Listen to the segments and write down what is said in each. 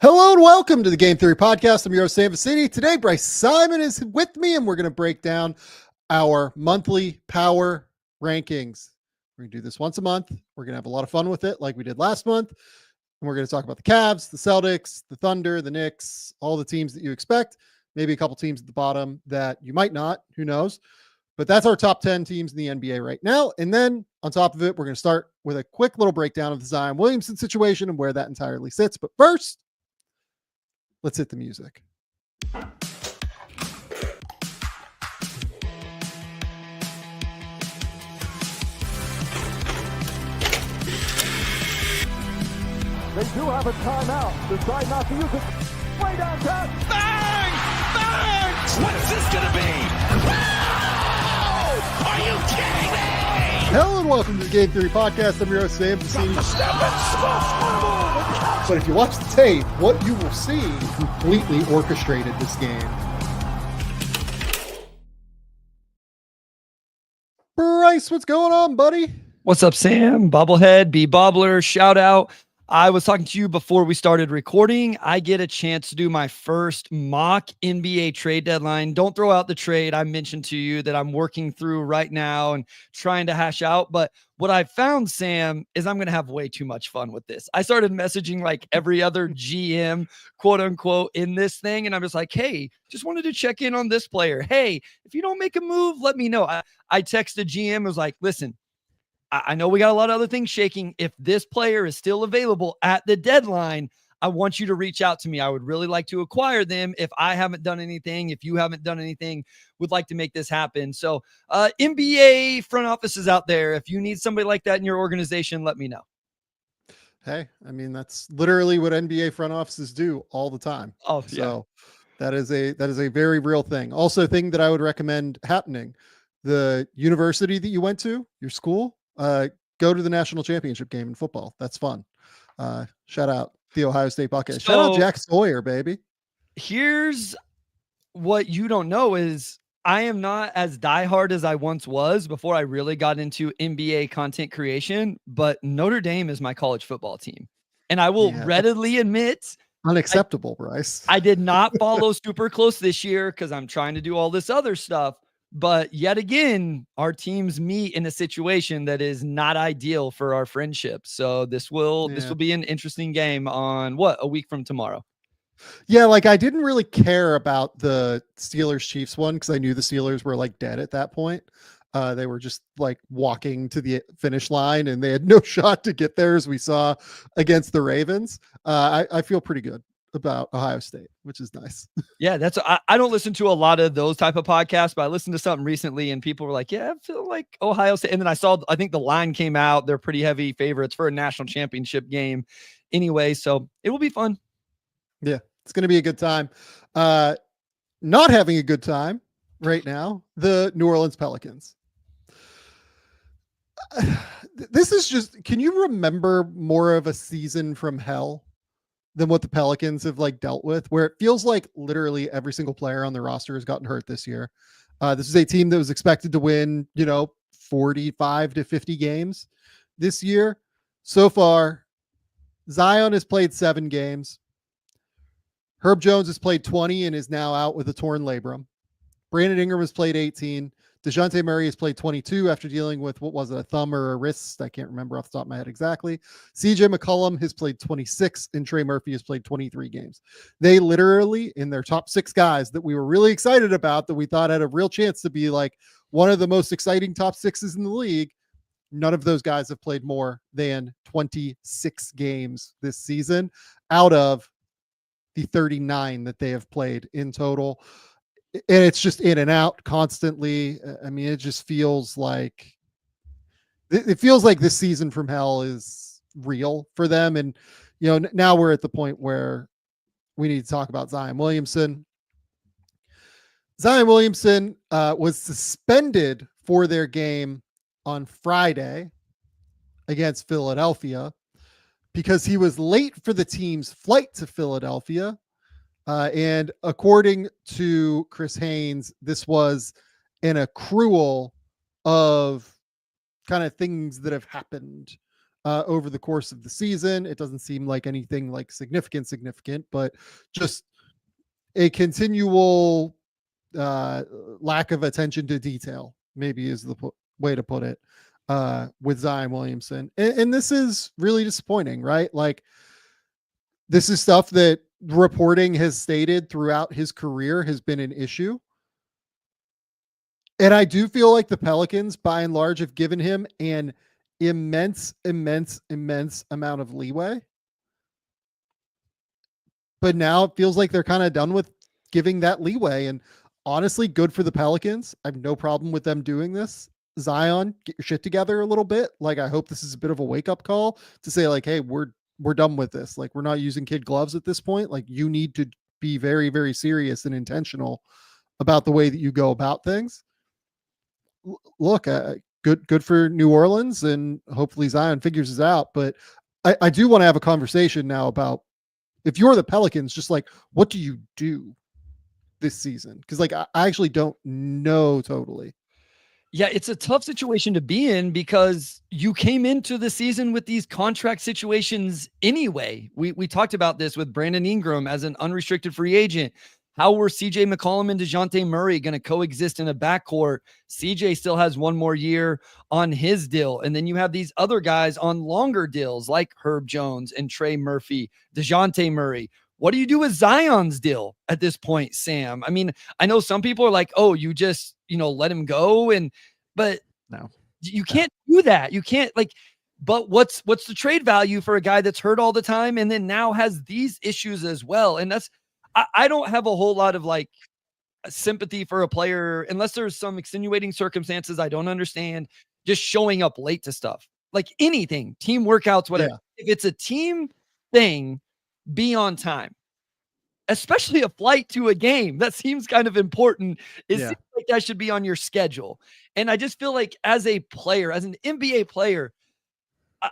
Hello and welcome to the Game Theory Podcast. I'm your host, Sam Vecenie. Today, Bryce Simon is with me, and we're going to break down our monthly power rankings. We're going to do this once a month. We're going to have a lot of fun with it like we did last month. And we're going to talk about the Cavs, the Celtics, the Thunder, the Knicks, all the teams that you expect, maybe a couple teams at the bottom that you might not, who knows. But that's our top 10 teams in the NBA right now. And then on top of it, we're going to start with a quick little breakdown of the Zion Williamson situation and where that entirely sits. But first, let's hit the music. They do have a timeout. Decide not to use it. Way downtown. Bang! Bang! What's this going to be? Wow! Are you kidding me? Hello and welcome to the Game Theory Podcast. I'm your host, Sam Vecenie. But if you watch the tape, what you will see completely orchestrated this game. Bryce, what's going on, buddy? What's up, Sam? Bobblehead, B Bobbler, shout out. I was talking to you before we started recording. I get a chance to do my first mock NBA trade deadline. Don't throw out the trade I mentioned to you that I'm working through right now and trying to hash out. But what I found, Sam, is I'm going to have way too much fun with this. I started messaging like every other GM, quote unquote, in this thing. And I'm just like, hey, just wanted to check in on this player. Hey, if you don't make a move, let me know. I texted GM, was like, listen, I know we got a lot of other things shaking. If this player is still available at the deadline, I want you to reach out to me. I would really like to acquire them. If I haven't done anything, if you haven't done anything, would like to make this happen. So NBA front offices out there, if you need somebody like that in your organization, let me know. Hey, I mean, that's literally what NBA front offices do all the time. Oh, yeah. So that is a very real thing. Also, a thing that I would recommend happening. The university that you went to, your school, go to the national championship game in football. That's fun. Shout out the Ohio State Buckeyes. Shout out Jack Sawyer, baby. Here's what you don't know is I am not as diehard as I once was before I really got into NBA content creation, but Notre Dame is my college football team. And I will readily admit, unacceptable, Bryce. I did not follow super close this year because I'm trying to do all this other stuff. But yet again, our teams meet in a situation that is not ideal for our friendship. So this will be an interesting game on a week from tomorrow. Yeah, like I didn't really care about the Steelers Chiefs one because I knew the Steelers were like dead at that point. They were just like walking to the finish line and they had no shot to get there, as we saw against the Ravens. I feel pretty good about Ohio State, which is nice. Yeah, I don't listen to a lot of those type of podcasts, but I listened to something recently and people were like, yeah, I feel like Ohio State. And then I think the line came out. They're pretty heavy favorites for a national championship game anyway. So it will be fun. Yeah, it's going to be a good time. Not having a good time right now, the New Orleans Pelicans. This is just, can you remember more of a season from hell than what the Pelicans have like dealt with, where it feels like literally every single player on the roster has gotten hurt this year. This is a team that was expected to win, 45 to 50 games this year. So far, Zion has played 7 games. Herb Jones has played 20 and is now out with a torn labrum. Brandon Ingram has played 18. DeJounte Murray has played 22 after dealing with, a thumb or a wrist? I can't remember off the top of my head exactly. CJ McCollum has played 26 and Trey Murphy has played 23 games. They literally, in their top 6 guys that we were really excited about, that we thought had a real chance to be like one of the most exciting top 6s in the league, none of those guys have played more than 26 games this season out of the 39 that they have played in total. And it's just in and out constantly. I mean, it just feels like this season from hell is real for them. And, now we're at the point where we need to talk about Zion Williamson. Zion Williamson was suspended for their game on Friday against Philadelphia because he was late for the team's flight to Philadelphia. And according to Chris Haynes, this was an accrual of kind of things that have happened over the course of the season. It doesn't seem like anything like significant, but just a continual lack of attention to detail, maybe is the way to put it, with Zion Williamson. And this is really disappointing, right? Like, this is stuff that reporting has stated throughout his career has been an issue. And I do feel like the Pelicans, by and large, have given him an immense amount of leeway. But now it feels like they're kind of done with giving that leeway. And honestly, good for the Pelicans. I have no problem with them doing this. Zion, get your shit together a little bit. Like, I hope this is a bit of a wake-up call to say, like, hey, we're done with this. Like, we're not using kid gloves at this point. Like, you need to be very, very serious and intentional about the way that you go about things. Look, good for New Orleans, and hopefully Zion figures this out. But I do want to have a conversation now about, if you're the Pelicans, just like, what do you do this season? Because like, I actually don't know totally. Yeah, it's a tough situation to be in because you came into the season with these contract situations anyway. We talked about this with Brandon Ingram as an unrestricted free agent. How were CJ McCollum and DeJounte Murray going to coexist in a backcourt? CJ still has one more year on his deal. And then you have these other guys on longer deals like Herb Jones and Trey Murphy, DeJounte Murray. What do you do with Zion's deal at this point, Sam? I mean, I know some people are like, oh, you just, let him go. But no, you can't do that. You can't but what's the trade value for a guy that's hurt all the time and then now has these issues as well? And I don't have a whole lot of sympathy for a player unless there's some extenuating circumstances I don't understand, just showing up late to stuff, like anything, team workouts, whatever. Yeah. If it's a team thing, be on time, especially a flight to a game. That seems kind of important. It seems like that should be on your schedule. And I just feel like as a player, as an NBA player,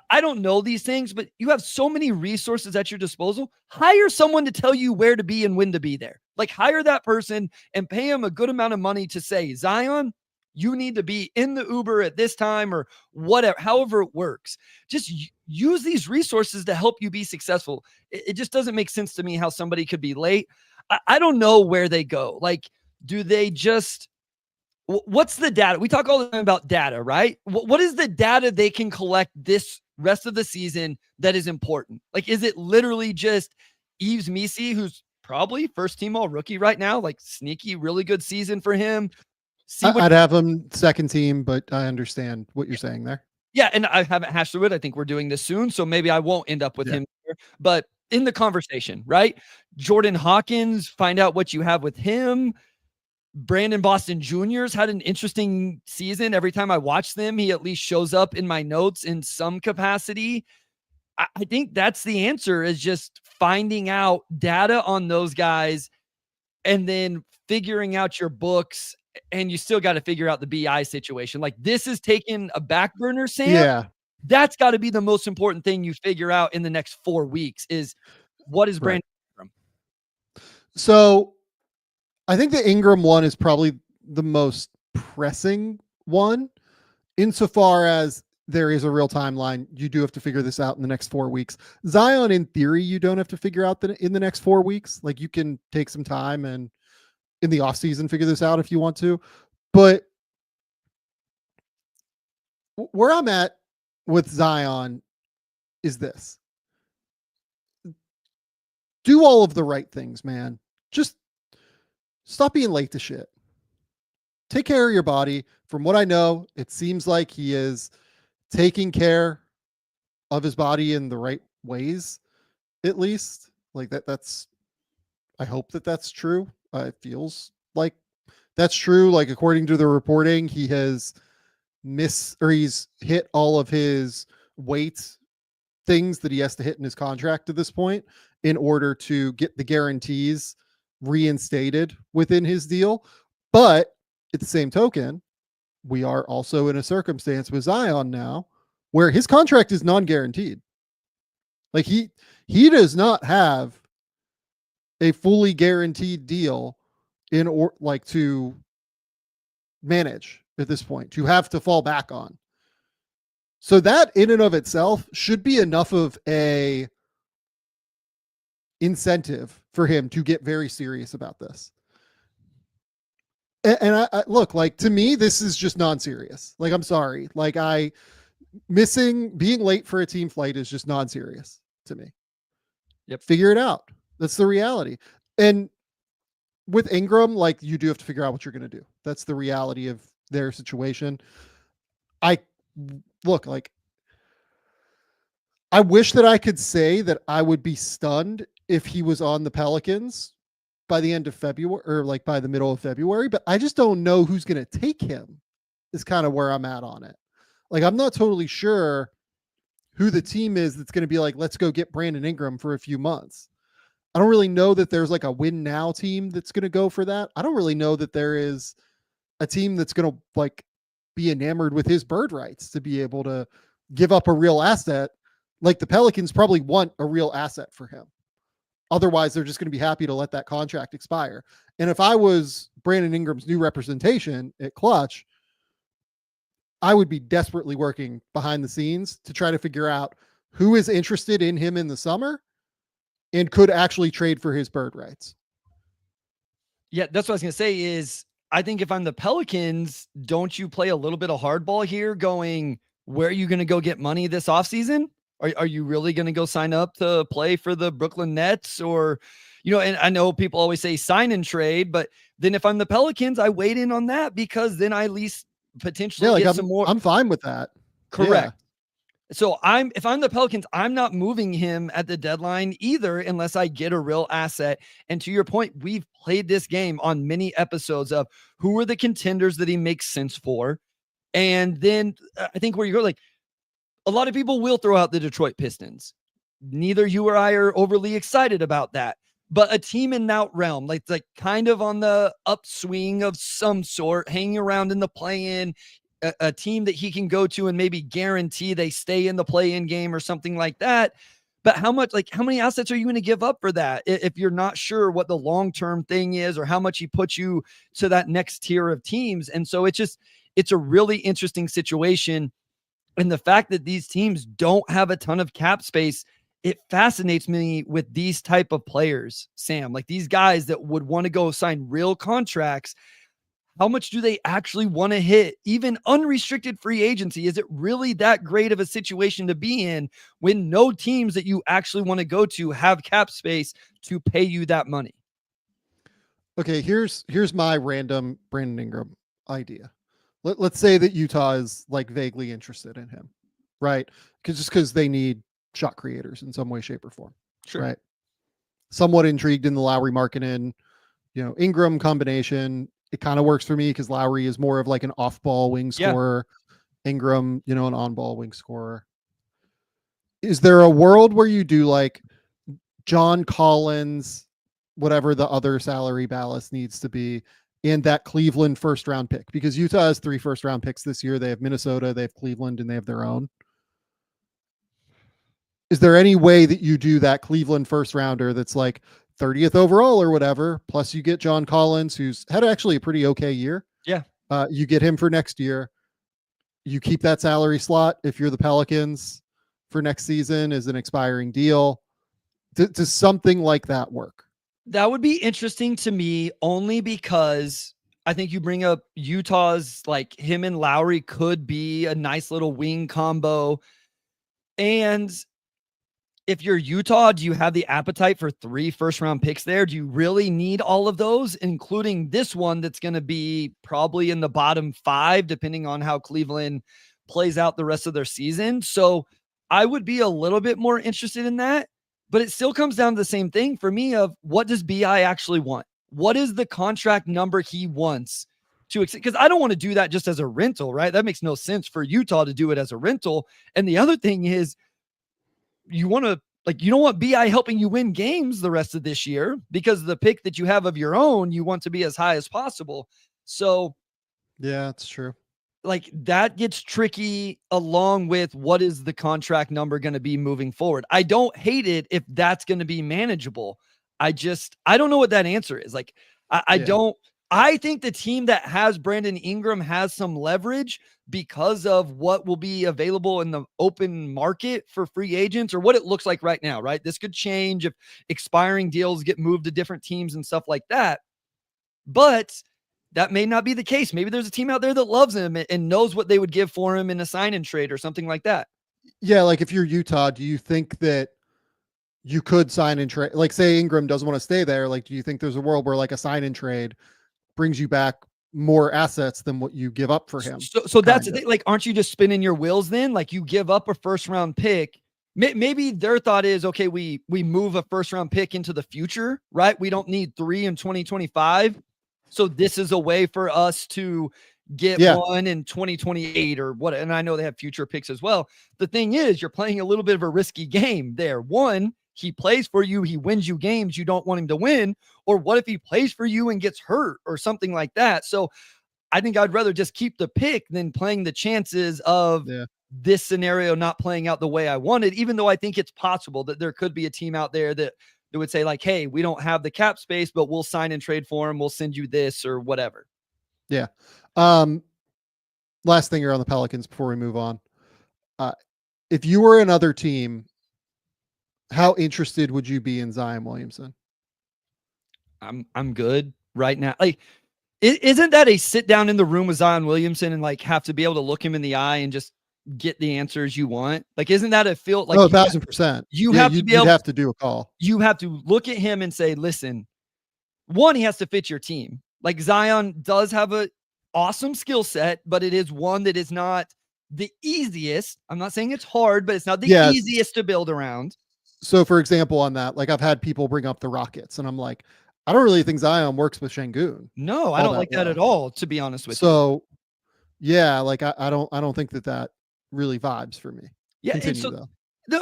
I don't know these things, but you have so many resources at your disposal. Hire someone to tell you where to be and when to be there. Like, hire that person and pay him a good amount of money to say, Zion, you need to be in the Uber at this time or whatever, however it works. Just use these resources to help you be successful. It just doesn't make sense to me how somebody could be late. I don't know where they go. Like, do they just... What's the data? We talk all the time about data, right? What is the data they can collect this rest of the season that is important? Like, is it literally just Yves Missi, who's probably first team all rookie right now, like sneaky, really good season for him? I'd have him second team, but I understand what you're saying there. Yeah, and I haven't hashed through it. I think we're doing this soon, so maybe I won't end up with him there. But in the conversation, right? Jordan Hawkins, find out what you have with him. Brandon Boston Jr.'s had an interesting season. Every time I watch them, he at least shows up in my notes in some capacity. I think that's the answer, is just finding out data on those guys and then figuring out your books. And you still got to figure out the BI situation. Like, this is taking a back burner, Sam. Yeah. That's got to be the most important thing you figure out in the next 4 weeks is, what is Brandon Ingram? So I think the Ingram one is probably the most pressing one, insofar as there is a real timeline. You do have to figure this out in the next 4 weeks. Zion, in theory, you don't have to figure out that in the next 4 weeks. Like, you can take some time and in the off season figure this out if you want to. But where I'm at with Zion is this: do all of the right things, man. Just stop being late to shit. Take care of your body. From what I know, it seems like he is taking care of his body in the right ways, at least. Like, that's, I hope that that's true. It feels like that's true. Like, according to the reporting, he has he's hit all of his weight things that he has to hit in his contract to this point in order to get the guarantees reinstated within his deal. But at the same token, we are also in a circumstance with Zion now where his contract is non-guaranteed. Like, he does not have a fully guaranteed deal to manage at this point, to have to fall back on. So that in and of itself should be enough of a incentive for him to get very serious about this. And I look, like, to me, this is just non-serious. Like, I'm sorry. Like, being late for a team flight is just non-serious to me. Yep. Figure it out. That's the reality. And with Ingram, like, you do have to figure out what you're going to do. That's the reality of their situation. I wish that I could say that I would be stunned if he was on the Pelicans by the end of February, or like by the middle of February, but I just don't know who's going to take him, is kind of where I'm at on it. Like, I'm not totally sure who the team is that's going to be like, let's go get Brandon Ingram for a few months. I don't really know that there's like a win now team that's going to go for that. I don't really know that there is a team that's going to like be enamored with his bird rights to be able to give up a real asset. Like, the Pelicans probably want a real asset for him. Otherwise, they're just going to be happy to let that contract expire. And if I was Brandon Ingram's new representation at Clutch, I would be desperately working behind the scenes to try to figure out who is interested in him in the summer and could actually trade for his bird rights. Yeah, that's what I was going to say is, I think if I'm the Pelicans, don't you play a little bit of hardball here going, where are you going to go get money this offseason? Are you really going to go sign up to play for the Brooklyn Nets? Or, and I know people always say sign and trade, but then if I'm the Pelicans, I wait in on that, because then I at least potentially get some more. I'm fine with that. Correct. Yeah. So if I'm the Pelicans, I'm not moving him at the deadline either, unless I get a real asset. And to your point, we've played this game on many episodes of who are the contenders that he makes sense for. And then I think where you go, like, a lot of people will throw out the Detroit Pistons. Neither you or I are overly excited about that, but a team in that realm, like kind of on the upswing of some sort, hanging around in the play-in, a team that he can go to and maybe guarantee they stay in the play-in game or something like that. But how many assets are you going to give up for that if you're not sure what the long-term thing is, or how much he puts you to that next tier of teams? And so it's a really interesting situation. And the fact that these teams don't have a ton of cap space, it fascinates me with these type of players, Sam, like these guys that would want to go sign real contracts. How much do they actually want to hit? Even unrestricted free agency, is it really that great of a situation to be in when no teams that you actually want to go to have cap space to pay you that money? Okay, here's my random Brandon Ingram idea. Let's say that Utah is like vaguely interested in him, right? Because they need shot creators in some way, shape, or form. Sure. Right. Somewhat intrigued in the Lowry Markkanen, Ingram combination. It kind of works for me because Lowry is more of like an off-ball wing scorer. Yeah. Ingram, an on-ball wing scorer. Is there a world where you do like John Collins, whatever the other salary ballast needs to be, and that Cleveland first-round pick? Because Utah has 3 first-round picks this year. They have Minnesota, they have Cleveland, and they have their own. Is there any way that you do that Cleveland first-rounder that's like 30th overall or whatever, plus you get John Collins, who's had actually a pretty okay year? Yeah. You get him for next year. You keep that salary slot if you're the Pelicans for next season as an expiring deal. Does something like that work? That would be interesting to me, only because I think you bring up Utah's, like, him and Lowry could be a nice little wing combo. And if you're Utah, do you have the appetite for 3 first-round picks there? Do you really need all of those, including this one that's going to be probably in the bottom 5, depending on how Cleveland plays out the rest of their season? So I would be a little bit more interested in that, but it still comes down to the same thing for me of, what does BI actually want? What is the contract number he wants to accept? Because I don't want to do that just as a rental, right? That makes no sense for Utah to do it as a rental. And the other thing is, you don't want BI helping you win games the rest of this year, because the pick that you have of your own, you want to be as high as possible. So yeah, that's true. Like, that gets tricky, along with what is the contract number going to be moving forward. I don't hate it if that's going to be manageable. I don't know what that answer is. Like, I don't I think the team that has Brandon Ingram has some leverage because of what will be available in the open market for free agents, or what it looks like right now, right? This could change if expiring deals get moved to different teams and stuff like that. But that may not be the case. Maybe there's a team out there that loves him and knows what they would give for him in a sign and trade or something like that. Yeah, like if you're Utah, do you think that you could sign and trade? Like, say Ingram doesn't want to stay there. Like, do you think there's a world where like a sign and trade brings you back more assets than what you give up for him? So that's the thing. Like, aren't you just spinning your wheels then? Like, you give up a first round pick. Maybe their thought is, okay, we move a first round pick into the future, right? We don't need 3 in 2025. So this is a way for us to get one in 2028 or what. And I know they have future picks as well. The thing is, you're playing a little bit of a risky game there. One, he plays for you, he wins you games you don't want him to win. Or what if he plays for you and gets hurt or something like that? So I think I'd rather just keep the pick than playing the chances of this scenario not playing out the way I wanted, even though I think it's possible that there could be a team out there that would say like, hey, we don't have the cap space, but we'll sign and trade for him. We'll send you this or whatever. Yeah. Last thing here on the Pelicans before we move on. If you were another team, how interested would you be in Zion Williamson? I'm good right now. Like, isn't that a sit down in the room with Zion Williamson and like have to be able to look him in the eye and just get the answers you want? Like, isn't that a feel like 1,000%? You have to be able have to do a call. You have to look at him and say, listen, one, he has to fit your team. Like, Zion does have a awesome skill set, but it is one that is not the easiest. I'm not saying it's hard, but it's not the easiest to build around. So for example, on that, like I've had people bring up the Rockets and I'm like, I don't really think Zion works with Şengün. No, I don't like that at all, to be honest with you. So yeah, like I don't think that really vibes for me. Yeah. Continue, though.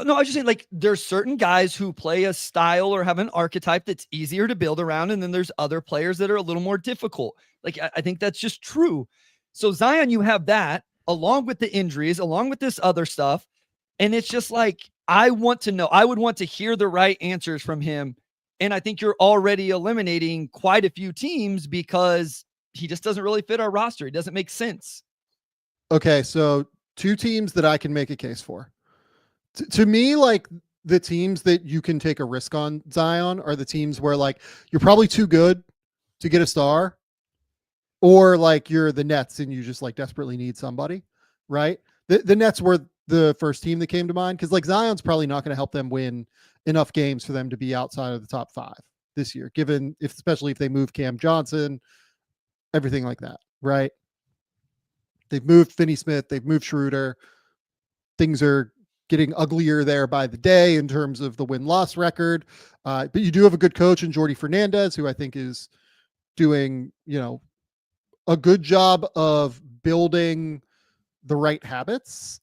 No, I was just saying, like, there's certain guys who play a style or have an archetype that's easier to build around. And then there's other players that are a little more difficult. Like, I think that's just true. So Zion, you have that along with the injuries, along with this other stuff. And it's just like, I want to know, I would want to hear the right answers from him. And I think you're already eliminating quite a few teams because he just doesn't really fit our roster. It doesn't make sense. Okay. So 2 teams that I can make a case for. To me, like the teams that you can take a risk on Zion are the teams where like you're probably too good to get a star, or like you're the Nets and you just like desperately need somebody, right? The Nets were the first team that came to mind because like Zion's probably not going to help them win enough games for them to be outside of the top 5 this year, given especially if they move Cam Johnson, everything like that, right? They've moved Finney-Smith, they've moved Schroeder. Things are getting uglier there by the day in terms of the win-loss record. But you do have a good coach in Jordi Fernandez, who I think is doing, a good job of building the right habits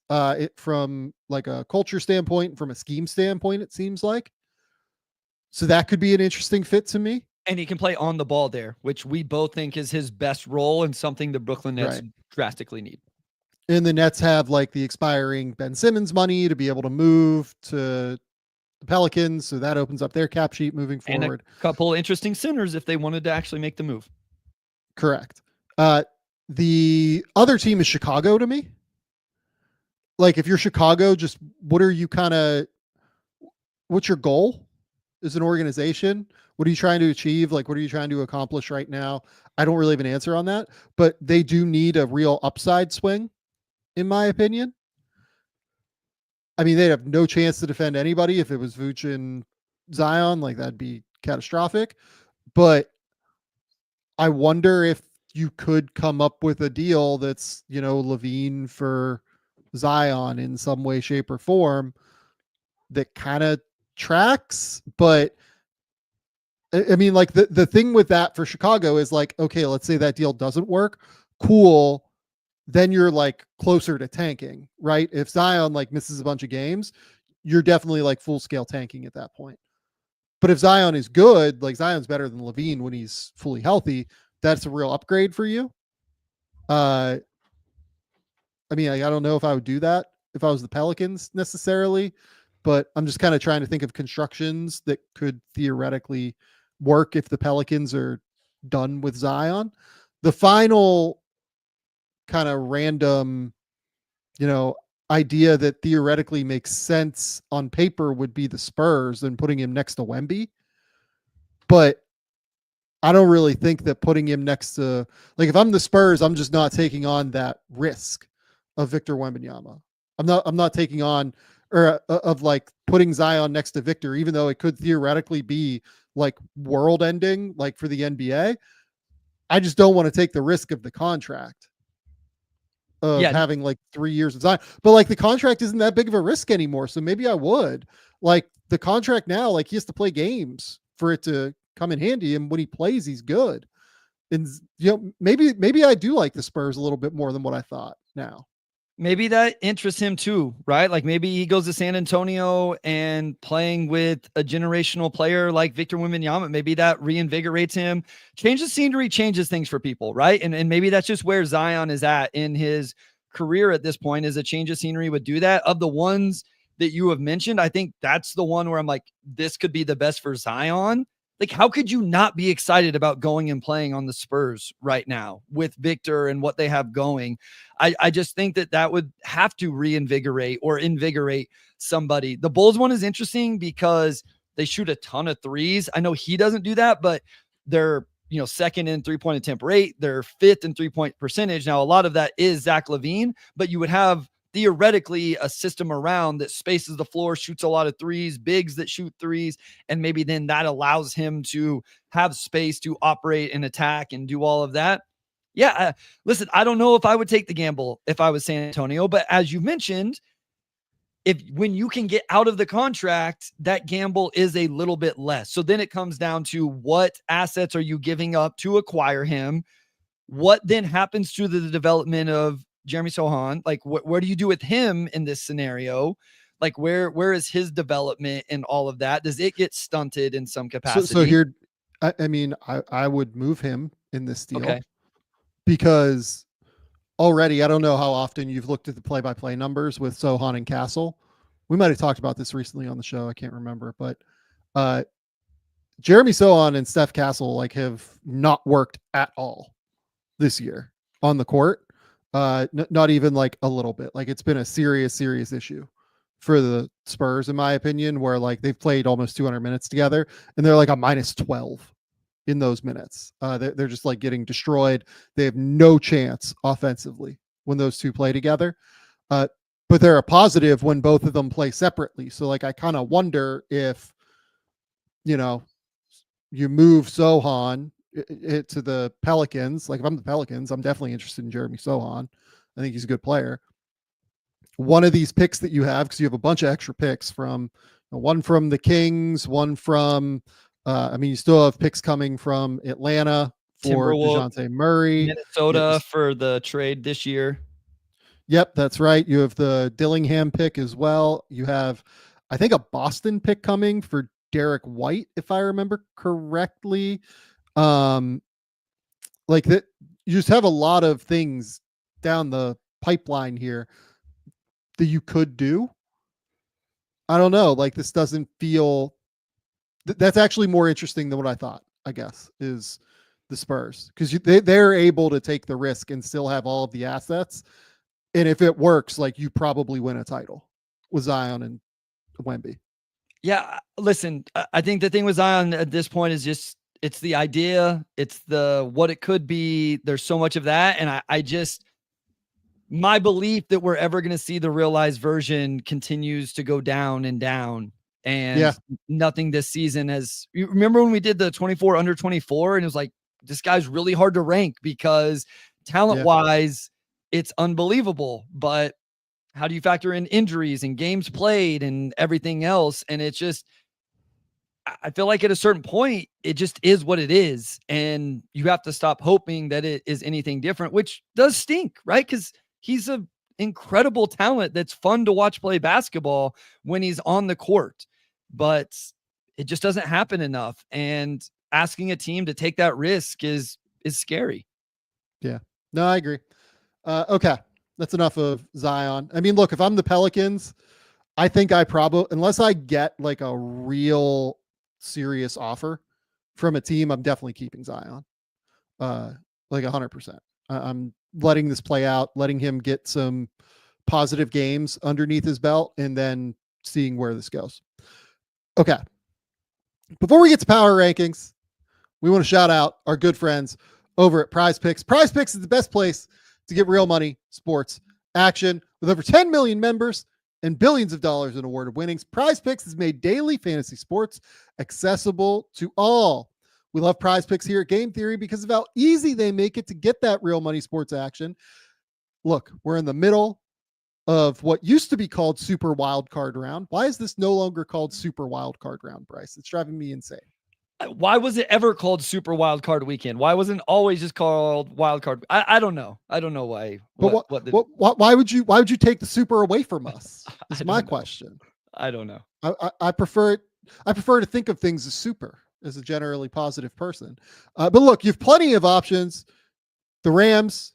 from like a culture standpoint, from a scheme standpoint, it seems like. So that could be an interesting fit to me. And he can play on the ball there, which we both think is his best role and something the Brooklyn Nets drastically need. And the Nets have like the expiring Ben Simmons money to be able to move to the Pelicans. So that opens up their cap sheet moving forward. And a couple interesting sinners if they wanted to actually make the move. Correct. The other team is Chicago to me. Like if you're Chicago, just what's your goal as an organization? What are you trying to achieve? Like, what are you trying to accomplish right now? I don't really have an answer on that, but they do need a real upside swing, in my opinion. I mean, they'd have no chance to defend anybody if it was Vooch and Zion. Like, that'd be catastrophic. But I wonder if you could come up with a deal that's, Levine for Zion in some way, shape, or form that kind of tracks. But I mean, like the thing with that for Chicago is like, okay, let's say that deal doesn't work. Cool. Then you're like closer to tanking, right? If Zion like misses a bunch of games, you're definitely like full scale tanking at that point. But if Zion is good, like Zion's better than Levine when he's fully healthy, that's a real upgrade for you. I mean, I don't know if I would do that if I was the Pelicans necessarily, but I'm just kind of trying to think of constructions that could theoretically work if the Pelicans are done with Zion. The final kind of random, idea that theoretically makes sense on paper would be the Spurs and putting him next to Wemby. But I don't really think that putting him next to, like, if I'm the Spurs, I'm just not taking on that risk of Victor Wembanyama. I'm not taking on, or of like putting Zion next to Victor, even though it could theoretically be like world ending, like for the NBA. I just don't want to take the risk of the contract of having like 3 years of Zion. But like the contract isn't that big of a risk anymore. So maybe I would. Like the contract now, like he has to play games for it to come in handy. And when he plays, he's good. And maybe I do like the Spurs a little bit more than what I thought now. Maybe that interests him too, right? Like maybe he goes to San Antonio and playing with a generational player like Victor Wembanyama, maybe that reinvigorates him. Change the scenery changes things for people, right? And maybe that's just where Zion is at in his career at this point, is a change of scenery would do that. Of the ones that you have mentioned, I think that's the one where I'm like, this could be the best for Zion. Like, how could you not be excited about going and playing on the Spurs right now with Victor and what they have going? I just think that would have to reinvigorate or invigorate somebody. The Bulls one is interesting because they shoot a ton of threes. I know he doesn't do that, but they're, second in 3-point attempt rate. They're fifth in 3-point percentage. Now, a lot of that is Zach LaVine, but you would have theoretically a system around that spaces the floor, shoots a lot of threes, bigs that shoot threes, and maybe then that allows him to have space to operate and attack and do all of that. Yeah, listen, I don't know if I would take the gamble if I was San Antonio, but as you mentioned, when you can get out of the contract, that gamble is a little bit less. So then it comes down to what assets are you giving up to acquire him? What then happens to the development of Jeremy Sohan? Like, what do you do with him in this scenario? Like, where is his development and all of that? Does it get stunted in some capacity? So here, I would move him in this deal. Okay. Because already, I don't know how often you've looked at the play-by-play numbers with Sohan and Castle. We might have talked about this recently on the show. I can't remember, but Jeremy Sohan and Steph Castle have not worked at all this year on the court. Not even like a little bit. Like it's been a serious issue for the Spurs, in my opinion, where they've played almost 200 minutes together and they're like a -12 in those minutes. They're just getting destroyed. They have no chance offensively when those two play together. But they're a positive when both of them play separately. So I kind of wonder if, you move Sohan to the Pelicans. Like if I'm the Pelicans, I'm definitely interested in Jeremy Sohan. I think he's a good player. One of these picks that you have, because you have a bunch of extra picks from one from the Kings, one from, you still have picks coming from Atlanta for DeJounte Murray, Minnesota for the trade this year. Yep, that's right. You have the Dillingham pick as well. You have, I think, a Boston pick coming for Derek White, if I remember correctly. Like that, you just have a lot of things down the pipeline here that you could do. I don't know. This doesn't feel. That's actually more interesting than what I thought, I guess, is the Spurs, because they're able to take the risk and still have all of the assets. And if it works, you probably win a title with Zion and Wemby. Yeah, listen, I think the thing with Zion at this point is just, it's the idea, it's the what it could be. There's so much of that. And I just, my belief that we're ever going to see the realized version continues to go down and down. And nothing this season has. You remember when we did the 24 under 24 and it was like, this guy's really hard to rank because talent wise, it's unbelievable. But how do you factor in injuries and games played and everything else? And it's just, I feel like at a certain point, it just is what it is. And you have to stop hoping that it is anything different, which does stink, right? Because he's an incredible talent that's fun to watch play basketball when he's on the court. But it just doesn't happen enough. And asking a team to take that risk is scary. Yeah, no, I agree. Okay. That's enough of Zion. Look, if I'm the Pelicans, I think I probably, unless I get a real serious offer from a team, I'm definitely keeping Zion. like 100%. I'm letting this play out, letting him get some positive games underneath his belt, and then seeing where this goes. Okay. Before we get to power rankings, we want to shout out our good friends over at PrizePicks. PrizePicks is the best place to get real money sports action. With over 10 million members and billions of dollars in awarded winnings, PrizePicks has made daily fantasy sports accessible to all. We love PrizePicks here at Game Theory because of how easy they make it to get that real money sports action. Look, we're in the middle of what used to be called Super Wild Card Round. Why is this no longer called Super Wild Card Round, Bryce? It's driving me insane. Why was it ever called Super Wild Card Weekend? Why wasn't it always just called Wild Card? I don't know. I don't know why. But why would you take the Super away from us? Is my question. I don't know. I prefer it. I prefer to think of things as super, as a generally positive person. But look, you have plenty of options. The Rams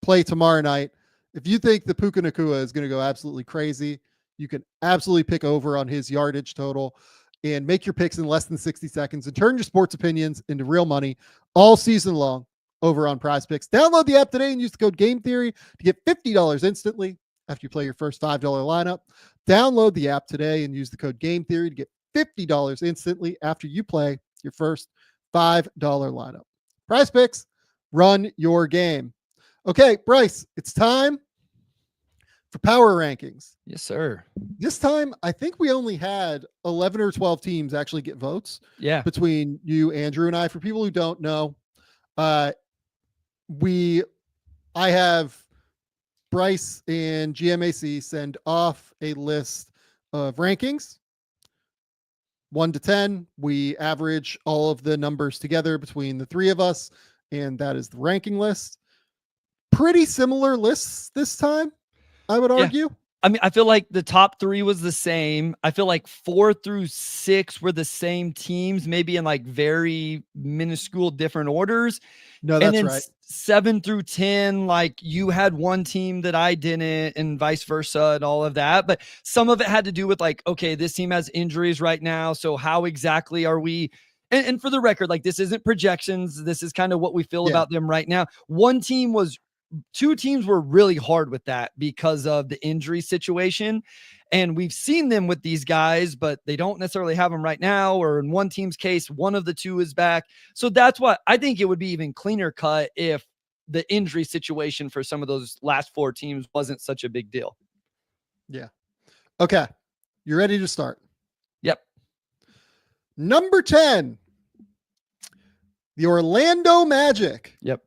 play tomorrow night. If you think the Puka Nacua is going to go absolutely crazy, you can absolutely pick over on his yardage total and make your picks in less than 60 seconds and turn your sports opinions into real money all season long over on PrizePicks. Download the app today and use the code Game Theory to get $50 instantly after you play your first $5 lineup. Download the app today and use the code Game Theory to get $50 instantly after you play your first $5 lineup. PrizePicks, run your game. Okay, Bryce, it's time for power rankings. Yes, sir. This time, I think we only had 11 or 12 teams actually get votes. Yeah. Between you, Andrew, and I. For people who don't know, I have Bryce and GMAC send off a list of rankings. 1 to 10. We average all of the numbers together between the three of us, and that is the ranking list. Pretty similar lists this time, I would argue. I mean, I feel like the top 3 was the same. I feel like 4 through 6 were the same teams, maybe in like very minuscule different orders. No, that's and then right. 7 through 10, like you had one team that I didn't, and vice versa, and all of that. But some of it had to do with like, okay, this team has injuries right now, so how exactly are we? And for the record, like this isn't projections. This is kind of what we feel about them right now. 2 teams were really hard with that because of the injury situation. And we've seen them with these guys, but they don't necessarily have them right now. Or in one team's case, one of the 2 is back. So that's what I think it would be even cleaner cut if the injury situation for some of those last 4 teams wasn't such a big deal. Yeah. Okay. You ready to start? Yep. Number 10, the Orlando Magic. Yep.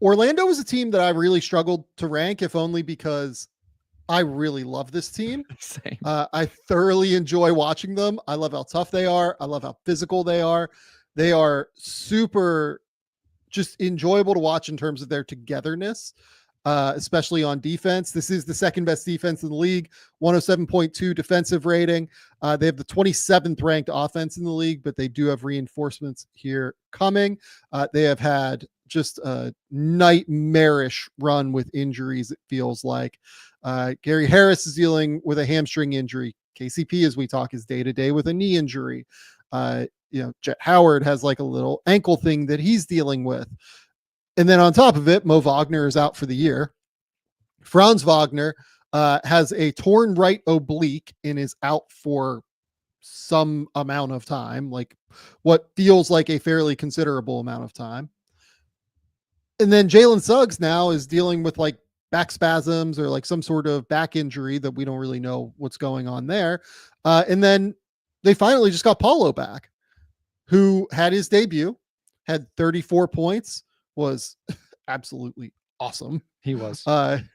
Orlando is a team that I really struggled to rank, if only because I really love this team. Same. I thoroughly enjoy watching them. I love how tough they are. I love how physical they are. They are super just enjoyable to watch in terms of their togetherness, especially on defense. This is the second best defense in the league, 107.2 defensive rating. They have the 27th ranked offense in the league, but they do have reinforcements here coming. They have had just a nightmarish run with injuries, it feels like. Gary Harris is dealing with a hamstring injury. KCP, as we talk, is day-to-day with a knee injury. Jet Howard has like a little ankle thing that he's dealing with. And then on top of it, Mo Wagner is out for the year. Franz Wagner has a torn right oblique and is out for some amount of time, like what feels like a fairly considerable amount of time. And then Jalen Suggs now is dealing with like back spasms or like some sort of back injury that we don't really know what's going on there. And then they finally just got Paulo back, who had his debut, had 34 points, was absolutely awesome. He was.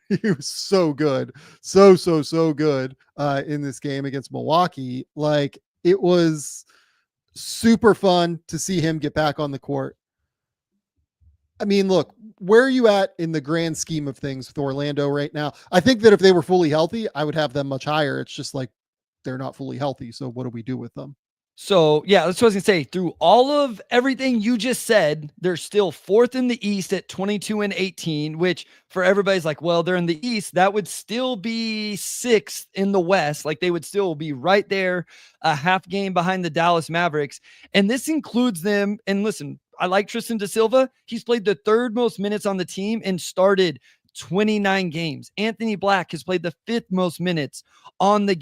He was so good. So good in this game against Milwaukee. Like, it was super fun to see him get back on the court. I mean, look, where are you at in the grand scheme of things with Orlando right now? I think that if they were fully healthy, I would have them much higher. It's just like they're not fully healthy. So what do we do with them? So, yeah, that's what I was going to say. Through all of everything you just said, they're still 4th in the East at 22-18, which for everybody's like, well, they're in the East. That would still be 6th in the West. Like, they would still be right there, a half game behind the Dallas Mavericks. And this includes them. And listen, I like Tristan da Silva. He's played the third most minutes on the team and started 29 games. Anthony Black has played the fifth most minutes on the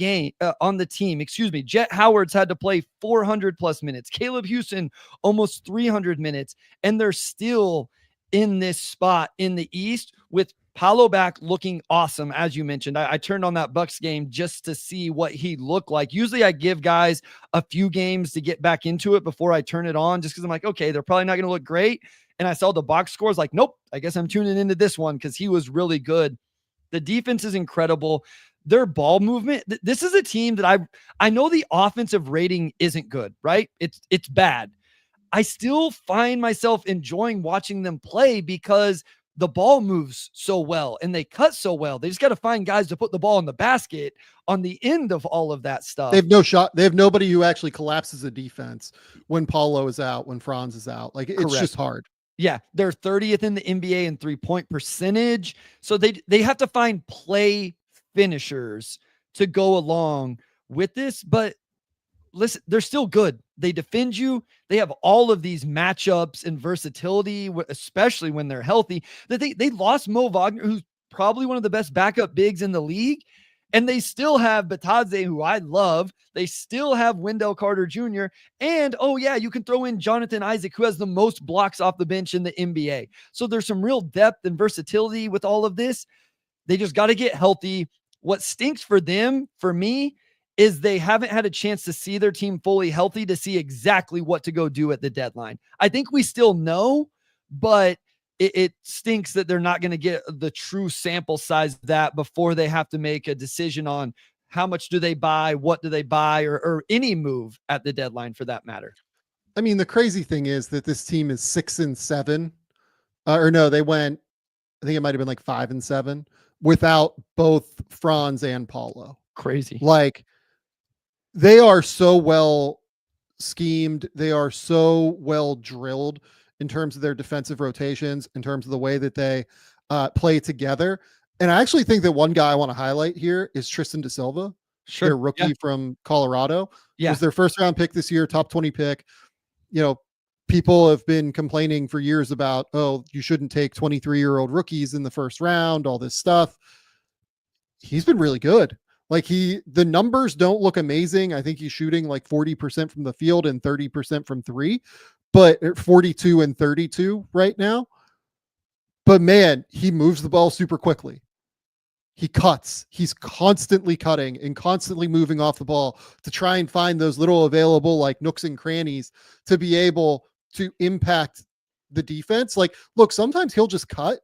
team. Excuse me. Jet Howard's had to play 400 plus minutes. Caleb Houston, almost 300 minutes. And they're still in this spot in the East with Paolo back looking awesome. As you mentioned, I turned on that Bucks game just to see what he looked like. Usually I give guys a few games to get back into it before I turn it on, just because I'm like, okay, they're probably not going to look great. And I saw the box scores, like, nope, I guess I'm tuning into this one because he was really good. The defense is incredible. Their ball movement. This is a team that I know the offensive rating isn't good, right? It's bad. I still find myself enjoying watching them play because the ball moves so well and they cut so well. They just got to find guys to put the ball in the basket on the end of all of that stuff. They have no shot. They have nobody who actually collapses a defense when Paulo is out, when Franz is out. Like, it's Correct. just hard. Yeah, they're 30th in the NBA in 3-point percentage. So they have to find play finishers to go along with this. But listen, they're still good. They defend you. They have all of these matchups and versatility, especially when they're healthy. That they lost Mo Wagner, who's probably one of the best backup bigs in the league. And they still have Batadze, who I love. They still have Wendell Carter Jr. And, oh, yeah, you can throw in Jonathan Isaac, who has the most blocks off the bench in the NBA. So there's some real depth and versatility with all of this. They just got to get healthy. What stinks for them, for me, is they haven't had a chance to see their team fully healthy to see exactly what to go do at the deadline. I think we still know, but it stinks that they're not going to get the true sample size of that before they have to make a decision on how much do they buy, what do they buy, or any move at the deadline for that matter. I mean, the crazy thing is that this team is 6-7, or no, they went, I think it might've been like 5-7 without both Franz and Paulo. Crazy. Like, they are so well schemed. They are so well drilled in terms of their defensive rotations, in terms of the way that they play together. And I actually think that one guy I want to highlight here is Tristan da Silva, Sure. their rookie from Colorado. Yeah. It was their first round pick this year, top 20 pick. You know, people have been complaining for years about, oh, you shouldn't take 23-year-old rookies in the first round, all this stuff. He's been really good. Like, the numbers don't look amazing. I think he's shooting like 40% from the field and 30% from three, but 42 and 32 right now. But man, he moves the ball super quickly. He cuts. He's constantly cutting and constantly moving off the ball to try and find those little available like nooks and crannies to be able to impact the defense. Like, look, sometimes he'll just cut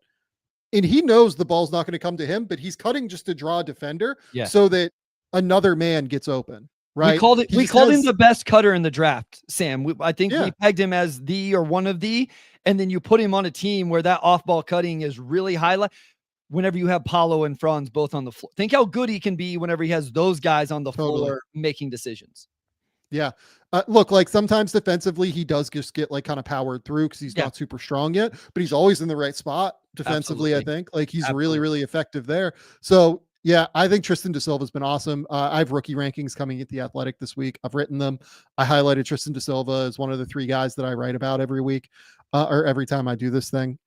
and he knows the ball's not going to come to him, but he's cutting just to draw a defender so that another man gets open. Right. We called him the best cutter in the draft, Sam. I think we pegged him as the, or one of the, and then you put him on a team where that off-ball cutting is really highlight. Whenever you have Paulo and Franz both on the floor, think how good he can be whenever he has those guys on the floor making decisions. Yeah. Look, like sometimes defensively, he does just get like kind of powered through because he's not super strong yet, but he's always in the right spot defensively. Absolutely. I think like he's really, really effective there. So yeah, I think Tristan da Silva has been awesome. I have rookie rankings coming at The Athletic this week. I've written them. I highlighted Tristan da Silva as one of the 3 guys that I write about every week or every time I do this thing.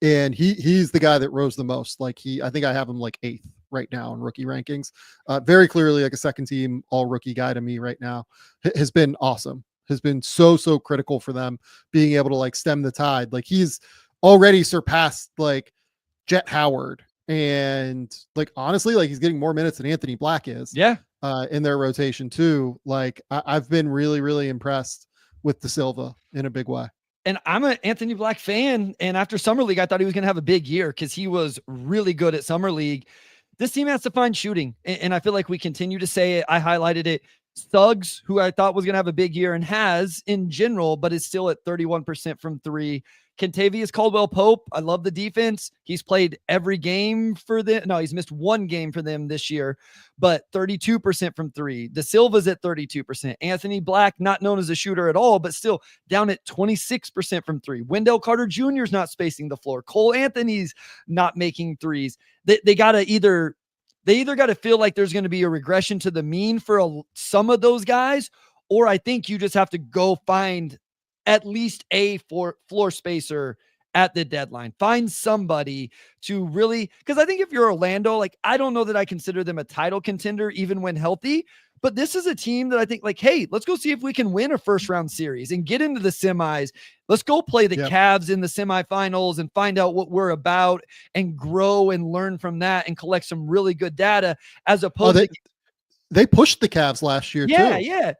And he's the guy that rose the most. Like I think I have him like 8th right now in rookie rankings. Very clearly like a second team all rookie guy to me right now. Has been awesome. Has been so critical for them being able to like stem the tide. Like he's already surpassed like Jet Howard. And like, honestly, like he's getting more minutes than Anthony Black is in their rotation too. Like I've been really, really impressed with da Silva in a big way. And I'm an Anthony Black fan. And after Summer League, I thought he was going to have a big year because he was really good at Summer League. This team has to find shooting. And I feel like we continue to say it. I highlighted it. Suggs, who I thought was going to have a big year and has in general, but is still at 31% from 3. Kentavious Caldwell-Pope, I love the defense. He's played every game for them. No, he's missed 1 game for them this year, but 32% from 3. Da Silva's at 32%. Anthony Black, not known as a shooter at all, but still down at 26% from 3. Wendell Carter Jr. is not spacing the floor. Cole Anthony's not making threes. They got to either got to feel like there's going to be a regression to the mean for some of those guys, or I think you just have to go find at least a floor spacer at the deadline. Find somebody to really, because I think if you're Orlando, like, I don't know that I consider them a title contender even when healthy, but this is a team that I think, like, hey, let's go see if we can win a first round series and get into the semis. Let's go play the Cavs in the semifinals and find out what we're about and grow and learn from that and collect some really good data, as opposed to they pushed the Cavs last year too. Yeah.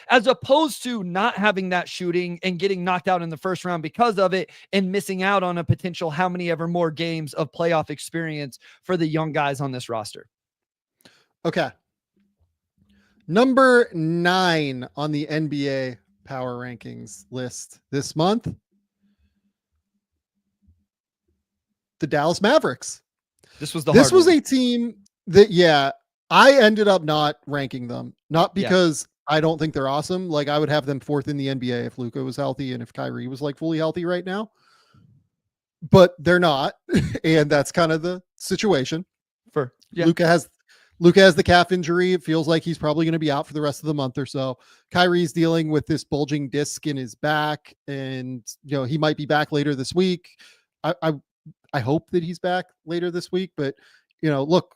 As opposed to not having that shooting and getting knocked out in the first round because of it and missing out on a potential how many ever more games of playoff experience for the young guys on this roster. Okay. Number 9 on the NBA power rankings list this month, the Dallas Mavericks. This was a team that, I ended up not ranking them, not because I don't think they're awesome. Like, I would have them 4th in the NBA if Luka was healthy and if Kyrie was like fully healthy right now, but they're not. And that's kind of the situation. Luka has the calf injury. It feels like he's probably going to be out for the rest of the month or so. Kyrie's dealing with this bulging disc in his back, and he might be back later this week. I hope that he's back later this week, but look,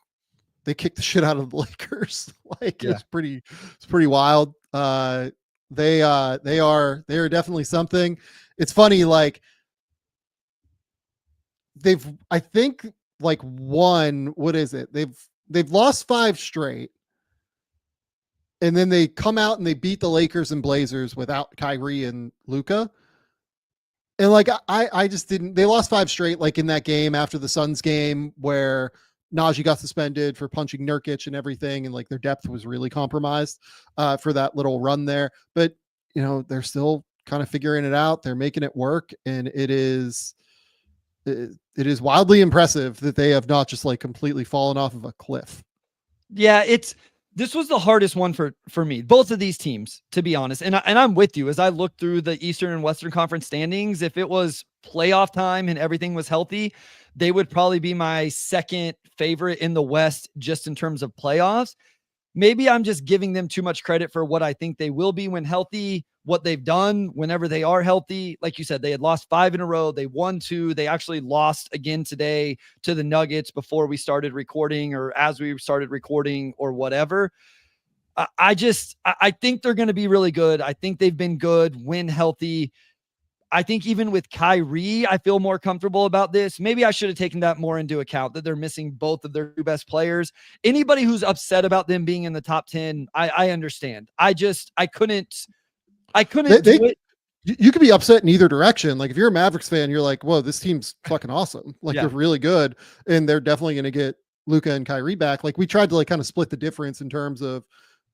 they kicked the shit out of the Lakers. It's pretty wild. They are definitely something. It's funny. Like, I think won, what is it? They've lost 5 straight. And then they come out and they beat the Lakers and Blazers without Kyrie and Luka. And I just didn't, they lost 5 straight, in that game after the Suns game where Najee got suspended for punching Nurkic and everything. And their depth was really compromised for that little run there, but they're still kind of figuring it out. They're making it work. And it is wildly impressive that they have not just completely fallen off of a cliff. Yeah. This was the hardest one for me, both of these teams, to be honest. And I'm with you as I look through the Eastern and Western Conference standings. If it was playoff time and everything was healthy, they would probably be my second favorite in the West, just in terms of playoffs. Maybe I'm just giving them too much credit for what I think they will be when healthy, what they've done whenever they are healthy. Like you said, they had lost 5 in a row. They won 2. They actually lost again today to the Nuggets before we started recording, or as we started recording, or whatever. I think they're going to be really good. I think they've been good when healthy. I think even with Kyrie, I feel more comfortable about this. Maybe I should have taken that more into account, that they're missing both of their 2 best players. Anybody who's upset about them being in the top 10, I understand. I couldn't do it. You could be upset in either direction. If you're a Mavericks fan, you're like, whoa, this team's fucking awesome. They're really good. And they're definitely going to get Luka and Kyrie back. We tried to kind of split the difference in terms of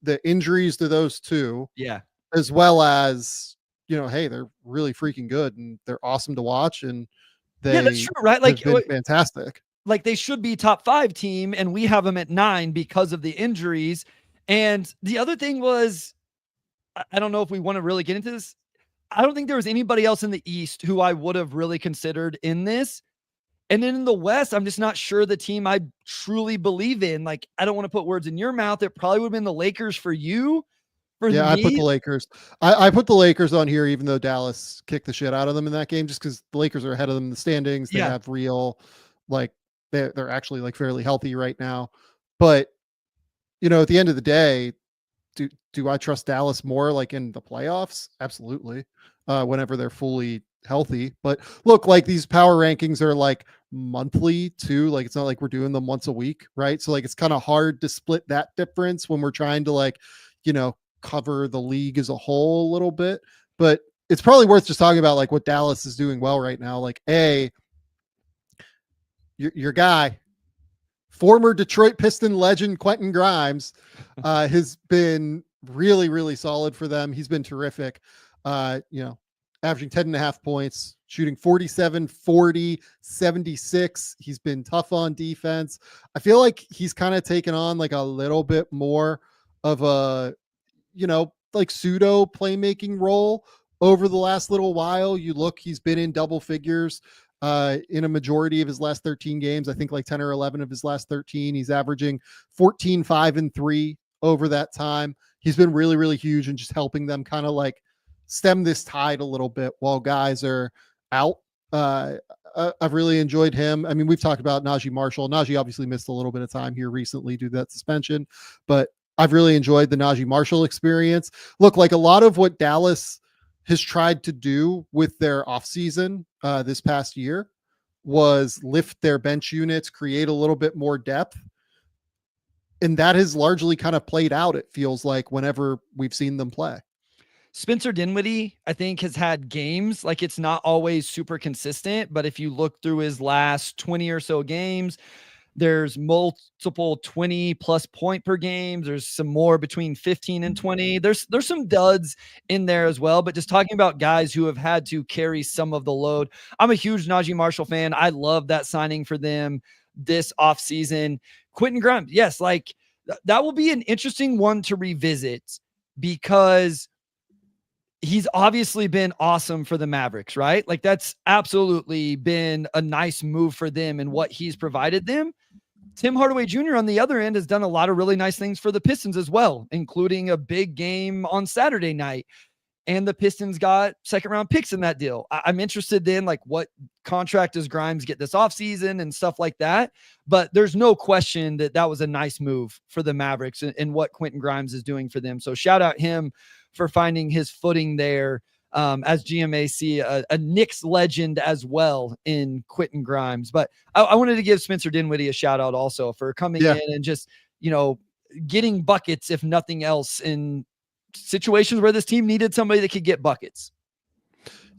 the injuries to those 2. Yeah. As well as, hey, they're really freaking good and they're awesome to watch. And that's true, right? Been fantastic. They should be top 5 team, and we have them at 9 because of the injuries. And the other thing was, I don't know if we want to really get into this. I don't think there was anybody else in the East who I would have really considered in this. And then in the West, I'm just not sure the team I truly believe in. I don't want to put words in your mouth. It probably would have been the Lakers for you. I put the Lakers. I put the Lakers on here, even though Dallas kicked the shit out of them in that game, just because the Lakers are ahead of them in the standings. They have real, they're actually fairly healthy right now. But, at the end of the day, do I trust Dallas more in the playoffs? Absolutely. Whenever they're fully healthy. But look, these power rankings are monthly too. It's not like we're doing them once a week, right? So it's kind of hard to split that difference when we're trying to cover the league as a whole a little bit. But it's probably worth just talking about what Dallas is doing well right now. Your guy, former Detroit Piston legend Quentin Grimes, has been really, really solid for them. He's been terrific. Averaging 10.5 points, shooting 47, 40, 76. He's been tough on defense. I feel like he's kind of taken on a little bit more of a, pseudo playmaking role over the last little while. He's been in double figures in a majority of his last 13 games. I think 10 or 11 of his last 13. He's averaging 14, 5, and 3 over that time. He's been really, really huge and just helping them kind of stem this tide a little bit while guys are out. I've really enjoyed him. I mean, we've talked about Najee Marshall. Najee obviously missed a little bit of time here recently due to that suspension, but I've really enjoyed the Najee Marshall experience. Look, like a lot of what Dallas has tried to do with their offseason this past year was lift their bench units, create a little bit more depth. And that has largely kind of played out, it feels like, whenever we've seen them play. Spencer Dinwiddie, I think, has had games, like it's not always super consistent, but if you look through his last 20 or so games, there's multiple 20 plus point per game. There's some more between 15 and 20. There's some duds in there as well, but just talking about guys who have had to carry some of the load. I'm a huge Najee Marshall fan. I love that signing for them this offseason. Quentin Grimes, yes, like that will be an interesting one to revisit because he's obviously been awesome for the Mavericks, right? Like that's absolutely been a nice move for them and what he's provided them. Tim Hardaway Jr. on the other end has done a lot of really nice things for the Pistons as well, including a big game on Saturday night. And the Pistons got second round picks in that deal. I'm interested in like what contract does Grimes get this offseason and stuff like that. But there's no question that that was a nice move for the Mavericks and what Quentin Grimes is doing for them. So shout out him for finding his footing there as GMAC, a Knicks legend as well in Quentin Grimes. But I wanted to give Spencer Dinwiddie a shout out also for coming in and just, getting buckets, if nothing else, in situations where this team needed somebody that could get buckets.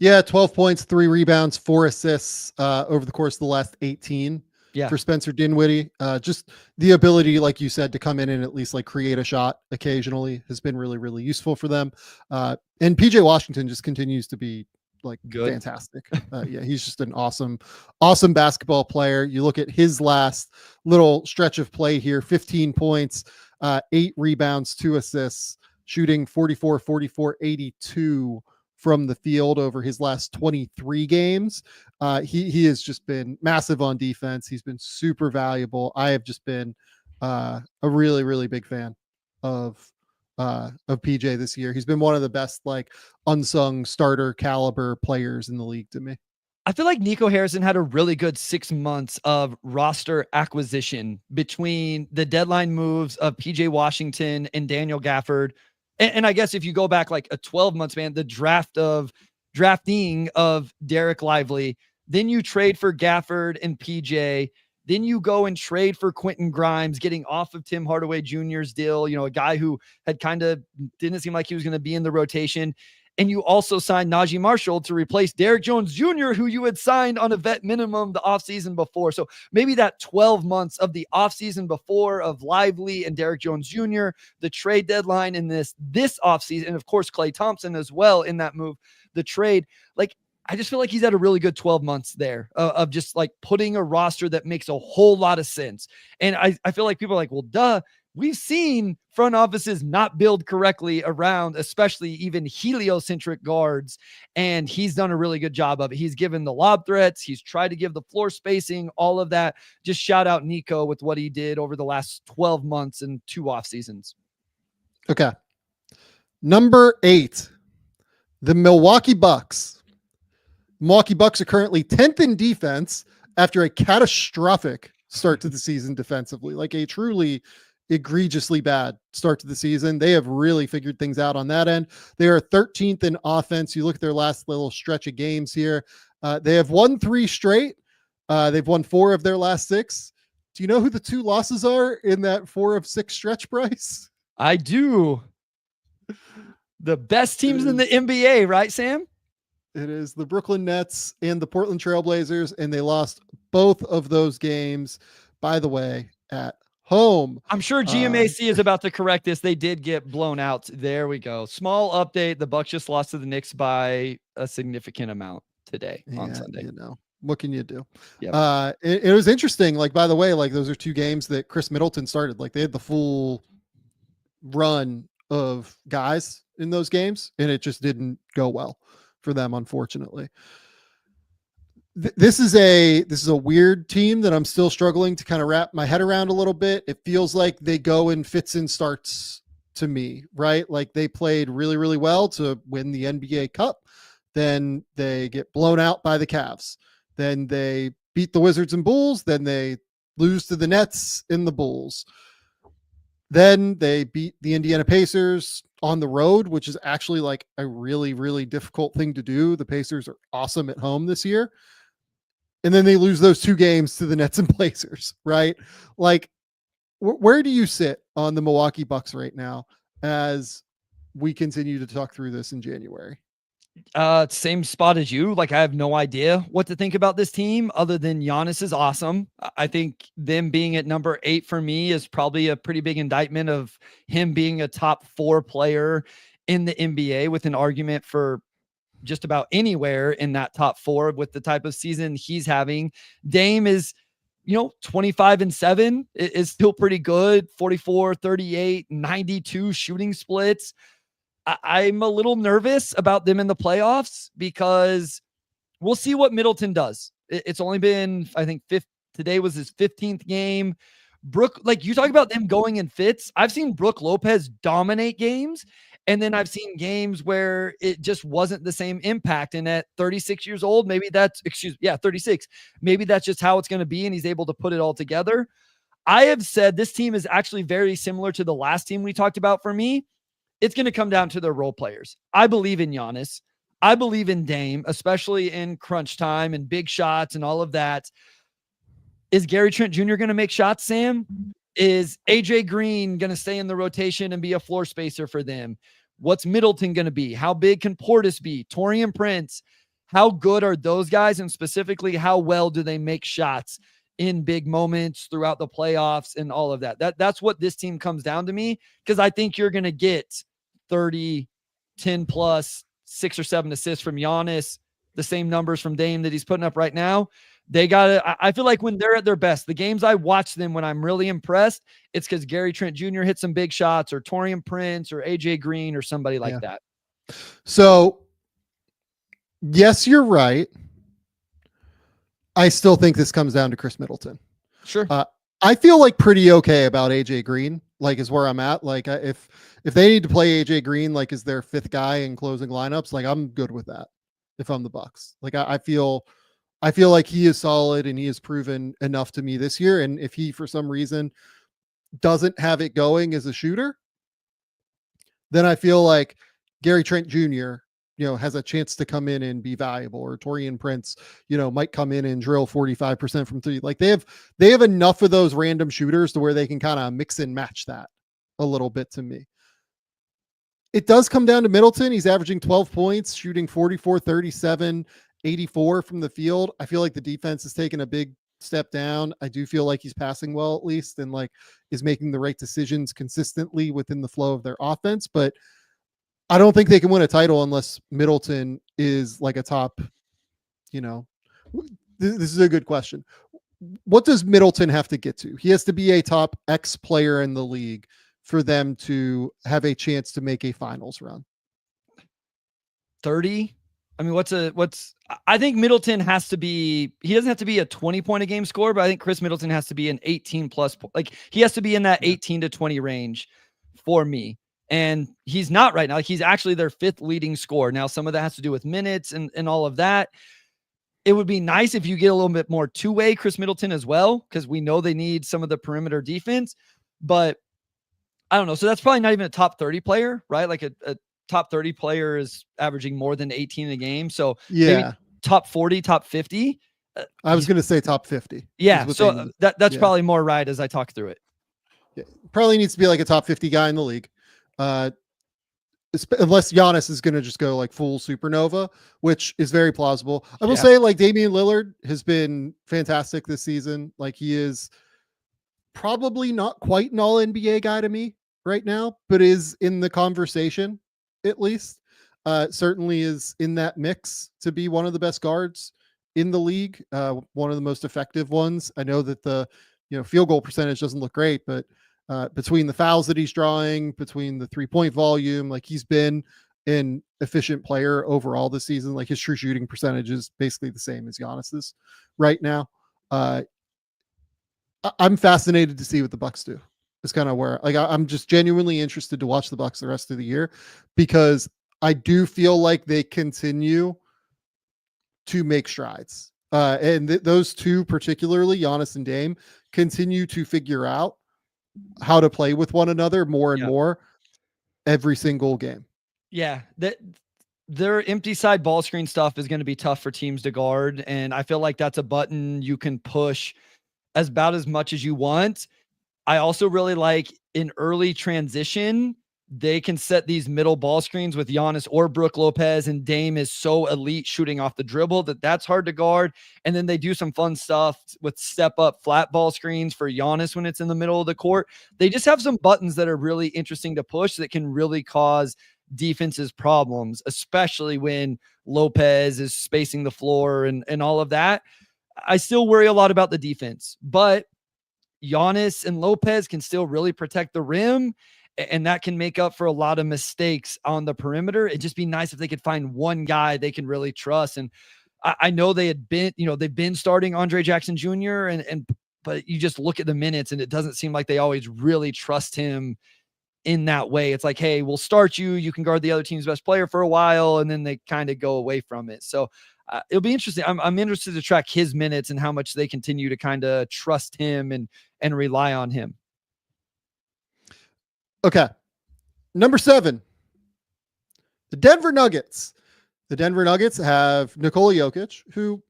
Yeah, 12 points, 3 rebounds, 4 assists over the course of the last 18 for Spencer Dinwiddie. Just the ability, like you said, to come in and at least like create a shot occasionally has been really, really useful for them. And PJ Washington just continues to be like fantastic. He's just an awesome basketball player. You look at his last little stretch of play here, 15 points, 8 rebounds, 2 assists, shooting 44, 44, 82 from the field over his last 23 games. He has just been massive on defense. He's been super valuable. I have just been a really, really big fan of PJ this year. He's been one of the best like unsung starter caliber players in the league to me. I feel like Nico Harrison had a really good 6 months of roster acquisition between the deadline moves of PJ Washington and Daniel Gafford. And I guess if you go back like a 12 months, man, the drafting of Derek Lively, then you trade for Gafford and PJ, then you go and trade for Quentin Grimes, getting off of Tim Hardaway Jr.'s deal, a guy who had kind of didn't seem like he was going to be in the rotation. And you also signed Najee Marshall to replace Derrick Jones Jr., who you had signed on a vet minimum the offseason before. So maybe that 12 months of the offseason before of Lively and Derrick Jones Jr., the trade deadline in this offseason, and of course, Klay Thompson as well in that move, the trade, like, I just feel like he's had a really good 12 months there of just like putting a roster that makes a whole lot of sense. And I feel like people are like, well, duh. We've seen front offices not build correctly around, especially even heliocentric guards, and he's done a really good job of it. He's given the lob threats. He's tried to give the floor spacing, all of that. Just shout out Nico with what he did over the last 12 months and 2 off seasons. Okay. Number 8, the Milwaukee Bucks. Milwaukee Bucks are currently 10th in defense after a catastrophic start to the season defensively, like a truly egregiously bad start to the season. They have really figured things out on that end. They are 13th in offense. You look at their last little stretch of games here. They have won 3 straight. They've won 4 of their last 6. Do you know who the 2 losses are in that 4 of 6 stretch, Bryce? I do. The best teams in the NBA, right, Sam? It is the Brooklyn Nets and the Portland Trailblazers, and they lost both of those games, by the way, at home. I'm sure GMAC is about to correct this. They did get blown out. There we go. Small update. The Bucks just lost to the Knicks by a significant amount today on Sunday. What can you do? Yep. It was interesting. Like, by the way, like those are 2 games that Chris Middleton started. Like they had the full run of guys in those games, and it just didn't go well for them, unfortunately. This is a weird team that I'm still struggling to kind of wrap my head around a little bit. It feels like they go in fits and starts to me, right? Like they played really, really well to win the NBA Cup. Then they get blown out by the Cavs. Then they beat the Wizards and Bulls. Then they lose to the Nets in the Bulls. Then they beat the Indiana Pacers on the road, which is actually like a really, really difficult thing to do. The Pacers are awesome at home this year. And then they lose those 2 games to the Nets and Blazers, right? Like, where do you sit on the Milwaukee Bucks right now as we continue to talk through this in January? Same spot as you. Like, I have no idea what to think about this team other than Giannis is awesome. I think them being at number 8 for me is probably a pretty big indictment of him being a top 4 player in the NBA, with an argument for just about anywhere in that top 4 with the type of season he's having. Dame is, 25-7 is still pretty good. 44, 38, 92 shooting splits. I'm a little nervous about them in the playoffs because we'll see what Middleton does. It's only been, I think, today was his 15th game. Brook, like you talk about them going in fits. I've seen Brook Lopez dominate games, and then I've seen games where it just wasn't the same impact. And at 36 years old, maybe 36. Maybe that's just how it's going to be, and he's able to put it all together. I have said this team is actually very similar to the last team we talked about. For me, it's going to come down to their role players. I believe in Giannis. I believe in Dame, especially in crunch time and big shots and all of that. Is Gary Trent Jr. going to make shots, Sam? Is AJ Green going to stay in the rotation and be a floor spacer for them? What's Middleton going to be? How big can Portis be? Taurean Prince? How good are those guys? And specifically, how well do they make shots in big moments throughout the playoffs and all of that? That's what this team comes down to me, because I think you're going to get 30, 10 plus, 6 or 7 assists from Giannis, the same numbers from Dame that he's putting up right now. They got to, I feel like when they're at their best, the games I watch them when I'm really impressed, it's because Gary Trent Jr. hit some big shots, or Taurean Prince, or AJ Green, or somebody like that. So, yes, you're right. I still think this comes down to Chris Middleton. Sure. I feel like pretty okay about AJ Green, like is where I'm at. Like if they need to play AJ Green, like as their 5th guy in closing lineups, like I'm good with that. If I'm the Bucks, like I feel like he is solid and he has proven enough to me this year. And if he, for some reason, doesn't have it going as a shooter, then I feel like Gary Trent Jr., has a chance to come in and be valuable, or Taurean Prince, might come in and drill 45% from 3. Like they have enough of those random shooters to where they can kind of mix and match that a little bit to me. It does come down to Middleton. He's averaging 12 points, shooting 44, 37, 84 from the field. I feel like the defense has taken a big step down. I do feel like he's passing well, at least, and like is making the right decisions consistently within the flow of their offense. But I don't think they can win a title unless Middleton is like a top, this is a good question. What does Middleton have to get to? He has to be a top X player in the league for them to have a chance to make a finals run. 30. I mean, I think Middleton has to be, he doesn't have to be a 20-point a game scorer, but I think Chris Middleton has to be an 18 plus, like he has to be in that 18 to 20 range for me. And he's not right now. Like he's actually their 5th leading scorer. Now, some of that has to do with minutes and all of that. It would be nice if you get a little bit more two-way Chris Middleton as well, because we know they need some of the perimeter defense, but I don't know. So that's probably not even a top 30 player, right? Like a top 30 player is averaging more than 18 a game. So maybe top 40, top 50. I was going to say top 50. Yeah. So that's probably more right as I talk through it. Yeah. Probably needs to be like a top 50 guy in the league. Unless Giannis is going to just go like full supernova, which is very plausible. I will say like Damian Lillard has been fantastic this season. Like he is probably not quite an all NBA guy to me right now, but is in the conversation at least. Certainly is in that mix to be one of the best guards in the league. One of the most effective ones. I know that the field goal percentage doesn't look great, but between the fouls that he's drawing, between the 3-point volume, like he's been an efficient player overall this season. Like his true shooting percentage is basically the same as Giannis's right now. I'm fascinated to see what the Bucks do. is kind of where I'm just genuinely interested to watch the Bucks the rest of the year, because I do feel like they continue to make strides. And those two, particularly Giannis and Dame, continue to figure out how to play with one another more and more every single game. Yeah, their empty side ball screen stuff is going to be tough for teams to guard, and I feel like that's a button you can push about as much as you want. I also really like in early transition, they can set these middle ball screens with Giannis or Brook Lopez, and Dame is so elite shooting off the dribble that's hard to guard. And then they do some fun stuff with step up flat ball screens for Giannis when it's in the middle of the court. They just have some buttons that are really interesting to push that can really cause defenses problems, especially when Lopez is spacing the floor and all of that. I still worry a lot about the defense, but Giannis and Lopez can still really protect the rim, and that can make up for a lot of mistakes on the perimeter. It'd just be nice if they could find one guy they can really trust. And I know they had been, they've been starting Andre Jackson Jr. But you just look at the minutes and it doesn't seem like they always really trust him in that way. It's like, hey, we'll start you. You can guard the other team's best player for a while, and then they kind of go away from it. So it'll be interesting. I'm interested to track his minutes and how much they continue to kind of trust him and rely on him. Okay. Number 7, the Denver Nuggets. The Denver Nuggets have Nikola Jokic, who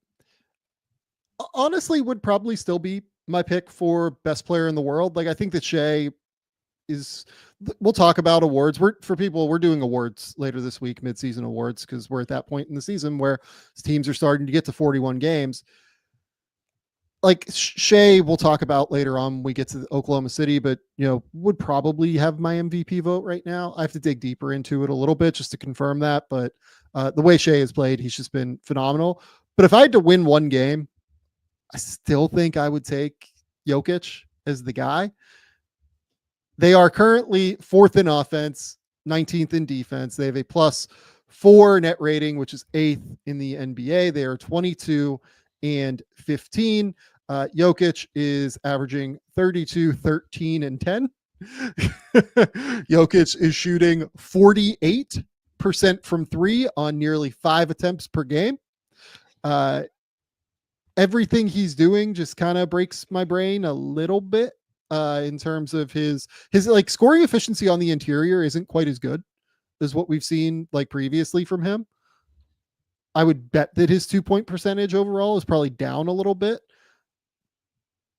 honestly would probably still be my pick for best player in the world. Like, I think that Shea is, we'll talk about awards. We're doing awards later this week, midseason awards, because we're at that point in the season where teams are starting to get to 41 games. Like Shea, we'll talk about later on when we get to Oklahoma City, but would probably have my MVP vote right now. I have to dig deeper into it a little bit just to confirm that. But the way Shea has played, he's just been phenomenal. But if I had to win one game, I still think I would take Jokic as the guy. They are currently 4th in offense, 19th in defense. They have a +4 net rating, which is 8th in the NBA. They are 22 and 15. Jokic is averaging 32, 13, and 10. Jokic is shooting 48% from 3 on nearly 5 attempts per game. Everything he's doing just kind of breaks my brain a little bit in terms of his like scoring efficiency on the interior isn't quite as good as what we've seen like previously from him. I would bet that his 2-point percentage overall is probably down a little bit,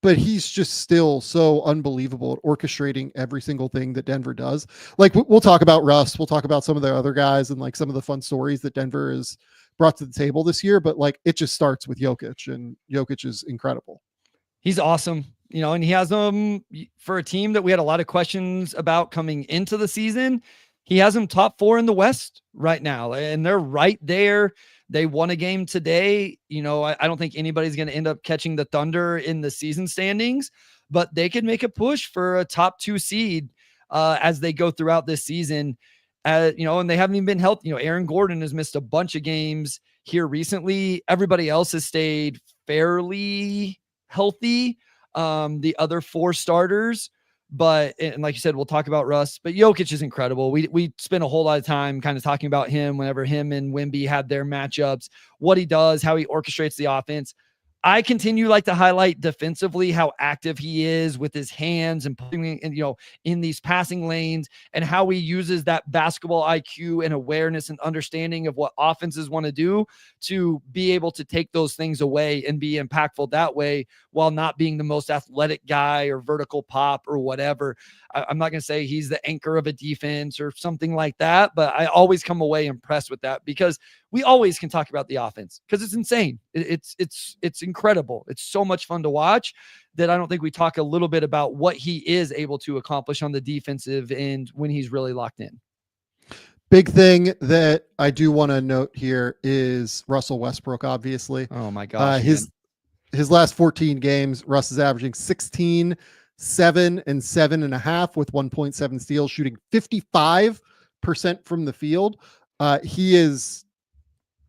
but he's just still so unbelievable at orchestrating every single thing that Denver does. Like we'll talk about Russ, we'll talk about some of the other guys and like some of the fun stories that Denver has brought to the table this year, but like it just starts with Jokic, and Jokic is incredible. He's awesome, and he has them for a team that we had a lot of questions about coming into the season. He has them top 4 in the West right now, and they're right there. They won a game today. I don't think anybody's going to end up catching the Thunder in the season standings, but they could make a push for a top 2 seed as they go throughout this season. And they haven't even been healthy. Aaron Gordon has missed a bunch of games here recently. Everybody else has stayed fairly healthy. The other 4 starters, and like you said, we'll talk about Russ, but Jokic is incredible. We spent a whole lot of time kind of talking about him whenever him and Wemby had their matchups, what he does, how he orchestrates the offense. I continue to highlight defensively how active he is with his hands and putting in these passing lanes, and how he uses that basketball IQ and awareness and understanding of what offenses want to do to be able to take those things away and be impactful that way while not being the most athletic guy or vertical pop or whatever. I'm not going to say he's the anchor of a defense or something like that, but I always come away impressed with that, because we always can talk about the offense because it's insane. It's incredible. It's so much fun to watch that I don't think we talk a little bit about what he is able to accomplish on the defensive end when he's really locked in. Big thing that I do want to note here is Russell Westbrook, obviously. Oh my gosh. His last 14 games, Russ is averaging 16, 7, and 7.5 with 1.7 steals, shooting 55% from the field. He is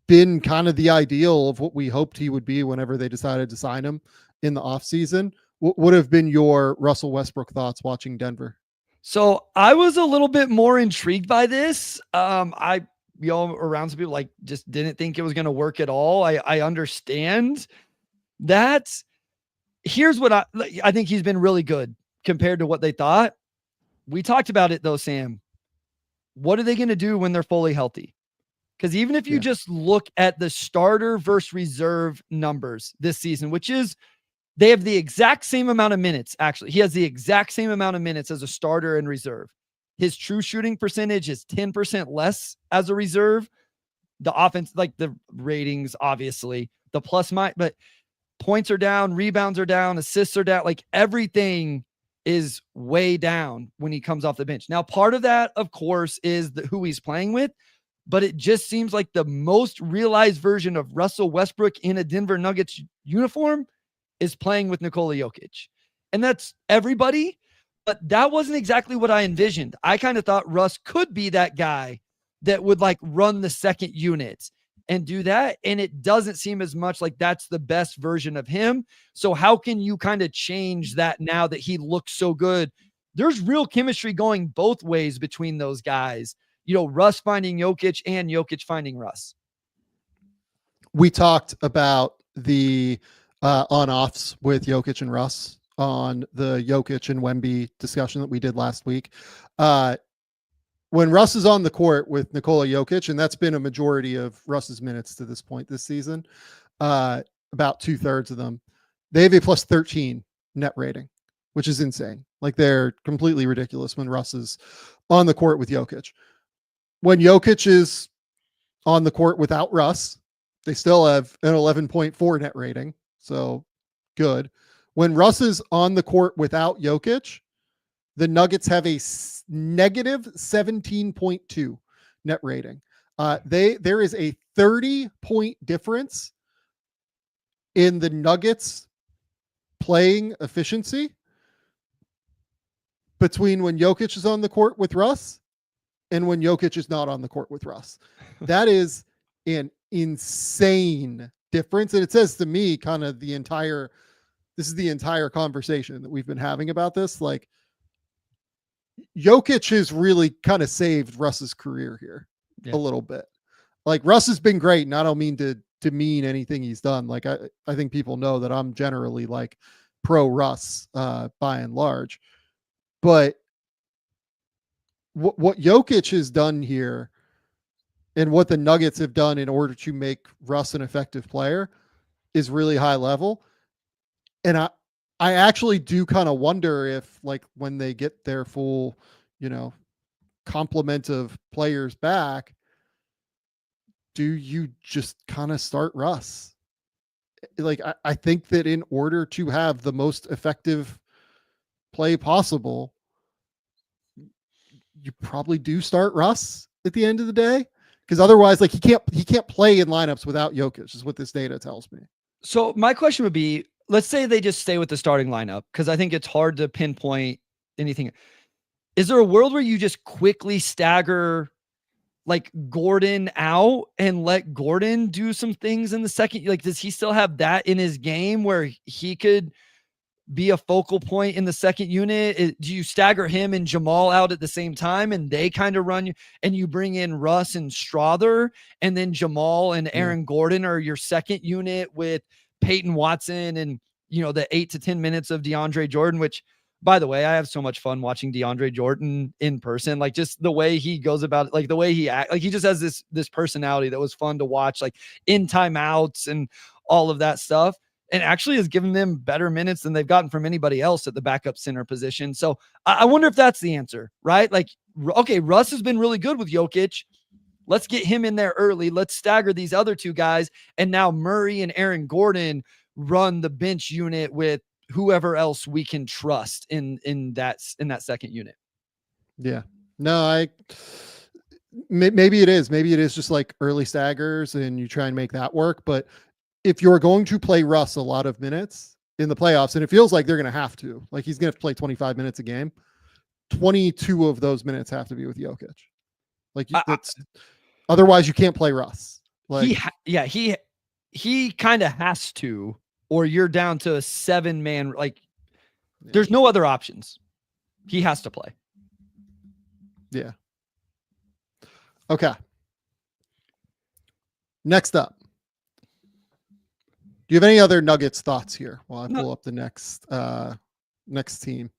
been kind of the ideal of what we hoped he would be whenever they decided to sign him in the offseason. what would have been your Russell Westbrook thoughts watching Denver? So I was a little bit more intrigued by this. Around some people like just didn't think it was going to work at all. I understand that. Here's what I think he's been really good compared to what they thought. We talked about it though, Sam. What are they going to do when they're fully healthy? Because even if you just look at the starter versus reserve numbers this season, which is they have the exact same amount of minutes. Actually, he has the exact same amount of minutes as a starter and reserve. His true shooting percentage is 10% less as a reserve. The offense, like the ratings, obviously the plus minus, but points are down, rebounds are down, assists are down. Like everything is way down when he comes off the bench. Now, part of that, of course, is who he's playing with, but it just seems like the most realized version of Russell Westbrook in a Denver Nuggets uniform is playing with Nikola Jokic. And that's everybody, but that wasn't exactly what I envisioned. I kind of thought Russ could be that guy that would like run the second unit and do that. And it doesn't seem as much like that's the best version of him. So how can you kind of change that now that he looks so good? There's real chemistry going both ways between those guys. You know, Russ finding Jokic and Jokic finding Russ. We talked about the on-offs with Jokic and Russ on the Jokic and Wemby discussion that we did last week. When Russ is on the court with Nikola Jokic, and that's been a majority of Russ's minutes to this point this season, about 2/3 of them, they have a plus 13 net rating, which is insane. Like they're completely ridiculous when Russ is on the court with Jokic. When Jokic is on the court without Russ, they still have an 11.4 net rating. So good. When Russ is on the court without Jokic, the Nuggets have a negative 17.2 net rating. There is a 30-point difference in the Nuggets playing efficiency between when Jokic is on the court with Russ and when Jokic is not on the court with Russ. That is an insane difference. And it says to me kind of this is the entire conversation that we've been having about this. Like Jokic has really kind of saved Russ's career here a little bit. Like Russ has been great. And I don't mean to demean anything he's done. Like I think people know that I'm generally like pro Russ by and large, but what Jokic has done here and what the Nuggets have done in order to make Russ an effective player is really high level. And I actually do kind of wonder if like when they get their full, complement of players back, do you just kind of start Russ? Like, I think that in order to have the most effective play possible, you probably do start Russ at the end of the day. Because otherwise, like he can't play in lineups without Jokic, is what this data tells me. So my question would be, let's say they just stay with the starting lineup, because I think it's hard to pinpoint anything. Is there a world where you just quickly stagger like Gordon out and let Gordon do some things in the second? Like, does he still have that in his game where he could be a focal point in the second unit? Do you stagger him and Jamal out at the same time and they kind of run you, and you bring in Russ and Strother, and then Jamal and Aaron Gordon are your second unit with Peyton Watson and, the 8 to 10 minutes of DeAndre Jordan, which, by the way, I have so much fun watching DeAndre Jordan in person. Like just the way he goes about it, like the way he acts, like he just has this personality that was fun to watch, like in timeouts and all of that stuff. And actually has given them better minutes than they've gotten from anybody else at the backup center position. So I wonder if that's the answer, right? Like, okay, Russ has been really good with Jokic. Let's get him in there early. Let's stagger these other two guys. And now Murray and Aaron Gordon run the bench unit with whoever else we can trust in that second unit. Yeah, no, maybe it is. Maybe it is just like early staggers and you try and make that work. But if you're going to play Russ a lot of minutes in the playoffs, and it feels like they're going to have to, like he's going to play 25 minutes a game, 22 of those minutes have to be with Jokic. Like otherwise you can't play Russ. Like he kind of has to, or you're down to a 7-man. Like There's no other options. He has to play. Yeah. Okay. Next up. Do you have any other Nuggets thoughts here while I pull up the next team?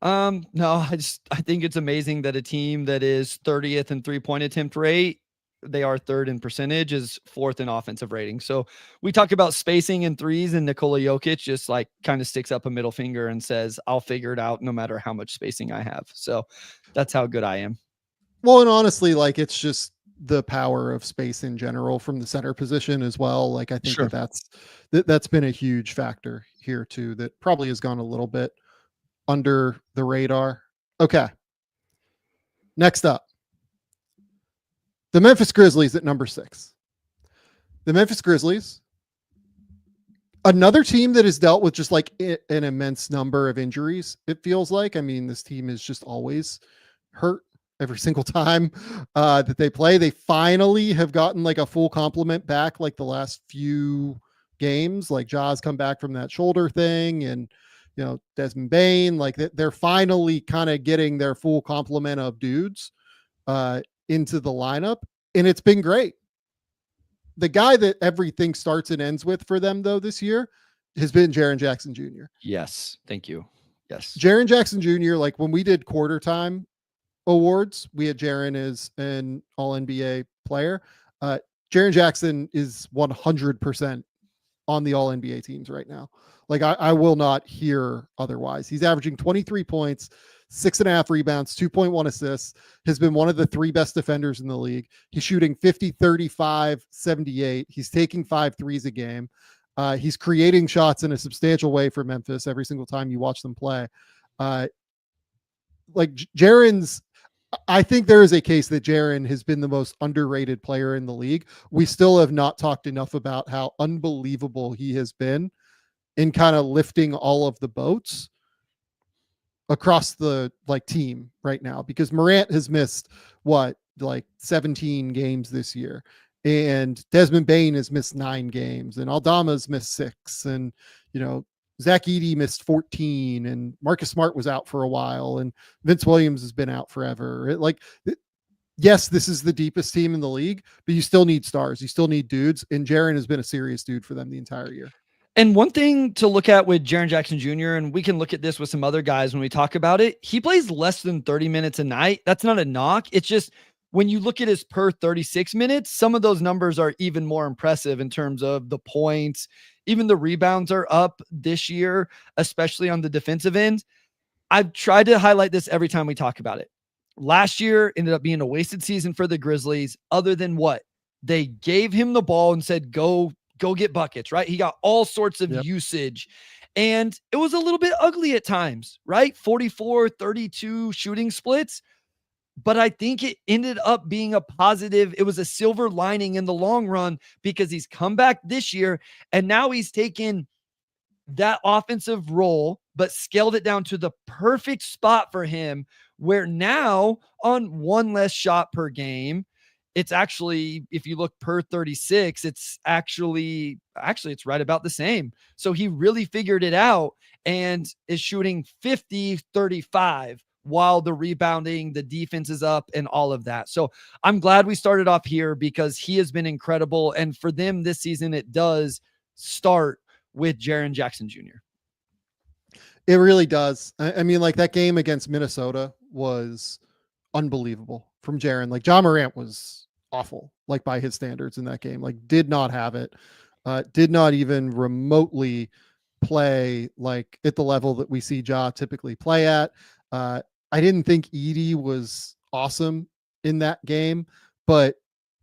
No, I think it's amazing that a team that is 30th in 3-point attempt rate, they are 3rd in percentage, is 4th in offensive rating. So we talk about spacing and threes, and Nikola Jokic just like kind of sticks up a middle finger and says, I'll figure it out no matter how much spacing I have. So that's how good I am. Well, and honestly, like it's just the power of space in general from the center position as well. Like I think that's been a huge factor here too, that probably has gone a little bit under the radar. Okay. Next up, the Memphis Grizzlies at number 6. The Memphis Grizzlies, another team that has dealt with just like an immense number of injuries. It feels like, I mean, this team is just always hurt every single time that they play. They finally have gotten like a full complement back, like the last few games, like Ja's come back from that shoulder thing, and you know, Desmond Bane, like they're finally kind of getting their full complement of dudes into the lineup, and it's been great. The guy that everything starts and ends with for them though this year has been Jaren Jackson Jr. Yes. Thank you. Yes. Jaren Jackson Jr., like when we did quarter time awards, we had Jaren as an all NBA player. Jaren Jackson is 100% on the all NBA teams right now. Like I will not hear otherwise. He's averaging 23 points, 6.5 rebounds, 2.1 assists, has been one of the 3 best defenders in the league. He's shooting 50, 35, 78. He's taking 5 threes a game. He's creating shots in a substantial way for Memphis every single time you watch them play. Like Jaren's, I think there is a case that Jaren has been the most underrated player in the league. We still have not talked enough about how unbelievable he has been in kind of lifting all of the boats across the like team right now, because Morant has missed like 17 games this year, and Desmond Bane has missed 9 games, and Aldama's missed 6, and you know, Zach Edey missed 14, and Marcus Smart was out for a while, and Vince Williams has been out forever. Yes, this is the deepest team in the league, but you still need stars. You still need dudes, and Jaren has been a serious dude for them the entire year. And one thing to look at with Jaren Jackson Jr., and we can look at this with some other guys when we talk about it, he plays less than 30 minutes a night. That's not a knock. It's just when you look at his per 36 minutes, some of those numbers are even more impressive in terms of the points. Even the rebounds are up this year, especially on the defensive end. I've tried to highlight this every time we talk about it. Last year ended up being a wasted season for the Grizzlies, other than what? They gave him the ball and said, go get buckets, right? He got all sorts of usage, and it was a little bit ugly at times, right? 44-32 shooting splits. But I think it ended up being a positive. It was a silver lining in the long run, because he's come back this year and now he's taken that offensive role, but scaled it down to the perfect spot for him, where now on 1 less shot per game, it's actually, if you look per 36, it's actually it's right about the same. So he really figured it out and is shooting 50-35 while the rebounding, the defense is up, and all of that. So I'm glad we started off here, because he has been incredible. And for them this season, it does start with Jaren Jackson Jr. It really does. I mean, like that game against Minnesota was unbelievable from Jaren. Like John Morant was awful, like by his standards in that game, like did not have it, did not even remotely play like at the level that we see Ja typically play at. I didn't think Edey was awesome in that game, but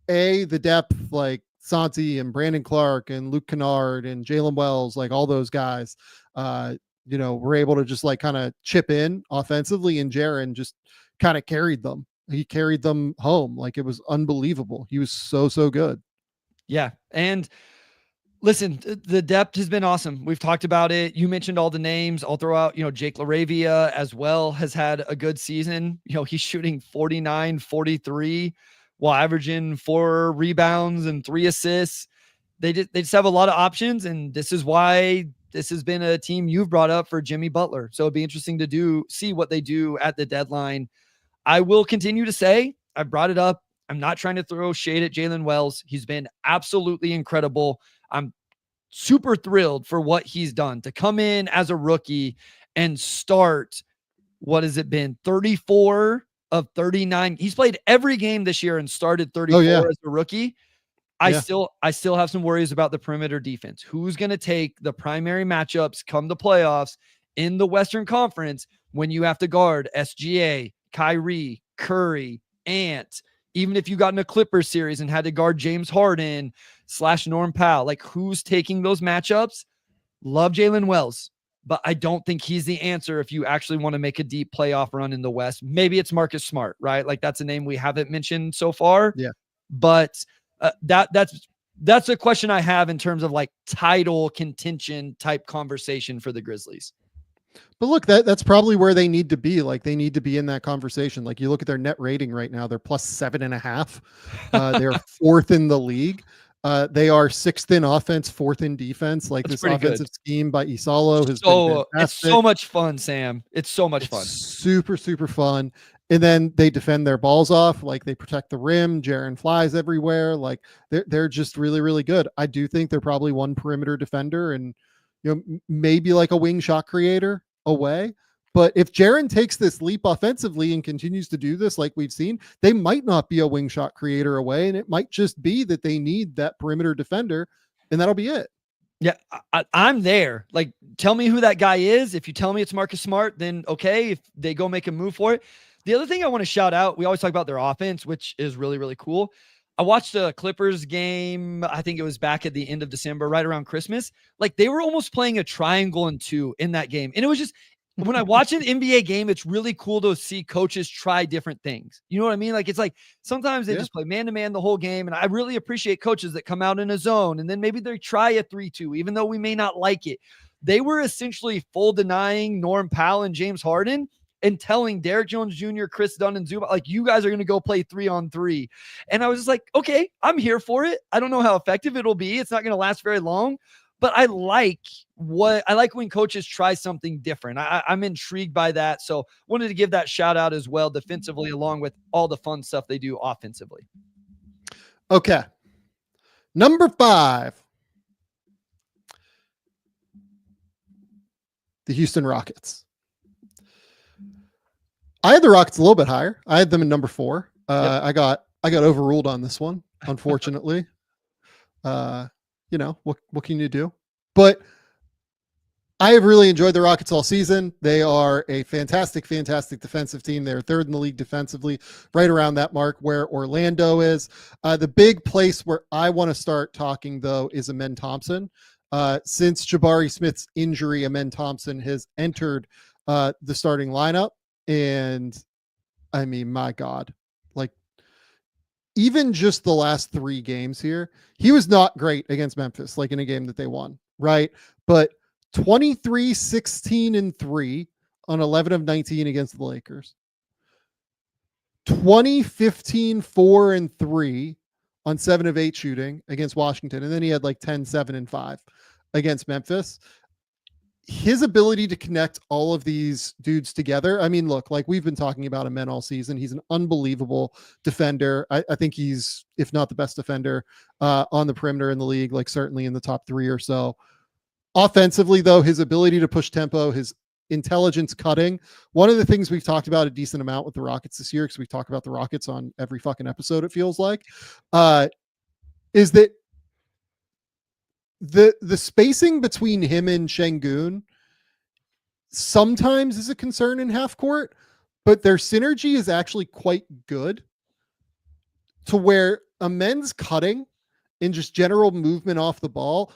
the depth, like Santi and Brandon Clark and Luke Kennard and Jalen Wells, like all those guys, you know, were able to just like kind of chip in offensively, and Jaren just kind of carried them. He carried them home. Like it was unbelievable. He was so good. Yeah. And listen, the depth has been awesome. We've talked about it. You mentioned all the names. I'll throw out, you know, Jake LaRavia as well has had a good season. You know, he's shooting 49-43 while averaging 4 rebounds and 3 assists. They just have a lot of options, and this is why this has been a team you've brought up for Jimmy Butler. So it'd be interesting to see what they do at the deadline. I will continue to say, I brought it up. I'm not trying to throw shade at Jalen Wells. He's been absolutely incredible. I'm super thrilled for what he's done to come in as a rookie and start. What has it been? 34 of 39. He's played every game this year and started 34 as a rookie. I still have some worries about the perimeter defense. Who's going to take the primary matchups come the playoffs in the Western Conference when you have to guard SGA, Kyrie, Curry, Ant, even if you got in a Clippers series and had to guard James Harden / Norm Powell, like who's taking those matchups? Love Jalen Wells, but I don't think he's the answer if you actually want to make a deep playoff run in the West. Maybe it's Marcus Smart, right? Like that's a name we haven't mentioned so far. Yeah. But that's a question I have in terms of like title contention type conversation for the Grizzlies. But look, that's probably where they need to be. Like they need to be in that conversation. Like you look at their net rating right now, they're plus 7.5. They're fourth in the league. They are sixth in offense, fourth in defense. Like That's this offensive scheme by Isalo has been fantastic. It's so much fun, Sam. It's so much fun. Super, super fun. And then they defend their balls off. Like they protect the rim. Jaren flies everywhere. Like they're just really, really good. I do think they're probably one perimeter defender and, you know, maybe like a wing shot creator away. But if Jaren takes this leap offensively and continues to do this, like we've seen, they might not be a wing shot creator away. And it might just be that they need that perimeter defender and that'll be it. Yeah, I'm there. Like, tell me who that guy is. If you tell me it's Marcus Smart, then okay. If they go make a move for it. The other thing I want to shout out, we always talk about their offense, which is really, really cool. I watched a Clippers game. I think it was back at the end of December, right around Christmas. Like they were almost playing a triangle and two in that game. And it was just, when I watch an NBA game, it's really cool to see coaches try different things. You know what I mean? Like, it's like sometimes they just play man-to-man the whole game. And I really appreciate coaches that come out in a zone and then maybe they try a 3-2, even though we may not like it. They were essentially full denying Norm Powell and James Harden and telling Derek Jones Jr., Chris Dunn, and Zubac, like, you guys are going to go play 3-on-3. And I was just like, okay, I'm here for it. I don't know how effective it'll be. It's not going to last very long, but I like when coaches try something different. I'm intrigued by that. So wanted to give that shout out as well defensively, along with all the fun stuff they do offensively. Okay. Number 5. The Houston Rockets. I had the Rockets a little bit higher. I had them in number 4. I got overruled on this one, unfortunately. You know, what can you do? But I have really enjoyed the Rockets all season. They are a fantastic, fantastic defensive team. They're third in the league defensively, right around that mark where Orlando is. The big place where I want to start talking, though, is Amen Thompson. Since Jabari Smith's injury, Amen Thompson has entered the starting lineup. And I mean, my God, like even just the last 3 games here, he was not great against Memphis, like in a game that they won, right? But 23, 16, and 3 on 11 of 19 against the Lakers. 20, 15, 4, and 3 on 7 of 8 shooting against Washington. And then he had like 10, 7, and 5 against Memphis. His ability to connect all of these dudes together. I mean, look, like we've been talking about Amen all season. He's an unbelievable defender. I think he's, if not the best defender on the perimeter in the league, like certainly in the top 3 or so. Offensively, though, his ability to push tempo, his intelligence cutting. One of the things we've talked about a decent amount with the Rockets this year, because we talk about the Rockets on every fucking episode, it feels like, is that the spacing between him and Şengün sometimes is a concern in half court, but their synergy is actually quite good to where Amen's cutting and just general movement off the ball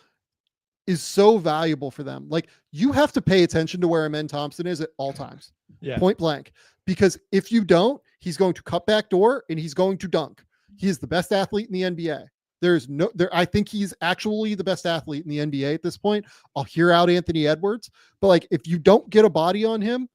is so valuable for them. Like you have to pay attention to where Amen Thompson is at all times, point blank, because if you don't, he's going to cut back door and he's going to dunk. He is the best athlete in the NBA. I think he's actually the best athlete in the NBA at this point. I'll hear out Anthony Edwards, but like, if you don't get a body on him,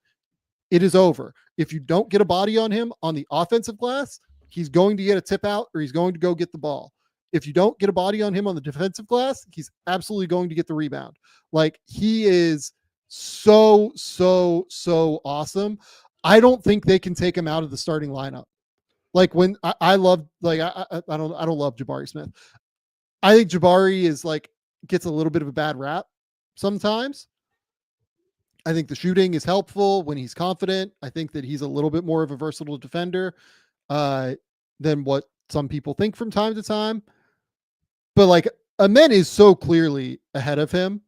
it is over. If you don't get a body on him on the offensive glass, he's going to get a tip out or he's going to go get the ball. if you don't get a body on him on the defensive glass, he's absolutely going to get the rebound. Like, he is so awesome. I don't think they can take him out of the starting lineup. Like, when I love, like, I don't love Jabari Smith. I think Jabari is like, gets a little bit of a bad rap sometimes. I think the shooting is helpful when he's confident. I think that he's a little bit more of a versatile defender than what some people think from time to time. But like, Amen is so clearly ahead of him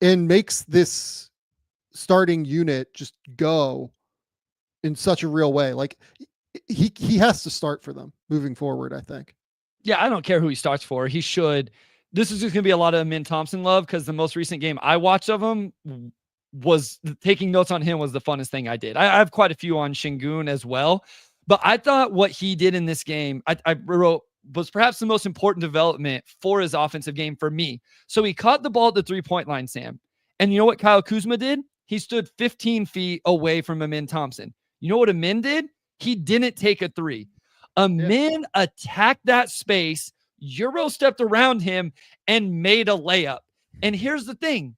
and makes this starting unit just go in such a real way. Like, he has to start for them moving forward, I think. Yeah, I don't care who he starts for. He should. This is just going to be a lot of Amin Thompson love, because the most recent game I watched of him was taking notes on him was the funnest thing I did. I have quite a few on Şengün as well, but I thought what he did in this game, I wrote, was perhaps the most important development for his offensive game for me. So he caught the ball at the 3-point line, Sam. And you know what Kyle Kuzma did? He stood 15 feet away from Amin Thompson. You know what Amin did? He didn't take a three. Amin attacked that space, Euro stepped around him, and made a layup. And here's the thing.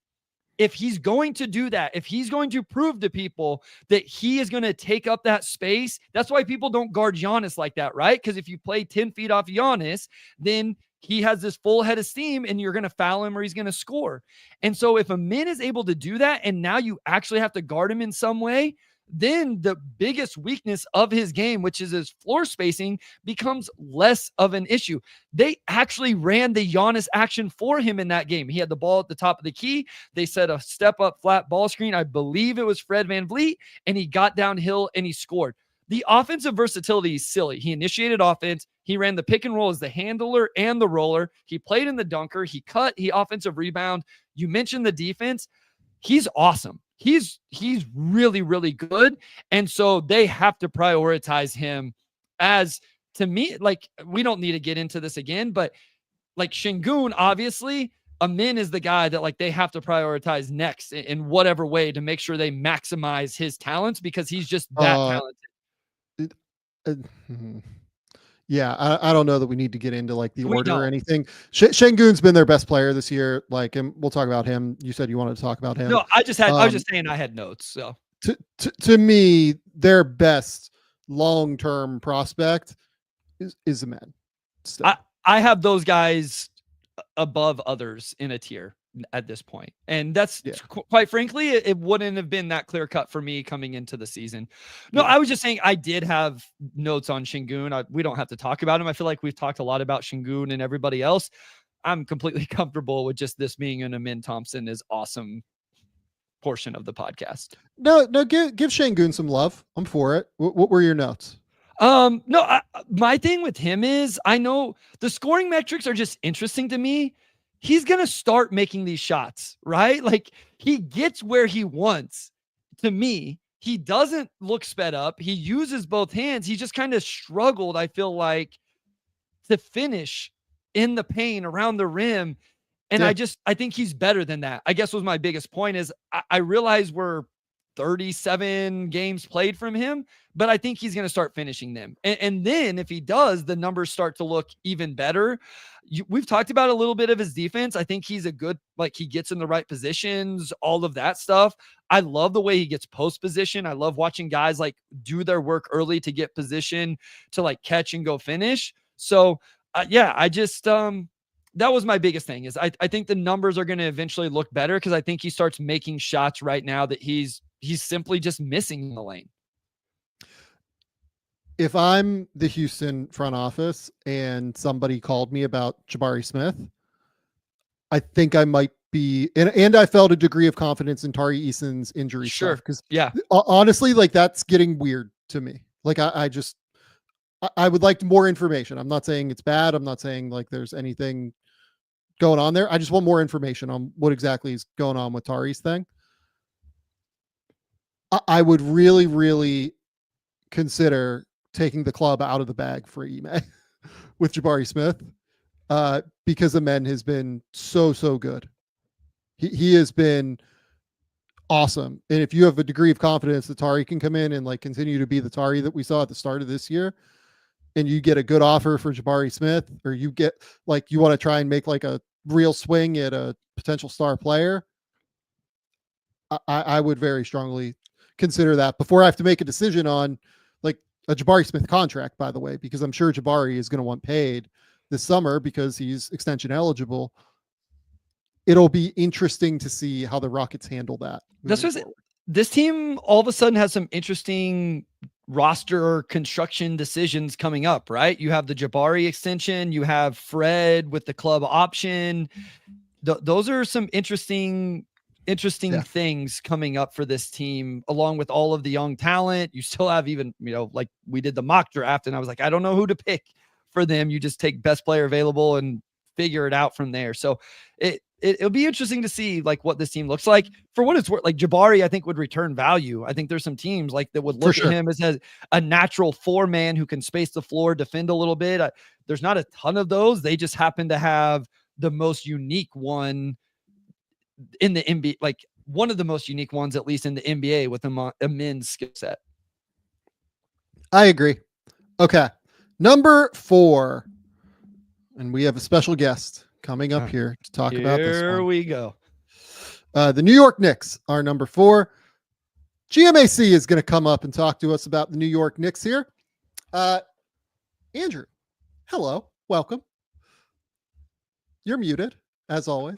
If he's going to do that, if he's going to prove to people that he is going to take up that space, that's why people don't guard Giannis like that, right? Because if you play 10 feet off Giannis, then he has this full head of steam and you're going to foul him or he's going to score. And so if Amin is able to do that, and now you actually have to guard him in some way, then the biggest weakness of his game, which is his floor spacing, becomes less of an issue. They actually ran the Giannis action for him in that game. He had the ball at the top of the key. They set a step-up flat ball screen. I believe it was Fred VanVleet, and he got downhill and he scored. The offensive versatility is silly. He initiated offense. He ran the pick and roll as the handler and the roller. He played in the dunker. He cut. He offensive rebound. You mentioned the defense. He's awesome. He's really, really good. And so they have to prioritize him as, to me, like, we don't need to get into this again, but like Şengün, obviously, Amin is the guy that like they have to prioritize next in whatever way to make sure they maximize his talents, because he's just that talented. Yeah, I don't know that we need to get into like the order or anything. Şengün's been their best player this year. Like, and we'll talk about him. You said you wanted to talk about him. No, I was just saying I had notes. So to me, their best long-term prospect is Amin. I have those guys above others in a tier at this point. And that's quite frankly, it wouldn't have been that clear cut for me coming into the season. No, I was just saying I did have notes on Şengün. We don't have to talk about him. I feel like we've talked a lot about Şengün and everybody else. I'm completely comfortable with just this being an Amin Thompson is awesome portion of the podcast. No, give Şengün some love. I'm for it. What were your notes? No, my thing with him is, I know the scoring metrics are just interesting to me. He's going to start making these shots, right? Like, he gets where he wants. To me, he doesn't look sped up. He uses both hands. He just kind of struggled, I feel like, to finish in the paint around the rim. And I think he's better than that. I guess was my biggest point is I realize we're 37 games played from him, but I think he's going to start finishing them. And then if he does, the numbers start to look even better. We've talked about a little bit of his defense. I think he's a good, like, he gets in the right positions, all of that stuff. I love the way he gets post position. I love watching guys like do their work early to get position to like catch and go finish. So I just, that was my biggest thing is I think the numbers are going to eventually look better, because I think he starts making shots right now that he's simply just missing the lane. If I'm the Houston front office and somebody called me about Jabari Smith, I think I might be, and I felt a degree of confidence in Tari Eason's injury stuff. Because honestly, like, that's getting weird to me. Like, I would like more information. I'm not saying it's bad. I'm not saying like there's anything going on there. I just want more information on what exactly is going on with Tari's thing. I would really, really consider taking the club out of the bag for Ime with Jabari Smith, because Amen has been so good. He has been awesome. And if you have a degree of confidence that Tari can come in and like continue to be the Tari that we saw at the start of this year, and you get a good offer for Jabari Smith, or you get like you want to try and make like a real swing at a potential star player, I would very strongly consider that before I have to make a decision on like a Jabari Smith contract, by the way, because I'm sure Jabari is going to want paid this summer because he's extension eligible. It'll be interesting to see how the Rockets handle that. This team all of a sudden has some interesting roster construction decisions coming up, right? You have the Jabari extension, you have Fred with the club option. Those are some interesting things coming up for this team, along with all of the young talent. You still have even, like we did the mock draft and I was like, I don't know who to pick for them. You just take best player available and figure it out from there. So it'll be interesting to see like what this team looks like. For what it's worth, like Jabari, I think would return value. I think there's some teams like that would look at him as a natural 4-man who can space the floor, defend a little bit. There's not a ton of those. They just happen to have the most unique one in the NBA, like one of the most unique ones, at least in the NBA, with a men's skill set. I agree. Okay. Number 4. And we have a special guest coming up here to talk about this one. Here we go. The New York Knicks are number 4. GMAC is going to come up and talk to us about the New York Knicks here. Andrew, hello. Welcome. You're muted, as always.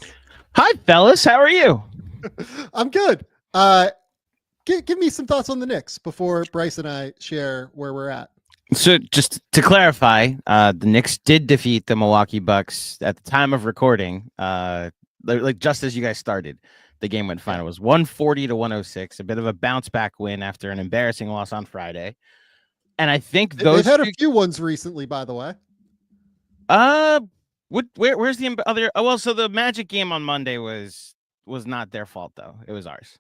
Hi, fellas. How are you? I'm good. Give me some thoughts on the Knicks before Bryce and I share where we're at. So just to clarify, the Knicks did defeat the Milwaukee Bucks at the time of recording. Like just as you guys started, the game went final. It was 140-106, a bit of a bounce back win after an embarrassing loss on Friday. And I think they've had a few ones recently, by the way. Where's the other? Oh, well, so the Magic game on Monday was not their fault though. It was ours.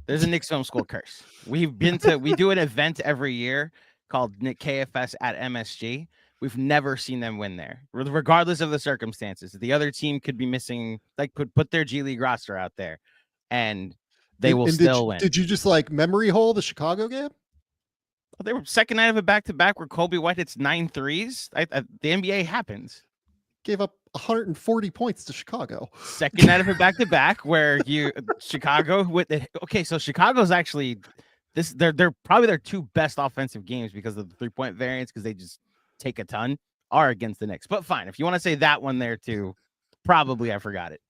There's a Knicks Film School curse. We do an event every year called Nick KFS at MSG. We've never seen them win there, regardless of the circumstances. The other team could be missing, like put their G League roster out there, and they will still win. Did you just like memory hole the Chicago game? Well, they were second night of a back-to-back where Kobe White hits 9 threes. The NBA happens. Gave up 140 points to Chicago. Second night of a back-to-back where Chicago with the so Chicago's actually they're probably their 2 best offensive games because of the 3-point variance, because they just take a ton, are against the Knicks. But fine, if you want to say that one there too, probably I forgot it.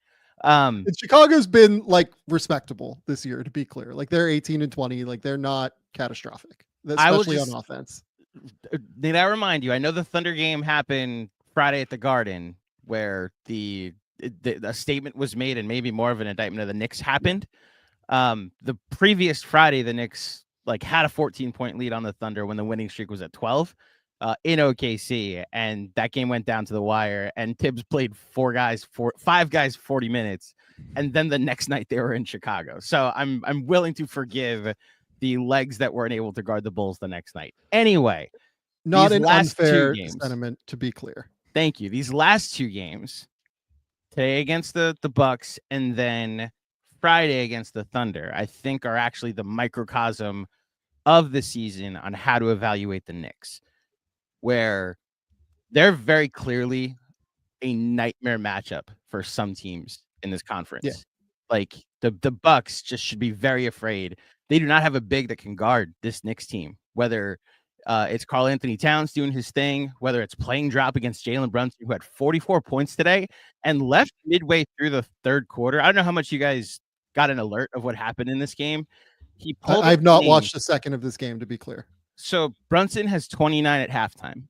And Chicago's been like respectable this year, to be clear. Like they're 18-20, like they're not catastrophic, especially on offense. Did I remind you? I know the Thunder game happened Friday at the Garden, where a statement was made and maybe more of an indictment of the Knicks happened. The previous Friday, the Knicks had a 14-point lead on the Thunder when the winning streak was at 12 in OKC, and that game went down to the wire. And Tibbs played 5 guys 40 minutes, and then the next night they were in Chicago. So I'm willing to forgive the legs that weren't able to guard the Bulls the next night. Anyway, not an unfair sentiment, to be clear. Thank you. These last 2 games, today against the Bucks and then Friday against the Thunder, I think are actually the microcosm of the season on how to evaluate the Knicks, where they're very clearly a nightmare matchup for some teams in this conference. Yeah. Like the Bucks just should be very afraid. They do not have a big that can guard this Knicks team, whether it's Karl Anthony Towns doing his thing, whether it's playing drop against Jalen Brunson, who had 44 points today and left midway through the third quarter. I don't know how much you guys got an alert of what happened in this game. I've not watched a second of this game, to be clear. So Brunson has 29 at halftime,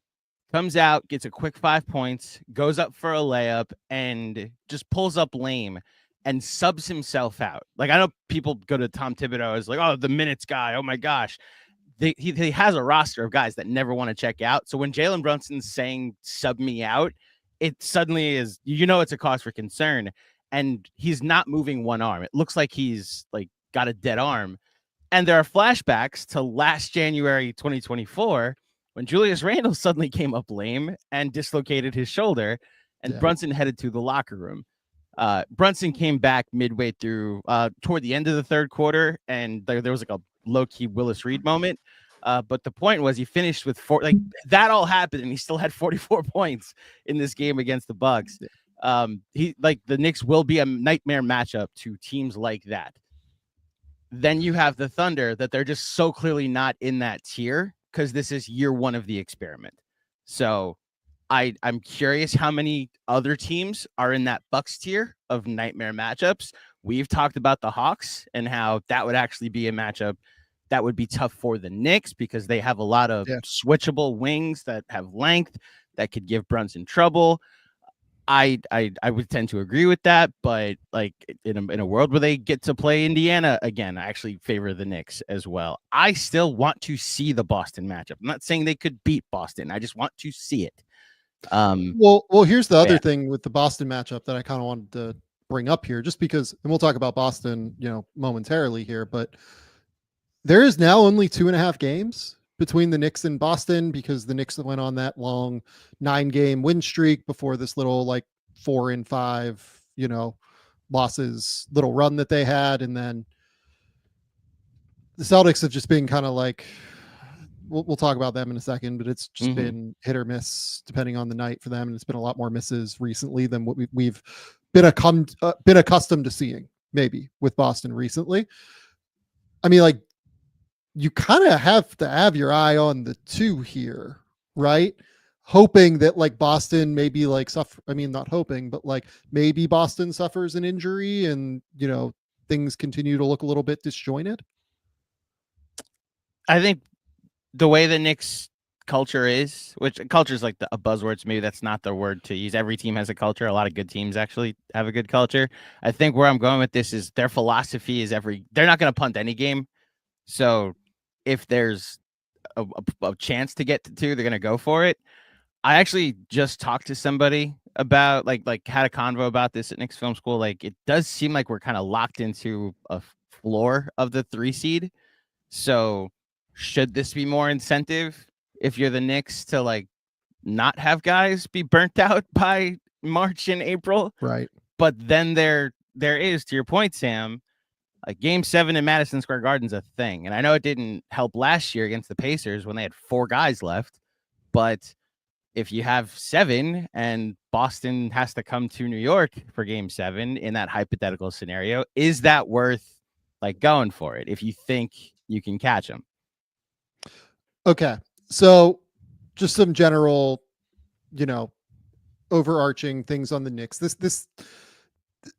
comes out, gets a quick 5 points, goes up for a layup, and just pulls up lame and subs himself out. Like, I know people go to Tom Thibodeau as like, oh, the minutes guy. Oh my gosh. He has a roster of guys that never want to check out. So when Jalen Brunson's saying sub me out, it suddenly is, it's a cause for concern. And he's not moving one arm. It looks like he's got a dead arm. And there are flashbacks to last January 2024 when Julius Randle suddenly came up lame and dislocated his shoulder, and Brunson headed to the locker room. Brunson came back midway through toward the end of the third quarter, and there was a low-key Willis Reed moment But the point was he finished with four. Like that all happened, and he still had 44 points in this game against the Bucks. The Knicks will be a nightmare matchup to teams like that. Then you have the Thunder that they're just so clearly not in that tier because this is year one of the experiment. So I'm curious how many other teams are in that Bucks tier of nightmare matchups. We've talked about the Hawks and how that would actually be a matchup that would be tough for the Knicks because they have a lot of switchable wings that have length that could give Brunson trouble. I would tend to agree with that, but like in a world where they get to play Indiana again, I actually favor the Knicks as well. I still want to see the Boston matchup. I'm not saying they could beat Boston. I just want to see it. Well, here's the other thing with the Boston matchup that I kind of wanted to bring up here, just because, and we'll talk about Boston, momentarily here, but there is now only 2.5 games between the Knicks and Boston because the Knicks went on that long 9-game win streak before this little 4-5, losses little run that they had. And then the Celtics have just been kind of we'll talk about them in a second, but it's just been hit or miss depending on the night for them. And it's been a lot more misses recently than what we've been accustomed to seeing maybe with Boston recently. I mean, you kind of have to have your eye on the 2 here, right? Hoping that Boston maybe suffer. I mean, not hoping, but maybe Boston suffers an injury and, things continue to look a little bit disjointed. I think the way the Knicks culture is, which culture is a buzzword, so maybe that's not the word to use. Every team has a culture. A lot of good teams actually have a good culture. I think where I'm going with this is their philosophy is they're not going to punt any game. So if there's a chance to get to 2, they're going to go for it. I actually just talked to somebody about had a convo about this at Knicks Film School. It does seem like we're kind of locked into a floor of the 3 seed. So should this be more incentive if you're the Knicks to not have guys be burnt out by March and April? Right. But then there is, to your point, Sam, Game 7 in Madison Square Garden's a thing. And I know it didn't help last year against the Pacers when they had 4 guys left. But if you have 7 and Boston has to come to New York for Game 7 in that hypothetical scenario, is that worth going for it if you think you can catch them? Okay. So just some general, overarching things on the Knicks. This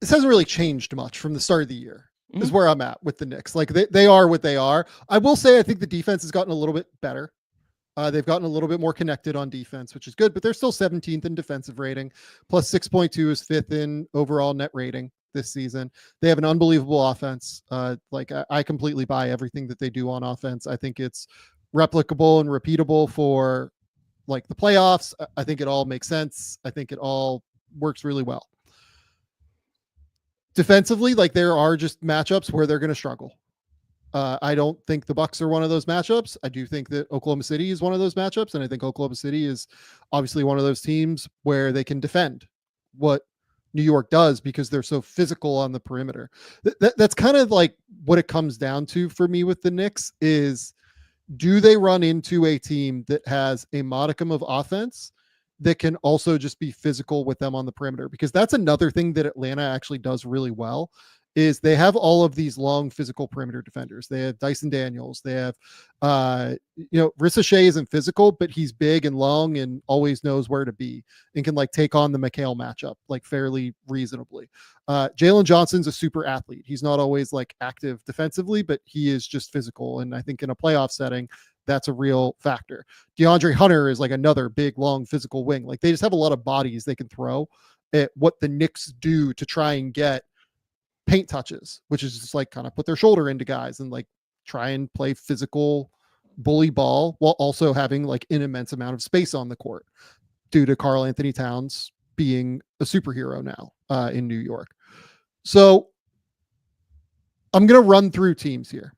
hasn't really changed much from the start of the year. Is where I'm at with the Knicks. They are what they are. I will say I think the defense has gotten a little bit better. They've gotten a little bit more connected on defense, which is good, but they're still 17th in defensive rating, plus 6.2 is 5th in overall net rating this season. They have an unbelievable offense. I completely buy everything that they do on offense. I think it's replicable and repeatable for the playoffs. I think it all makes sense. I think it all works really well. Defensively, there are just matchups where they're going to struggle. I don't think the Bucks are one of those matchups. I do think that Oklahoma City is one of those matchups, and I think Oklahoma City is obviously one of those teams where they can defend what New York does because they're so physical on the perimeter. That's kind of what it comes down to for me with the Knicks is, do they run into a team that has a modicum of offense that can also just be physical with them on the perimeter? Because that's another thing that Atlanta actually does really well, is they have all of these long physical perimeter defenders. They have Dyson Daniels. They have, Rissa Shea isn't physical, but he's big and long and always knows where to be and can take on the McHale matchup fairly reasonably. Jalen Johnson's a super athlete. He's not always active defensively, but he is just physical. And I think in a playoff setting, that's a real factor. DeAndre Hunter is another big, long physical wing. They just have a lot of bodies they can throw at what the Knicks do to try and get paint touches, which is just kind of put their shoulder into guys and try and play physical bully ball while also having an immense amount of space on the court due to Karl Anthony Towns being a superhero now in New York. So I'm going to run through teams here.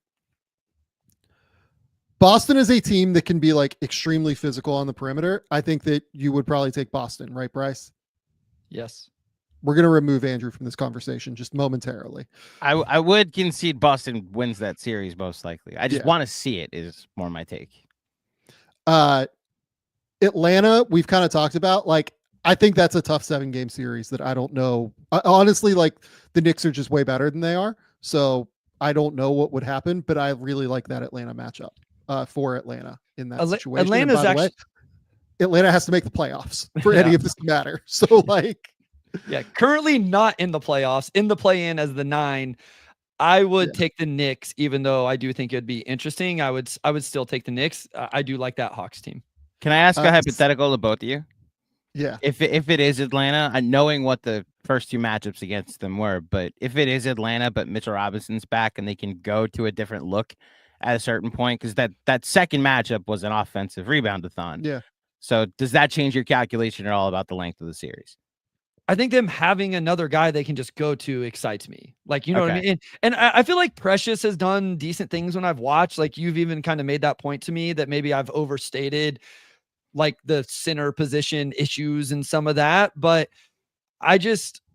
Boston is a team that can be extremely physical on the perimeter. I think that you would probably take Boston, right, Bryce? Yes. We're going to remove Andrew from this conversation just momentarily. I would concede Boston wins that series most likely. I just Yeah. want to see it is more my take. Atlanta, we've kind of talked about. Like, I think that's a tough 7-game series that I don't know. Honestly, like the Knicks are just way better than they are. So I don't know what would happen, but I really like that Atlanta matchup for Atlanta in that situation. Atlanta's actually, Atlanta has to make the playoffs for any of this to matter. So like, yeah, currently not in the playoffs, in the play-in as the 9. I would take the Knicks, even though I do think it'd be interesting. I would still take the Knicks. I do like that Hawks team. Can I ask a hypothetical to both of you? Yeah. If it is Atlanta, knowing what the first 2 matchups against them were, but if it is Atlanta, but Mitchell Robinson's back and they can go to a different look at a certain point, because that second matchup was an offensive rebound-a-thon. Yeah. So does that change your calculation at all about the length of the series? I think them having another guy they can just go to excites me. Like, you know what I mean? And I feel like Precious has done decent things when I've watched. Like, you've even kind of made that point to me that maybe I've overstated like the center position issues and some of that. But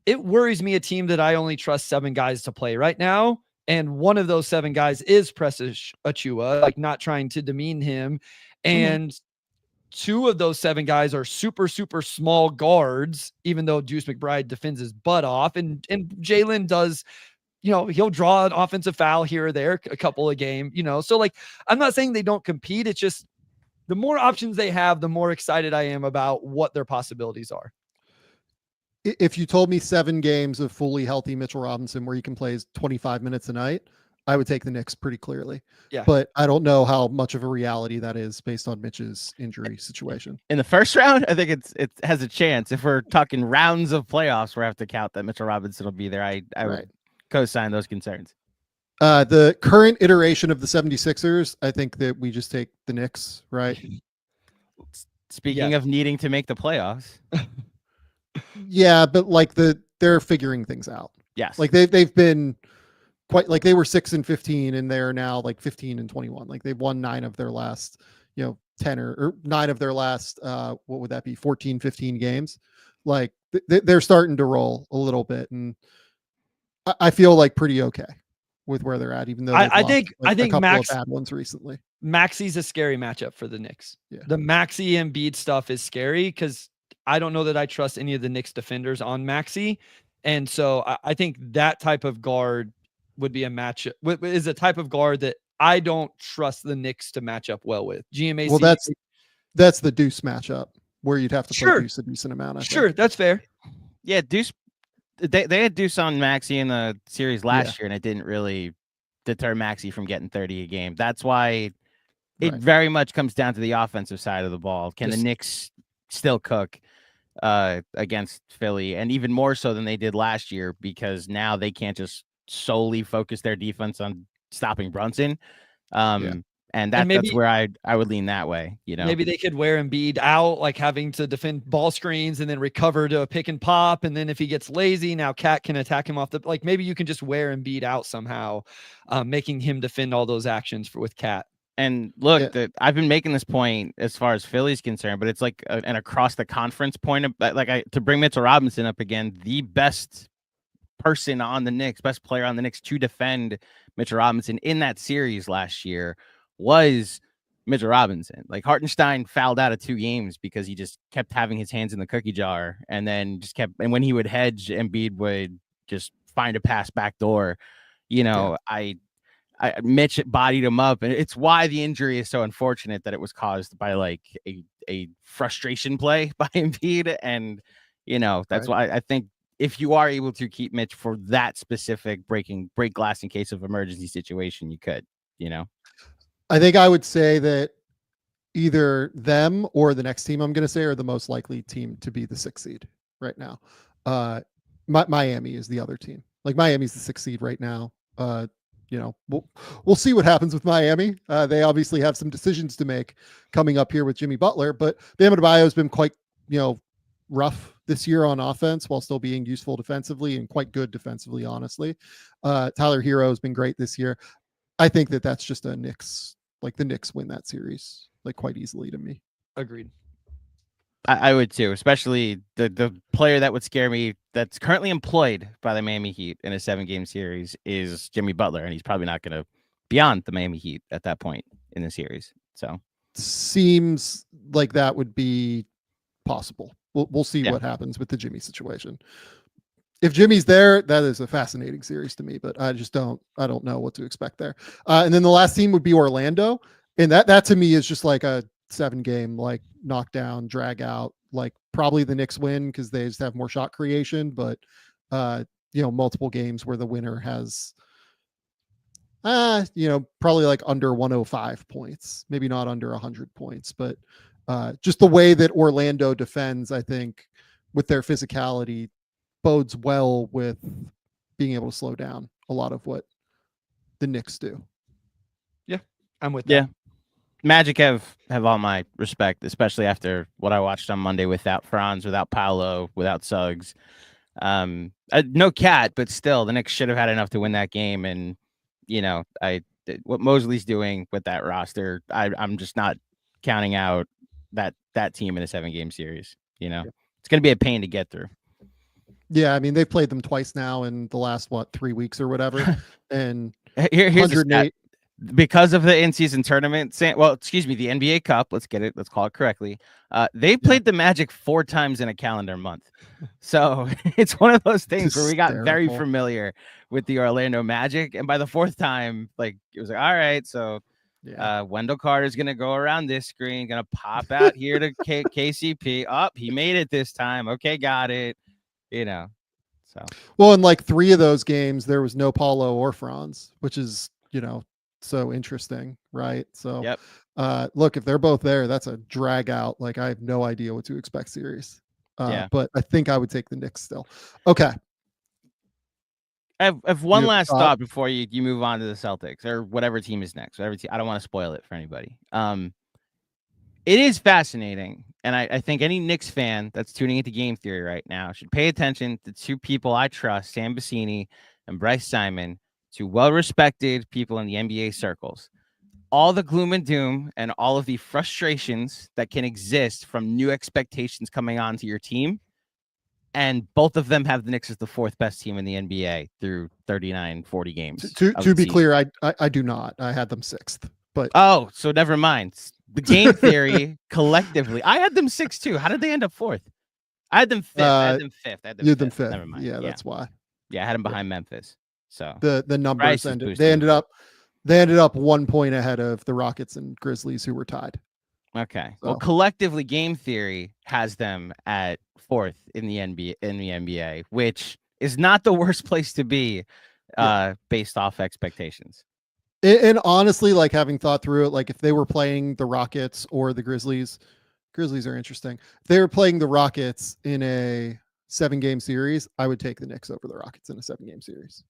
it worries me, a team that I only trust 7 guys to play right now. And one of those 7 guys is Precious Achiuwa, like not trying to demean him. And 2 of those 7 guys are super, super small guards, even though Deuce McBride defends his butt off. And Jalen does, he'll draw an offensive foul here or there, a couple of game, So like, I'm not saying they don't compete. It's just the more options they have, the more excited I am about what their possibilities are. If you told me 7 games of fully healthy Mitchell Robinson where he can play 25 minutes a night, I would take the Knicks pretty clearly. Yeah. But I don't know how much of a reality that is based on Mitch's injury situation. In the first round, I think it has a chance. If we're talking rounds of playoffs, we have to count that Mitchell Robinson will be there. I would co-sign those concerns. The current iteration of the 76ers, I think that we just take the Knicks, right? Speaking of needing to make the playoffs. Yeah, but like they're figuring things out. Yes. Like they've been quite, like they were 6-15 and they're now like 15-21. Like they've won 9 of their last, 10 or 9 of their last, what would that be? 14, 15 games. Like they're starting to roll a little bit. And I feel like pretty okay with where they're at, even though I think a couple Max of bad ones recently. Maxey's a scary matchup for the Knicks. Yeah. The Maxey and Embiid stuff is scary because I don't know that I trust any of the Knicks defenders on Maxey. And so I think that type of guard would be a matchup, is a type of guard that I don't trust the Knicks to match up well with. GMAC. Well, that's the Deuce matchup where you'd have to play Deuce a decent amount. I think. That's fair. Yeah, Deuce. They had Deuce on Maxey in the series last year, and it didn't really deter Maxey from getting 30 a game. That's why it very much comes down to the offensive side of the ball. Can the Knicks still cook against Philly, and even more so than they did last year, because now they can't just solely focus their defense on stopping Brunson. And that's where I would lean that way. Maybe they could wear Embiid out, like having to defend ball screens and then recover to a pick and pop. And then if he gets lazy, now Cat can attack him off the, like maybe you can just wear Embiid out somehow, making him defend all those actions with Cat. And look, I've been making this point as far as Philly's concerned, but it's like an across the conference point of, to bring Mitchell Robinson up again, the best person on the Knicks, best player on the Knicks to defend Mitchell Robinson in that series last year was Mitchell Robinson. Like Hartenstein fouled out of 2 games because he just kept having his hands in the cookie jar, and then and when he would hedge, Embiid would just find a pass back door. Mitch bodied him up, and it's why the injury is so unfortunate that it was caused by like a frustration play by Embiid. And that's why I think if you are able to keep Mitch for that specific break glass in case of emergency situation, you could. I think I would say that either them or the next team I'm going to say are the most likely team to be the 6th seed right now. Miami is the other team. Like Miami's the 6th seed right now. We'll see what happens with Miami. They obviously have some decisions to make coming up here with Jimmy Butler, but Bam Adebayo has been quite, rough this year on offense while still being useful defensively and quite good defensively, honestly. Tyler Hero has been great this year. I think that that's just a Knicks, like the Knicks win that series like quite easily to me. Agreed. I would too, especially the player that would scare me that's currently employed by the Miami Heat in a 7-game series is Jimmy Butler, and he's probably not going to be on the Miami Heat at that point in the series. So seems like that would be possible. We'll see Yeah. what happens with the Jimmy situation. If Jimmy's there, that is a fascinating series to me, but I don't know what to expect there. And then the last team would be Orlando. And that to me is just like a 7-game, like knockdown, drag out, like probably the Knicks win because they just have more shot creation, but multiple games where the winner has probably like under 105 points, maybe not under 100 points, but just the way that Orlando defends, I think, with their physicality bodes well with being able to slow down a lot of what the Knicks do. Yeah, I'm with that. Yeah. Magic have all my respect, especially after what I watched on Monday without Franz, without Paolo, without Suggs. No Cat, but still, the Knicks should have had enough to win that game. And what Mosley's doing with that roster, I'm just not counting out that team in a 7-game series. It's going to be a pain to get through. Yeah, I mean they've played them twice now in the last 3 weeks or whatever, and here's 108. Because of the in-season tournament, the NBA Cup, let's call it correctly. They played the Magic 4 times in a calendar month. So it's one of those things where we got very familiar with the Orlando Magic. And by the 4th time, it was like, all right, so Wendell Carter's going to go around this screen, going to pop out here to KCP. Oh, he made it this time. Okay, got it. So. Well, in 3 of those games, there was no Paulo or Franz, which is, so interesting, right? So Yep. Look, if they're both there, that's a drag out. I have no idea what to expect series. But I think I would take the Knicks still. Okay. I have one last thought before you move on to the Celtics or whatever team is next. I don't want to spoil it for anybody. It is fascinating, and I think any Knicks fan that's tuning into Game Theory right now should pay attention to 2 people I trust, Sam Vecenie and Bryce Simon, 2 well-respected people in the NBA circles. All the gloom and doom and all of the frustrations that can exist from new expectations coming onto your team, and both of them have the Knicks as the 4th best team in the NBA through 40 games. To be clear, I do not. I had them 6th. But so never mind. The Game Theory collectively, I had them 6th too. How did they end up 4th? I had them 5th. I had them 5th. You had them 5th. Never mind. Yeah, that's why. Yeah, I had them behind Memphis. So the numbers they ended up 1 point ahead of the Rockets and Grizzlies, who were tied. Okay. So. Well, collectively, Game Theory has them at 4th in the NBA, which is not the worst place to be, based off expectations. And honestly, having thought through it, if they were playing the Rockets or the Grizzlies are interesting. If they were playing the Rockets in a 7-game series, I would take the Knicks over the Rockets in a 7-game series.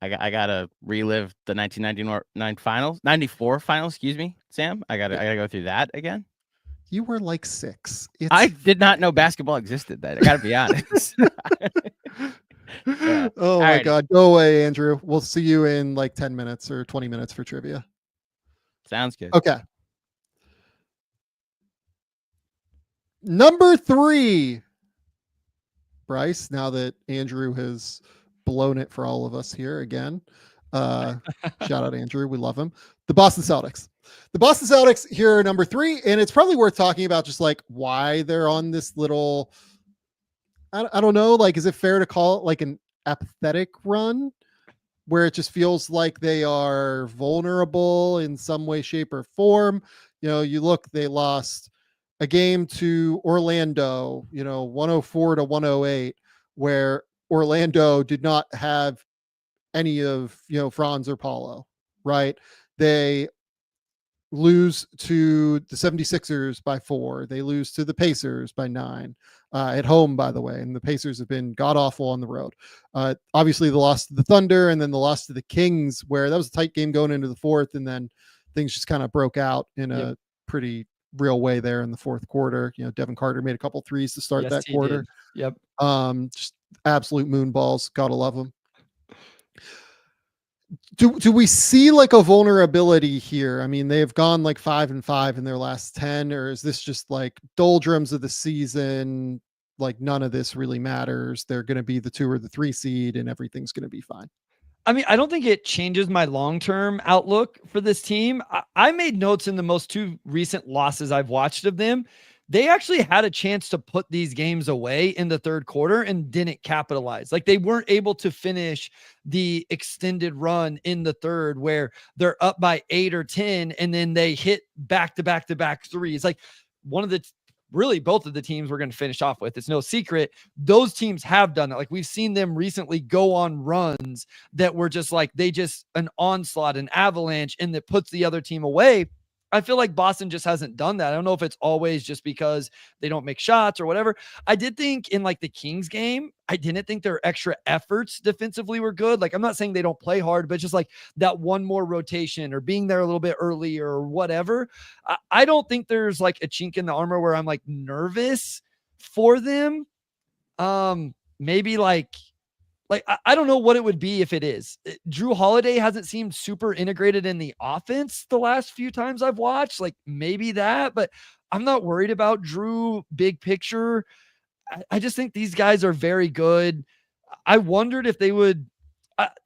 I gotta relive the 1999 finals, 94 finals. Excuse me, Sam. I gotta go through that again. You were 6. I did not know basketball existed then. I gotta be honest. Yeah. Oh my God. Go away, Andrew. We'll see you in 10 minutes or 20 minutes for trivia. Sounds good. Okay. Number 3. Bryce, now that Andrew has blown it for all of us here again. Shout out Andrew. We love him. The Boston Celtics. The Boston Celtics here are number 3. And it's probably worth talking about just why they're on this little, I don't know, is it fair to call it an apathetic run where it just feels like they are vulnerable in some way, shape, or form? You look, they lost a game to Orlando, 104 to 108, where Orlando did not have any of, Franz or Paulo, right? They lose to the 76ers by 4. They lose to the Pacers by 9 at home, by the way. And the Pacers have been god awful on the road. Obviously the loss to the Thunder and then the loss to the Kings, where that was a tight game going into the 4th. And then things just kind of broke out in a pretty real way there in the 4th quarter. Devin Carter made a couple threes to start that quarter. Did. Yep. Just absolute moon balls. Gotta love them. Do we see like a vulnerability here? I mean, they've gone like 5-5 in their last 10, or is this just like doldrums of the season? Like none of this really matters. They're going to be the 2 or the 3 seed and everything's going to be fine. I mean, I don't think it changes my long-term outlook for this team. I made notes in the most 2 recent losses I've watched of them. They actually had a chance to put these games away in the third quarter and didn't capitalize. Like they weren't able to finish the extended run in the third where they're up by 8 or 10 and then they hit back-to-back threes. Like one of the really both of the teams we're going to finish off with. It's no secret. Those teams have done it. Like we've seen them recently go on runs that were just like, they just an onslaught, an avalanche, and that puts the other team away. I feel like Boston just hasn't done that. I don't know if it's always just because they don't make shots or whatever. I did think in like the Kings game, I didn't think their extra efforts defensively were good. Like I'm not saying they don't play hard, but just like that one more rotation or being there a little bit earlier or whatever. I don't think there's like a chink in the armor where I'm like nervous for them. Maybe like I don't know what it would be if it is. Drew Holiday hasn't seemed super integrated in the offense the last few times I've watched. Like maybe that, but I'm not worried about Drew big picture. I just think these guys are very good. I wondered if they would.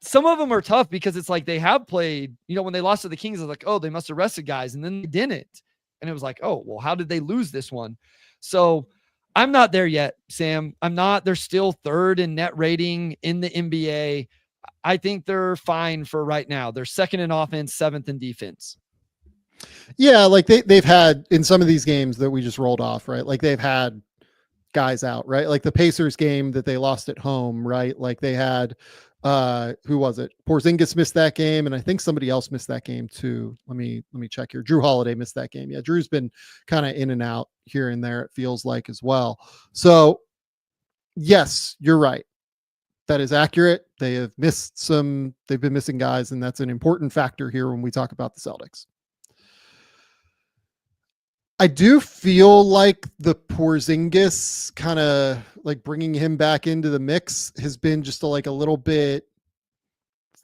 Some of them are tough because it's like they have played, when they lost to the Kings, I was like, oh, they must have rested guys. And then they didn't. And it was like, oh, well, how did they lose this one? So I'm not there yet, Sam. I'm not. They're still 3rd in net rating in the NBA. I think they're fine for right now. They're 2nd in offense, 7th in defense. Yeah, like they've had in some of these games that we just rolled off, right? Like they've had guys out, right? Like the Pacers game that they lost at home, right? Like they had who was it? Porzingis missed that game, and I think somebody else missed that game too. Let me check here. Drew Holiday missed that game. Yeah, Drew's been kind of in and out here and there, it feels like, as well. So yes, you're right. That is accurate. They've been missing guys, and that's an important factor here when we talk about the Celtics. I do feel like the Porzingis kind of like bringing him back into the mix has been just a little bit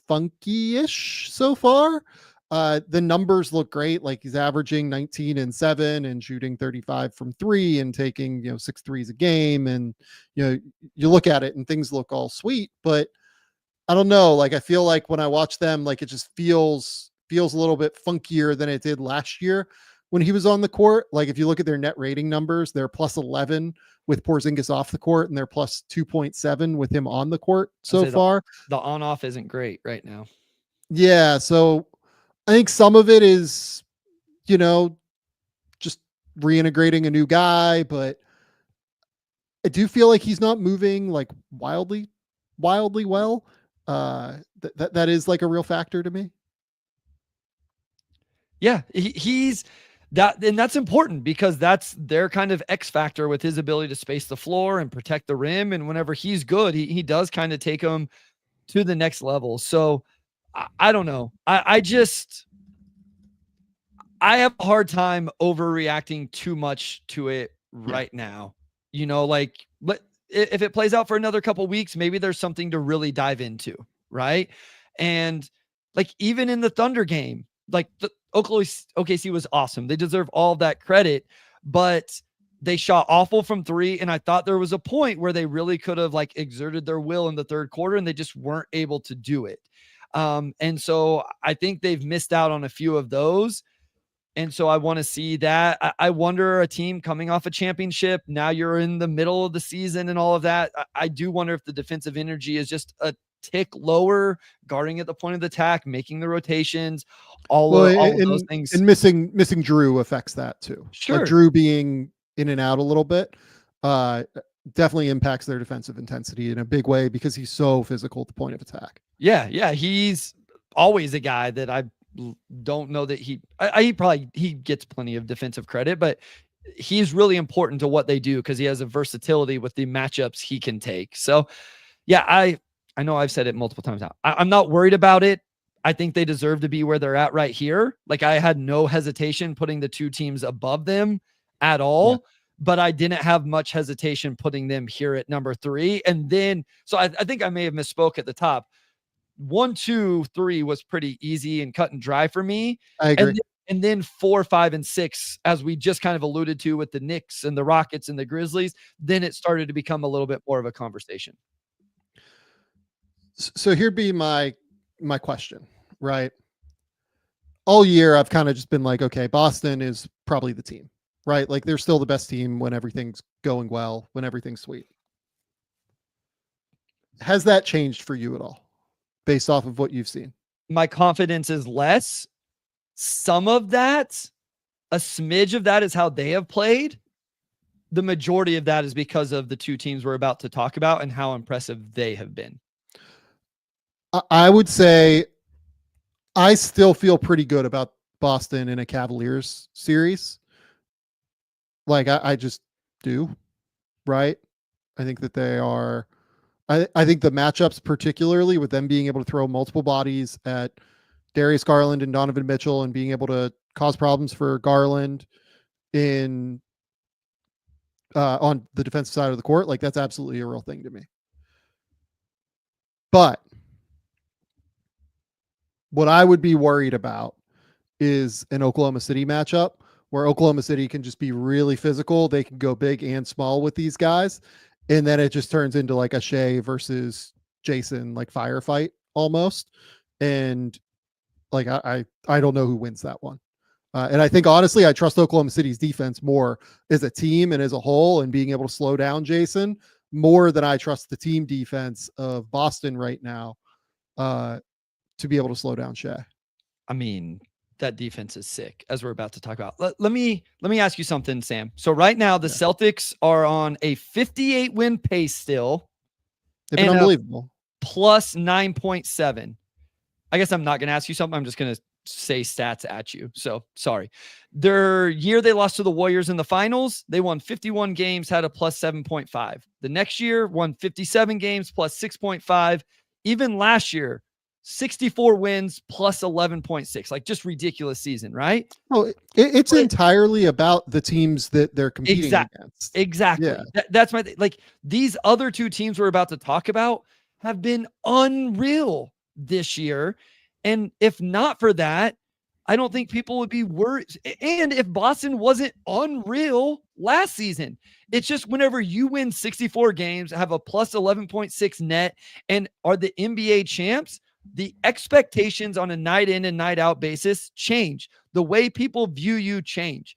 funky-ish so far. The numbers look great. Like he's averaging 19 and 7 and shooting 35 from 3 and taking, 6 threes a game. And, you look at it and things look all sweet, but I don't know. Like, I feel like when I watch them, like it just feels a little bit funkier than it did last year when he was on the court. Like if you look at their net rating numbers, they're plus 11 with Porzingis off the court, and they're plus 2.7 with him on the court so far. The on-off isn't great right now. Yeah. So I think some of it is, just reintegrating a new guy, but I do feel like he's not moving like wildly well. That is like a real factor to me. Yeah, he's that, and that's important because that's their kind of X factor with his ability to space the floor and protect the rim. And whenever he's good, he does kind of take them to the next level. So I don't know. I have a hard time overreacting too much to it right now. Like if it plays out for another couple weeks, maybe there's something to really dive into, right? And like even in the Thunder game, like the OKC was awesome. They deserve all of that credit, but they shot awful from 3. And I thought there was a point where they really could have like exerted their will in the third quarter and they just weren't able to do it. And so I think they've missed out on a few of those. And so I want to see that. I wonder, a team coming off a championship, now you're in the middle of the season and all of that. I do wonder if the defensive energy is just a tick lower, guarding at the point of the attack, making the rotations, all of those things. And missing Drew affects that too. Sure. Like Drew being in and out a little bit definitely impacts their defensive intensity in a big way because he's so physical at the point of attack. Yeah. He's always a guy that I don't know that he gets plenty of defensive credit, but he's really important to what they do because he has a versatility with the matchups he can take. So yeah, I know I've said it multiple times now. I'm not worried about it. I think they deserve to be where they're at right here. Like I had no hesitation putting the 2 teams above them at all, but I didn't have much hesitation putting them here at number 3. And then, so I think I may have misspoke at the top. 1, 2, 3 was pretty easy and cut and dry for me. I agree. And then 4, 5, and 6, as we just kind of alluded to with the Knicks and the Rockets and the Grizzlies, then it started to become a little bit more of a conversation. So here'd be my question, right? All year I've kind of just been like, okay, Boston is probably the team, right? Like they're still the best team when everything's going well, when everything's sweet. Has that changed for you at all based off of what you've seen? My confidence is less. Some of that, a smidge of that is how they have played. The majority of that is because of the two teams we're about to talk about and how impressive they have been. I would say I still feel pretty good about Boston in a Cavaliers series. Like I just do, right? I think that they are, I think the matchups, particularly with them being able to throw multiple bodies at Darius Garland and Donovan Mitchell and being able to cause problems for Garland in on the defensive side of the court, like that's absolutely a real thing to me. But what I would be worried about is an Oklahoma City matchup where Oklahoma City can just be really physical. They can go big and small with these guys. And then it just turns into like a Shea versus Jason, like firefight almost. And like, I don't know who wins that one. And I think, honestly, I trust Oklahoma City's defense more as a team and as a whole and being able to slow down Jason more than I trust the team defense of Boston right now to be able to slow down Shea. I mean, that defense is sick, as we're about to talk about. Let me ask you something, Sam. So right now, the Celtics are on a 58 win pace still. They've been unbelievable. Plus 9.7. I guess I'm not going to ask you something. I'm just going to say stats at you. So sorry. Their year they lost to the Warriors in the finals, they won 51 games, had a plus 7.5. The next year won 57 games, plus 6.5. Even last year, 64 wins, plus 11.6. Like just ridiculous season, right? Oh, it's entirely about the teams that they're competing against. Exactly. Yeah. That's my like these other two teams we're about to talk about have been unreal this year. And if not for that, I don't think people would be worried. And if Boston wasn't unreal last season, it's just whenever you win 64 games, have a plus 11.6 net, and are the NBA champs, the expectations on a night in and night out basis change. The way people view you change.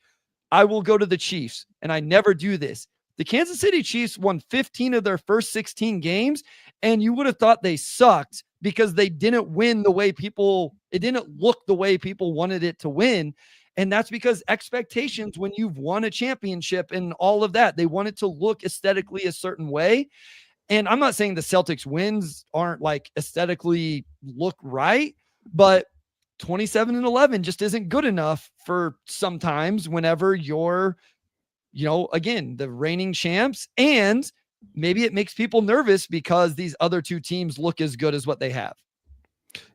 I will go to the Chiefs, and I never do this. The Kansas City Chiefs won 15 of their first 16 games, and you would have thought they sucked because they didn't win the way it didn't look the way people wanted it to win. And that's because expectations, when you've won a championship and all of that, they want it to look aesthetically a certain way. And I'm not saying the Celtics wins aren't like aesthetically look right, but 27-11 just isn't good enough for sometimes whenever you're, again, the reigning champs. And maybe it makes people nervous because these other two teams look as good as what they have.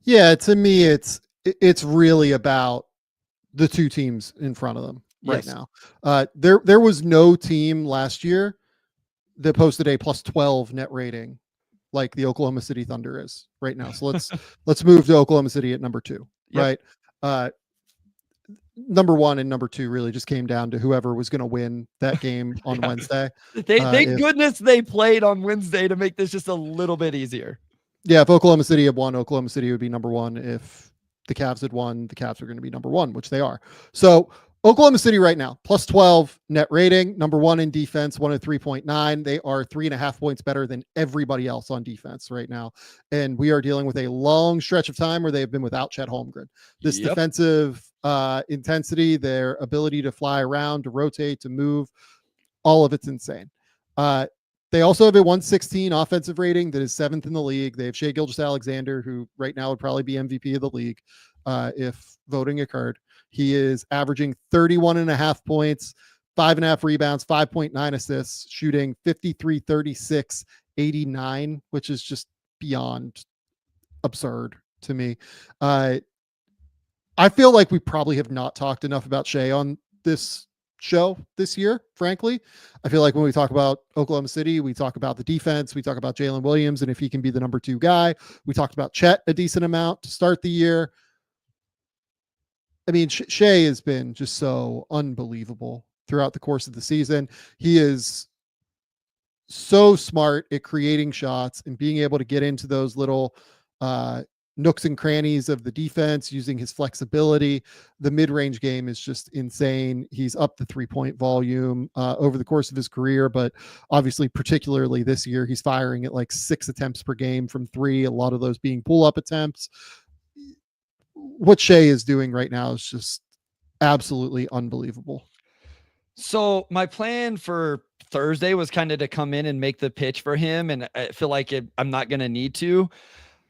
Yeah, to me, it's really about the two teams in front of them right now. There was no team last year that posted a plus 12 net rating like the Oklahoma City Thunder is right now. So let's move to Oklahoma City at number 2, right? Number 1 and number 2 really just came down to whoever was going to win that game on Wednesday. Thank goodness they played on Wednesday to make this just a little bit easier. Yeah, if Oklahoma City had won, Oklahoma City would be number 1. If the Cavs had won, the Cavs are going to be number 1, which they are. So Oklahoma City right now, plus 12 net rating, number 1 in defense, 103.9. They are 3.5 points better than everybody else on defense right now. And we are dealing with a long stretch of time where they have been without Chet Holmgren. This defensive intensity, their ability to fly around, to rotate, to move, all of it's insane. They also have a 116 offensive rating that is 7th in the league. They have Shai Gilgeous-Alexander, who right now would probably be MVP of the league if voting occurred. He is averaging 31.5 points, 5.5 rebounds, 5.9 assists, shooting 53, 36, 89, which is just beyond absurd to me. I feel like we probably have not talked enough about Shai on this show this year, frankly. I feel like when we talk about Oklahoma City, we talk about the defense, we talk about Jalen Williams, and if he can be the number 2 guy. We talked about Chet a decent amount to start the year. I mean, Shea has been just so unbelievable throughout the course of the season. He is so smart at creating shots and being able to get into those little nooks and crannies of the defense using his flexibility. The mid-range game is just insane. He's up the 3-point volume over the course of his career, but obviously particularly this year, he's firing at like 6 attempts per game from 3, a lot of those being pull-up attempts. What Shea is doing right now is just absolutely unbelievable. So my plan for Thursday was kind of to come in and make the pitch for him, and I feel like I'm not going to need to.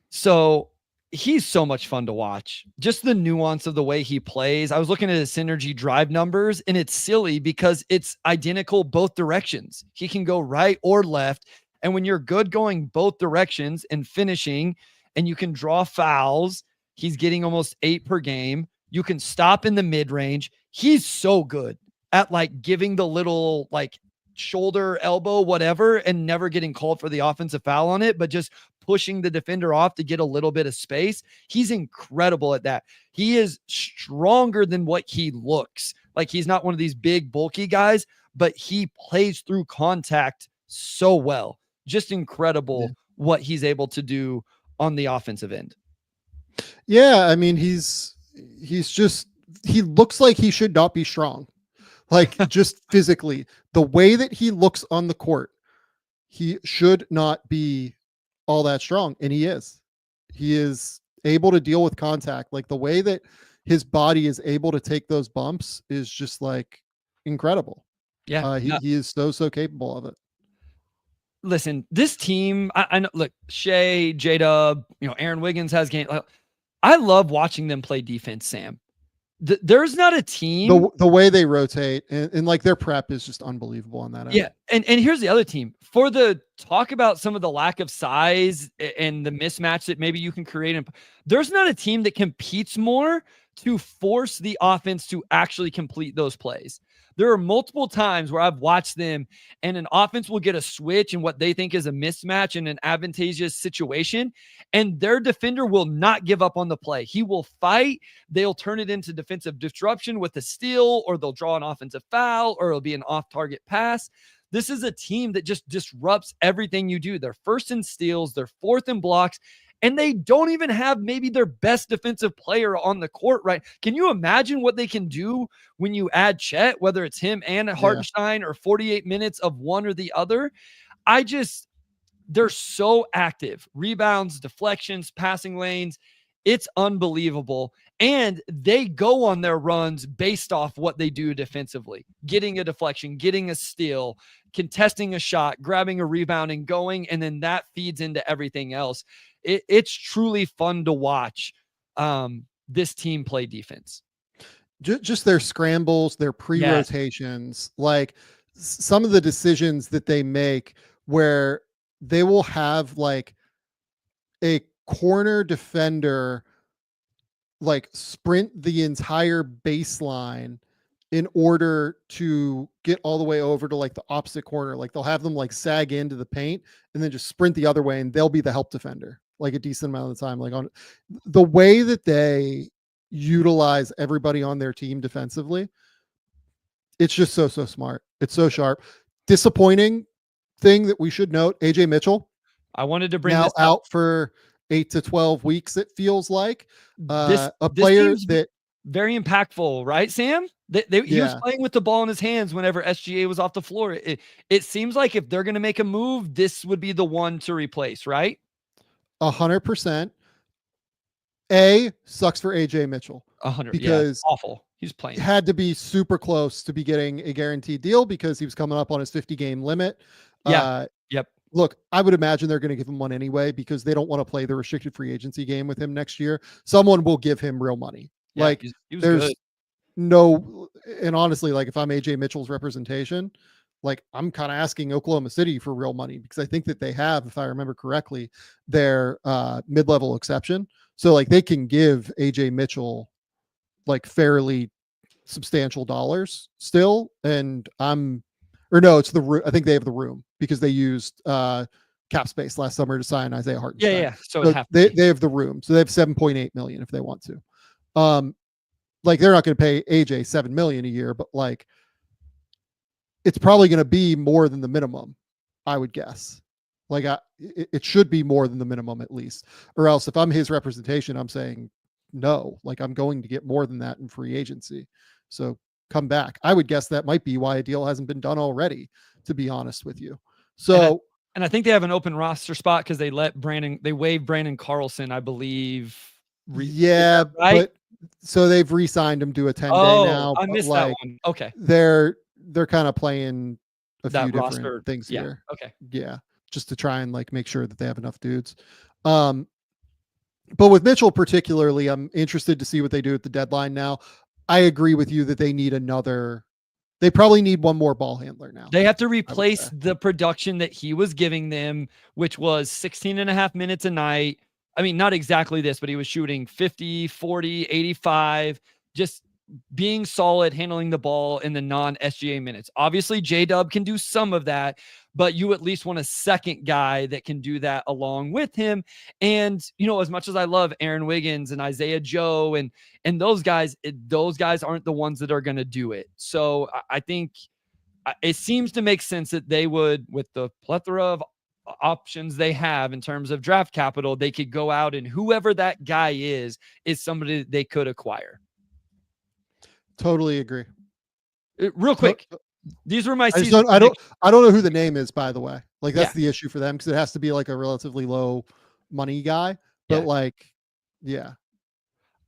So he's so much fun to watch. Just the nuance of the way he plays. I was looking at his synergy drive numbers, and it's silly because it's identical both directions. He can go right or left. And when you're good going both directions and finishing, and you can draw fouls, he's getting almost 8 per game. You can stop in the mid-range. He's so good at like giving the little like shoulder, elbow, whatever, and never getting called for the offensive foul on it, but just pushing the defender off to get a little bit of space. He's incredible at that. He is stronger than what he looks. Like, he's not one of these big, bulky guys, but he plays through contact so well. Just incredible what he's able to do on the offensive end. Yeah, I mean, he looks like he should not be strong. Like, just physically, the way that he looks on the court, he should not be all that strong. And he is able to deal with contact. Like, the way that his body is able to take those bumps is just like incredible. Yeah. He is so capable of it. Listen, this team, I know, look, Shea, J-Dub, Aaron Wiggins has game. I love watching them play defense, Sam. There's not a team. The way they rotate and like their prep is just unbelievable on that end. Yeah. And here's the other team. For the talk about some of the lack of size and the mismatch that maybe you can create. And there's not a team that competes more to force the offense to actually complete those plays. There are multiple times where I've watched them and an offense will get a switch in what they think is a mismatch in an advantageous situation, and their defender will not give up on the play. He will fight. They'll turn it into defensive disruption with a steal, or they'll draw an offensive foul, or it'll be an off-target pass. This is a team that just disrupts everything you do. They're first in steals, they're fourth in blocks, and they don't even have maybe their best defensive player on the court, right? Can you imagine what they can do when you add Chet, whether it's him and Hartenstein or 48 minutes of one or the other? They're so active. Rebounds, deflections, passing lanes. It's unbelievable. And they go on their runs based off what they do defensively. Getting a deflection, getting a steal, contesting a shot, grabbing a rebound and going, and then that feeds into everything else. It's truly fun to watch this team play defense. Just their scrambles, their pre-rotations, like some of the decisions that they make where they will have like a corner defender like sprint the entire baseline in order to get all the way over to like the opposite corner. Like, they'll have them like sag into the paint and then just sprint the other way, and they'll be the help defender like a decent amount of the time. Like, on the way that they utilize everybody on their team defensively, it's just so smart. It's so sharp. Disappointing thing that we should note, AJ Mitchell, I wanted to bring now this up. out for 8 to 12 weeks. It feels like a player that very impactful, right, Sam? He was playing with the ball in his hands whenever SGA was off the floor. It seems like if they're going to make a move, this would be the one to replace, right? 100%. Sucks for AJ Mitchell. 100, because awful. He's playing. Had to be super close to be getting a guaranteed deal because he was coming up on his 50-game limit. Yep. Look, I would imagine they're going to give him one anyway because they don't want to play the restricted free agency game with him next year. Someone will give him real money. Yeah, like, he was there's good. no, and honestly, like, if I'm AJ Mitchell's representation, like, I'm kind of asking Oklahoma City for real money because I think that they have, if I remember correctly, their mid-level exception. So like, they can give AJ Mitchell like fairly substantial dollars still. And it's I think they have the room because they used cap space last summer to sign Isaiah Hartenstein. Yeah. So they have the room. So they have 7.8 million if they want to. Like they're not going to pay AJ 7 million a year, but like it's probably going to be more than the minimum, I would guess. Like it should be more than the minimum at least, or else if I'm his representation, I'm saying no, like I'm going to get more than that in free agency. So come back. I would guess that might be why a deal hasn't been done already, to be honest with you. So, and I think they have an open roster spot because they waived Brandon Carlson, I believe. Right? But so they've re-signed him to a 10-day now. I missed that one. Okay. They're kind of playing a few different roster things here. Okay. Yeah. Just to try and like make sure that they have enough dudes. But with Mitchell particularly, I'm interested to see what they do at the deadline now. I agree with you that they probably need one more ball handler now. They have to replace the production that he was giving them, which was 16 and a half minutes a night. I mean, not exactly this, but he was shooting 50, 40, 85, just being solid, handling the ball in the non-SGA minutes. Obviously, J-Dub can do some of that, but you at least want a second guy that can do that along with him. And, as much as I love Aaron Wiggins and Isaiah Joe and those guys aren't the ones that are going to do it. So I think it seems to make sense that they would, with the plethora of options they have in terms of draft capital, they could go out and whoever that guy is somebody that they could acquire. Totally agree. Real quick, these were my season. I don't know who the name is, by the way. Like that's the issue for them because it has to be like a relatively low money guy. But my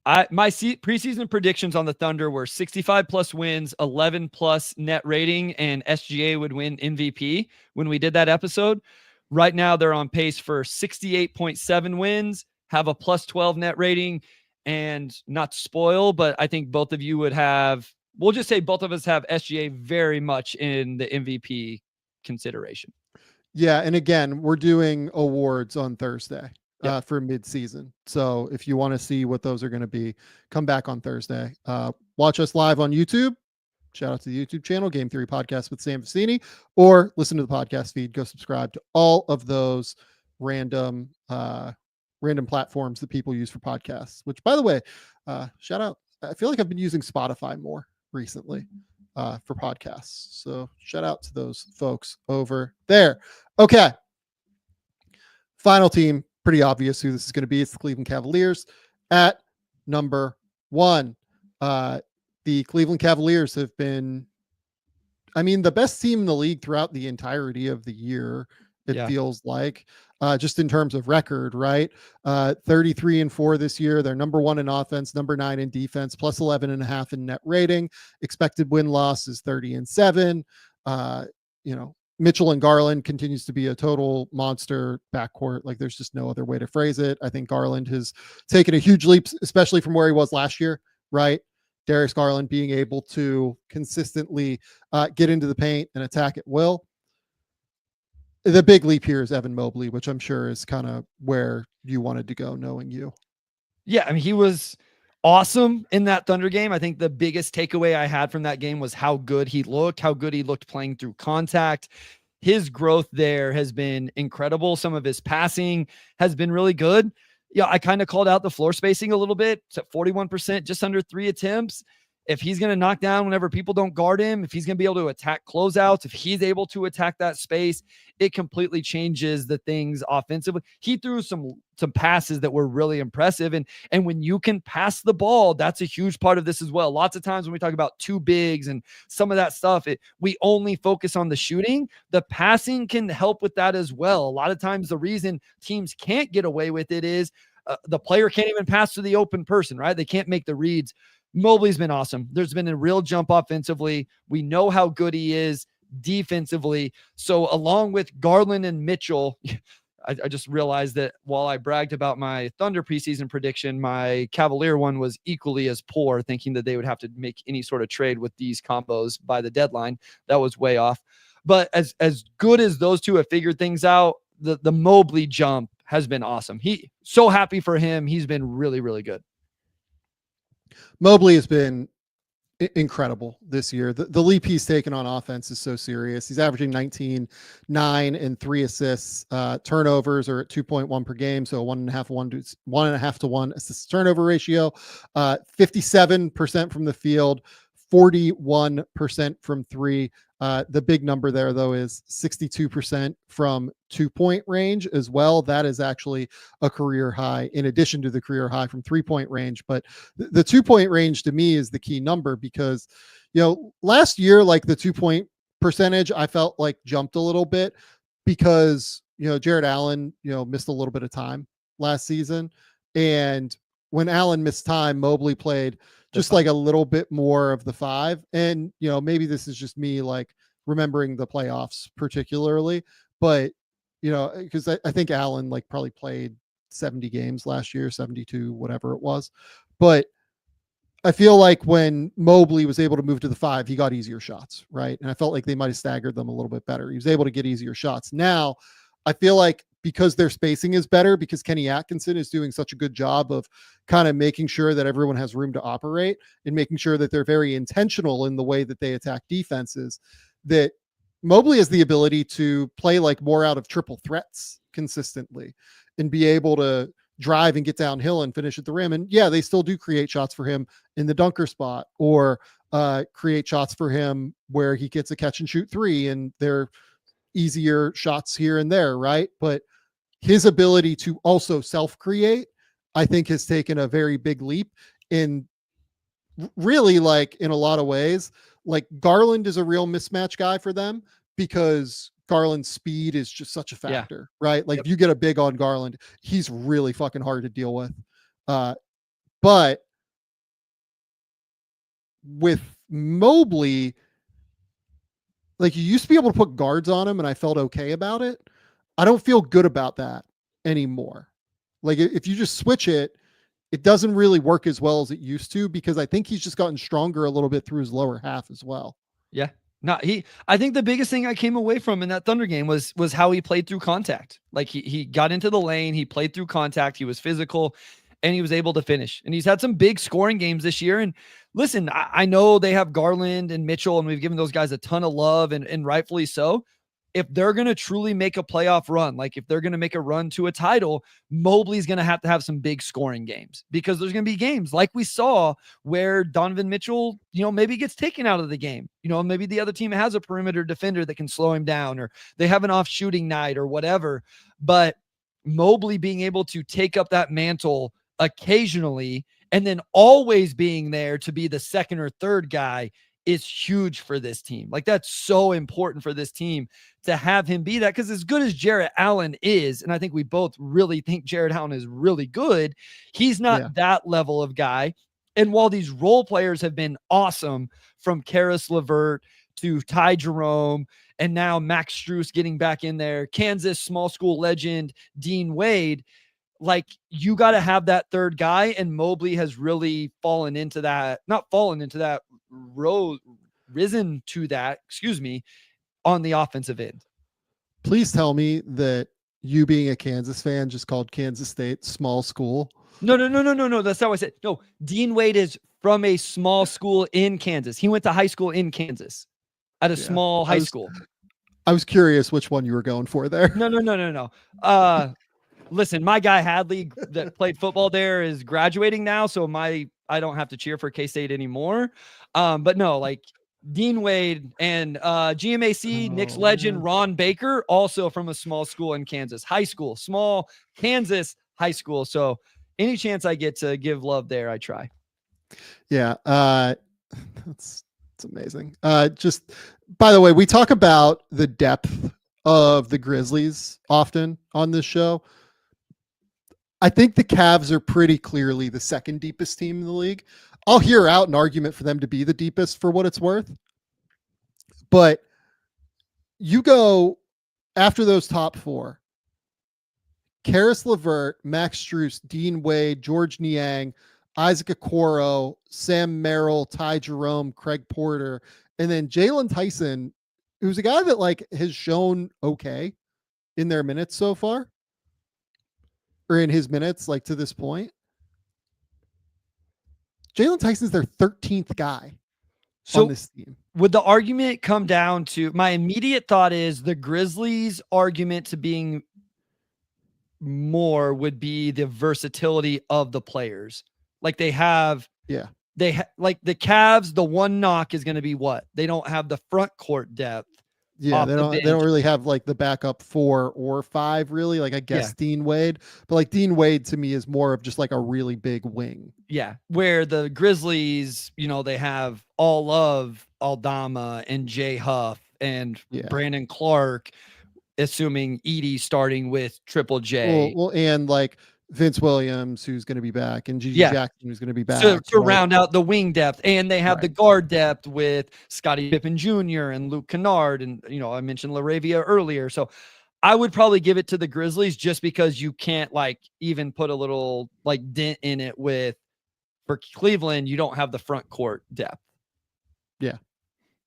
preseason predictions on the Thunder were 65 plus wins, 11 plus net rating, and SGA would win MVP when we did that episode. Right now, they're on pace for 68.7 wins, have a plus 12 net rating, and not to spoil, but I think both of you would have, we'll just say both of us have SGA very much in the MVP consideration. Yeah. And again, we're doing awards on Thursday for mid-season. So if you want to see what those are going to be, come back on Thursday. Watch us live on YouTube. Shout out to the YouTube channel, Game Theory Podcast with Sam Vecenie, or listen to the podcast feed. Go subscribe to all of those random platforms that people use for podcasts, which by the way, shout out. I feel like I've been using Spotify more recently for podcasts. So shout out to those folks over there. Okay. Final team, pretty obvious who this is going to be. It's the Cleveland Cavaliers at number 1. The Cleveland Cavaliers have been, the best team in the league throughout the entirety of the year. It feels like, just in terms of record, right? 33-4 this year. They're number 1 in offense, number 9 in defense, plus 11.5 in net rating. Expected win-loss is 30-7. Mitchell and Garland continues to be a total monster backcourt. Like there's just no other way to phrase it. I think Garland has taken a huge leap, especially from where he was last year, right? Darius Garland being able to consistently get into the paint and attack at will. The big leap here is Evan Mobley, which I'm sure is kind of where you wanted to go, knowing you. Yeah, he was awesome in that Thunder game. I think the biggest takeaway I had from that game was how good he looked playing through contact. His growth there has been incredible. Some of his passing has been really good. Yeah, I kind of called out the floor spacing a little bit. It's at 41%, just under 3 attempts. If he's going to knock down whenever people don't guard him, if he's going to be able to attack closeouts, if he's able to attack that space, it completely changes the things offensively. He threw some passes that were really impressive. And when you can pass the ball, that's a huge part of this as well. Lots of times when we talk about two bigs and some of that stuff, we only focus on the shooting. The passing can help with that as well. A lot of times the reason teams can't get away with it is the player can't even pass to the open person, right? They can't make the reads. Mobley's been awesome. There's been a real jump offensively. We know how good he is defensively. So along with Garland and Mitchell, I just realized that while I bragged about my Thunder preseason prediction, my Cavalier one was equally as poor, thinking that they would have to make any sort of trade with these combos by the deadline. That was way off. But as good as those two have figured things out, the Mobley jump has been awesome. So happy for him. He's been really, really good. Mobley has been incredible this year. The leap he's taken on offense is so serious. He's averaging 19, 9, and 3 assists. Turnovers are at 2.1 per game, so 1.5 to 1 assist turnover ratio. 57% from the field, 41% from three. The big number there, though, is 62% from 2-point range as well. That is actually a career high in addition to the career high from 3-point range. But the 2-point range to me is the key number because, last year, like the 2-point percentage, I felt like jumped a little bit because, Jared Allen, missed a little bit of time last season. And when Allen missed time, Mobley played just like a little bit more of the 5. And, maybe this is just me like remembering the playoffs particularly, but, because I think Allen like probably played 70 games last year, 72, whatever it was. But I feel like when Mobley was able to move to the 5, he got easier shots, right? And I felt like they might have staggered them a little bit better. He was able to get easier shots. Now, I feel like because their spacing is better, because Kenny Atkinson is doing such a good job of kind of making sure that everyone has room to operate and making sure that they're very intentional in the way that they attack defenses, that Mobley has the ability to play like more out of triple threats consistently and be able to drive and get downhill and finish at the rim. And yeah, they still do create shots for him in the dunker spot or create shots for him where he gets a catch and shoot 3 and they're easier shots here and there, right? But his ability to also self-create, I think, has taken a very big leap in really, like, in a lot of ways. Like, Garland is a real mismatch guy for them because Garland's speed is just such a factor, right? Like, if you get a big on Garland, he's really fucking hard to deal with. But with Mobley, like, you used to be able to put guards on him and I felt okay about it. I don't feel good about that anymore. Like, if you just switch it, it doesn't really work as well as it used to because I think he's just gotten stronger a little bit through his lower half as well. Yeah. No, I think the biggest thing I came away from in that Thunder game was how he played through contact. Like he got into the lane, he played through contact, he was physical, and he was able to finish. And he's had some big scoring games this year. And listen, I know they have Garland and Mitchell, and we've given those guys a ton of love, and rightfully so. If they're going to truly make a playoff run, like if they're going to make a run to a title, Mobley's going to have some big scoring games because there's going to be games like we saw where Donovan Mitchell, maybe gets taken out of the game. Maybe the other team has a perimeter defender that can slow him down, or they have an off shooting night or whatever. But Mobley being able to take up that mantle occasionally and then always being there to be the second or third guy is huge for this team. Like, that's so important for this team to have him be that, because as good as Jarrett Allen is, and I think we both really think Jarrett Allen is really good, he's not that level of guy. And while these role players have been awesome, from Karis LeVert to Ty Jerome, and now Max Strus getting back in there, Kansas small school legend Dean Wade, like, you got to have that third guy, and Mobley has really risen to that, on the offensive end. Please tell me that you, being a Kansas fan, just called Kansas State small school. No. That's how I said. No, Dean Wade is from a small school in Kansas. He went to high school in Kansas at a small high school. I was curious which one you were going for there. No. Listen, my guy Hadley that played football there is graduating now, so I don't have to cheer for K-State anymore. But no, like Dean Wade and GMAC, Knicks legend Ron Baker, also from a small school in Kansas, small Kansas high school. So any chance I get to give love there, I try. Yeah, that's amazing. Just by the way, we talk about the depth of the Grizzlies often on this show. I think the Cavs are pretty clearly the second deepest team in the league. I'll hear out an argument for them to be the deepest for what it's worth. But you go after those top 4, Karis LeVert, Max Strus, Dean Wade, George Niang, Isaac Okoro, Sam Merrill, Ty Jerome, Craig Porter, and then Jalen Tyson, who's a guy that like has shown okay in their minutes so far, or in his minutes, like to this point. Jalen Tyson's their 13th guy. So on this team. would the argument come down to, my immediate thought is the Grizzlies' argument to being more would be the versatility of the players. Like they have, Yeah. like the Cavs, the one knock is going to be what? They don't have the front court depth. Yeah, they don't really have like the backup 4 or 5 really. Like I guess Dean Wade, but like Dean Wade to me is more of just like a really big wing. Yeah, where the Grizzlies, they have all of Aldama and Jay Huff and Brandon Clark, assuming Edie starting with Triple J. Well, and like Vince Williams, who's going to be back, and Gigi Jackson, who's going to be back. So to round out the wing depth, and they have the guard depth with Scottie Pippen Jr. and Luke Kennard, and I mentioned LaRavia earlier. So I would probably give it to the Grizzlies just because you can't like even put a little like dent in it with, for Cleveland, you don't have the front court depth. Yeah.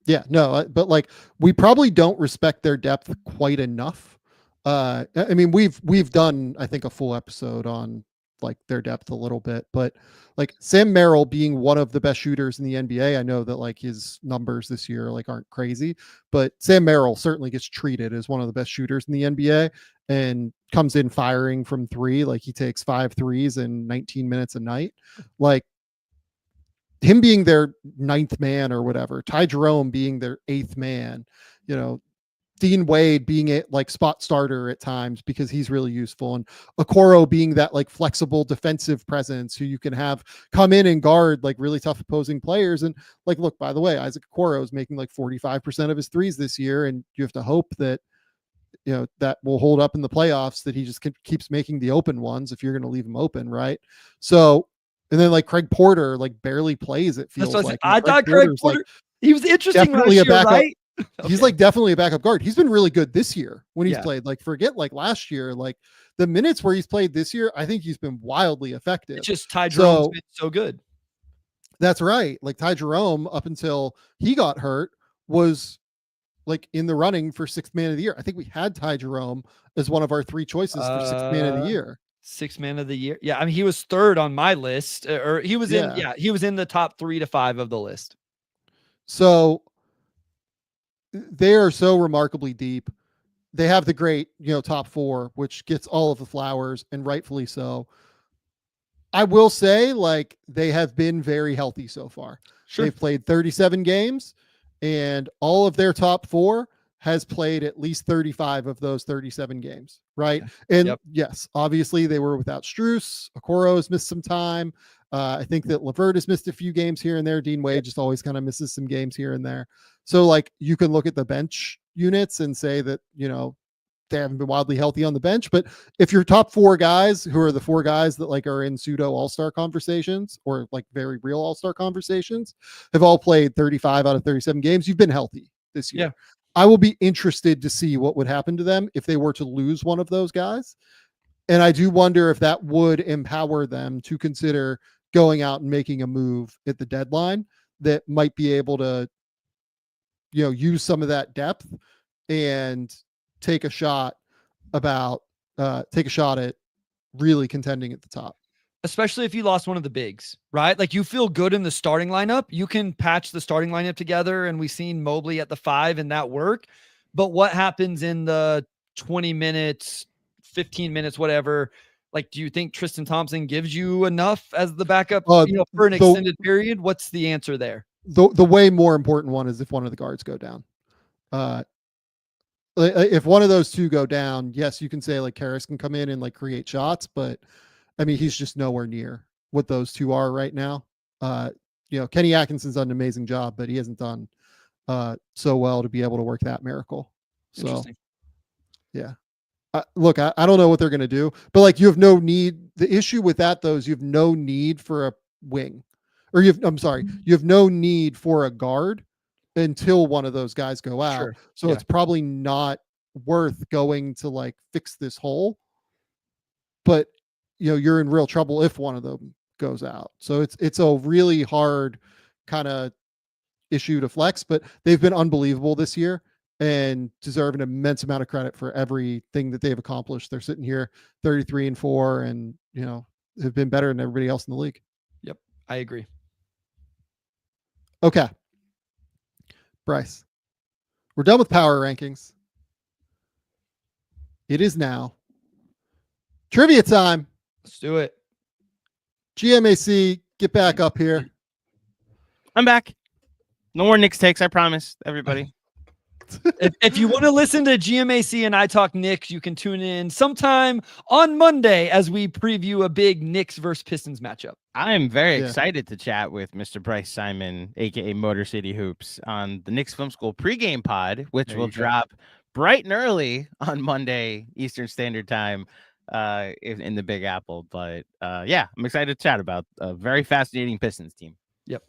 Yeah, no, but like we probably don't respect their depth quite enough. I mean, we've done, I think, a full episode on like their depth a little bit, but like Sam Merrill being one of the best shooters in the NBA, I know that like his numbers this year like aren't crazy, but Sam Merrill certainly gets treated as one of the best shooters in the NBA and comes in firing from 3. Like he takes 5 threes in 19 minutes a night. Like him being their 9th man or whatever, Ty Jerome being their 8th man, Dean Wade being a like spot starter at times because he's really useful, and Okoro being that like flexible defensive presence who you can have come in and guard like really tough opposing players. And like, look, by the way, Isaac Okoro is making like 45% of his threes this year, and you have to hope that that will hold up in the playoffs, that he just keeps making the open ones if you're going to leave him open, right? So, and then like Craig Porter like barely plays, it feels like. I thought Craig Porter, he was interesting definitely last year, backup, right? He's like definitely a backup guard. He's been really good this year when he's played. Like forget like last year, like the minutes where he's played this year, I think he's been wildly effective. It's just Ty Jerome's been so good. That's right. Like Ty Jerome, up until he got hurt, was like in the running for 6th man of the year. I think we had Ty Jerome as one of our 3 choices for 6th man of the year. 6th man of the year. Yeah, I mean he was 3rd on my list, or he was he was in the top 3 to 5 of the list. So they are so remarkably deep. They have the great, top 4, which gets all of the flowers, and rightfully so. I will say, like, they have been very healthy so far. Sure. They've played 37 games, and all of their top 4 has played at least 35 of those 37 games, right? And yes, obviously they were without Strus. Okoro has missed some time. I think that LeVert has missed a few games here and there. Dean Wade just always kind of misses some games here and there. So like you can look at the bench units and say that, they haven't been wildly healthy on the bench. But if your top 4 guys, who are the 4 guys that like are in pseudo all-star conversations or like very real all-star conversations, have all played 35 out of 37 games, you've been healthy this year. Yeah. I will be interested to see what would happen to them if they were to lose one of those guys. And I do wonder if that would empower them to consider going out and making a move at the deadline that might be able to, use some of that depth and take a shot at really contending at the top. Especially if you lost one of the bigs, right? Like you feel good in the starting lineup. You can patch the starting lineup together, and we've seen Mobley at the 5 and that work. But what happens in the 20 minutes, 15 minutes, whatever? Like, do you think Tristan Thompson gives you enough as the backup, for an extended period? What's the answer there? The way more important one is if one of the guards go down. If one of those 2 go down, yes, you can say like Karras can come in and like create shots, but I mean, he's just nowhere near what those 2 are right now. Kenny Atkinson's done an amazing job, but he hasn't done so well to be able to work that miracle. So, yeah. Look, I don't know what they're going to do, but like you have no need. The issue with that, though, is you have no need for a wing, or you have no need for a guard until one of those guys go out. Sure. So it's probably not worth going to like fix this hole, but you're in real trouble if one of them goes out. So it's a really hard kind of issue to flex, but they've been unbelievable this year and deserve an immense amount of credit for everything that they've accomplished. They're sitting here 33-4 and, have been better than everybody else in the league. Yep. I agree. Okay. Bryce, we're done with power rankings. It is now trivia time. Let's do it. GMAC, get back up here. I'm back. No more Knicks takes, I promise, everybody. If you want to listen to GMAC and I talk Knicks, you can tune in sometime on Monday as we preview a big Knicks versus Pistons matchup. I am very excited to chat with Mr. Bryce Simon, aka Motor City Hoops, on the Knicks Film School pregame pod, which will drop bright and early on Monday Eastern Standard Time in the Big Apple. But yeah, I'm excited to chat about a very fascinating Pistons team. Yep.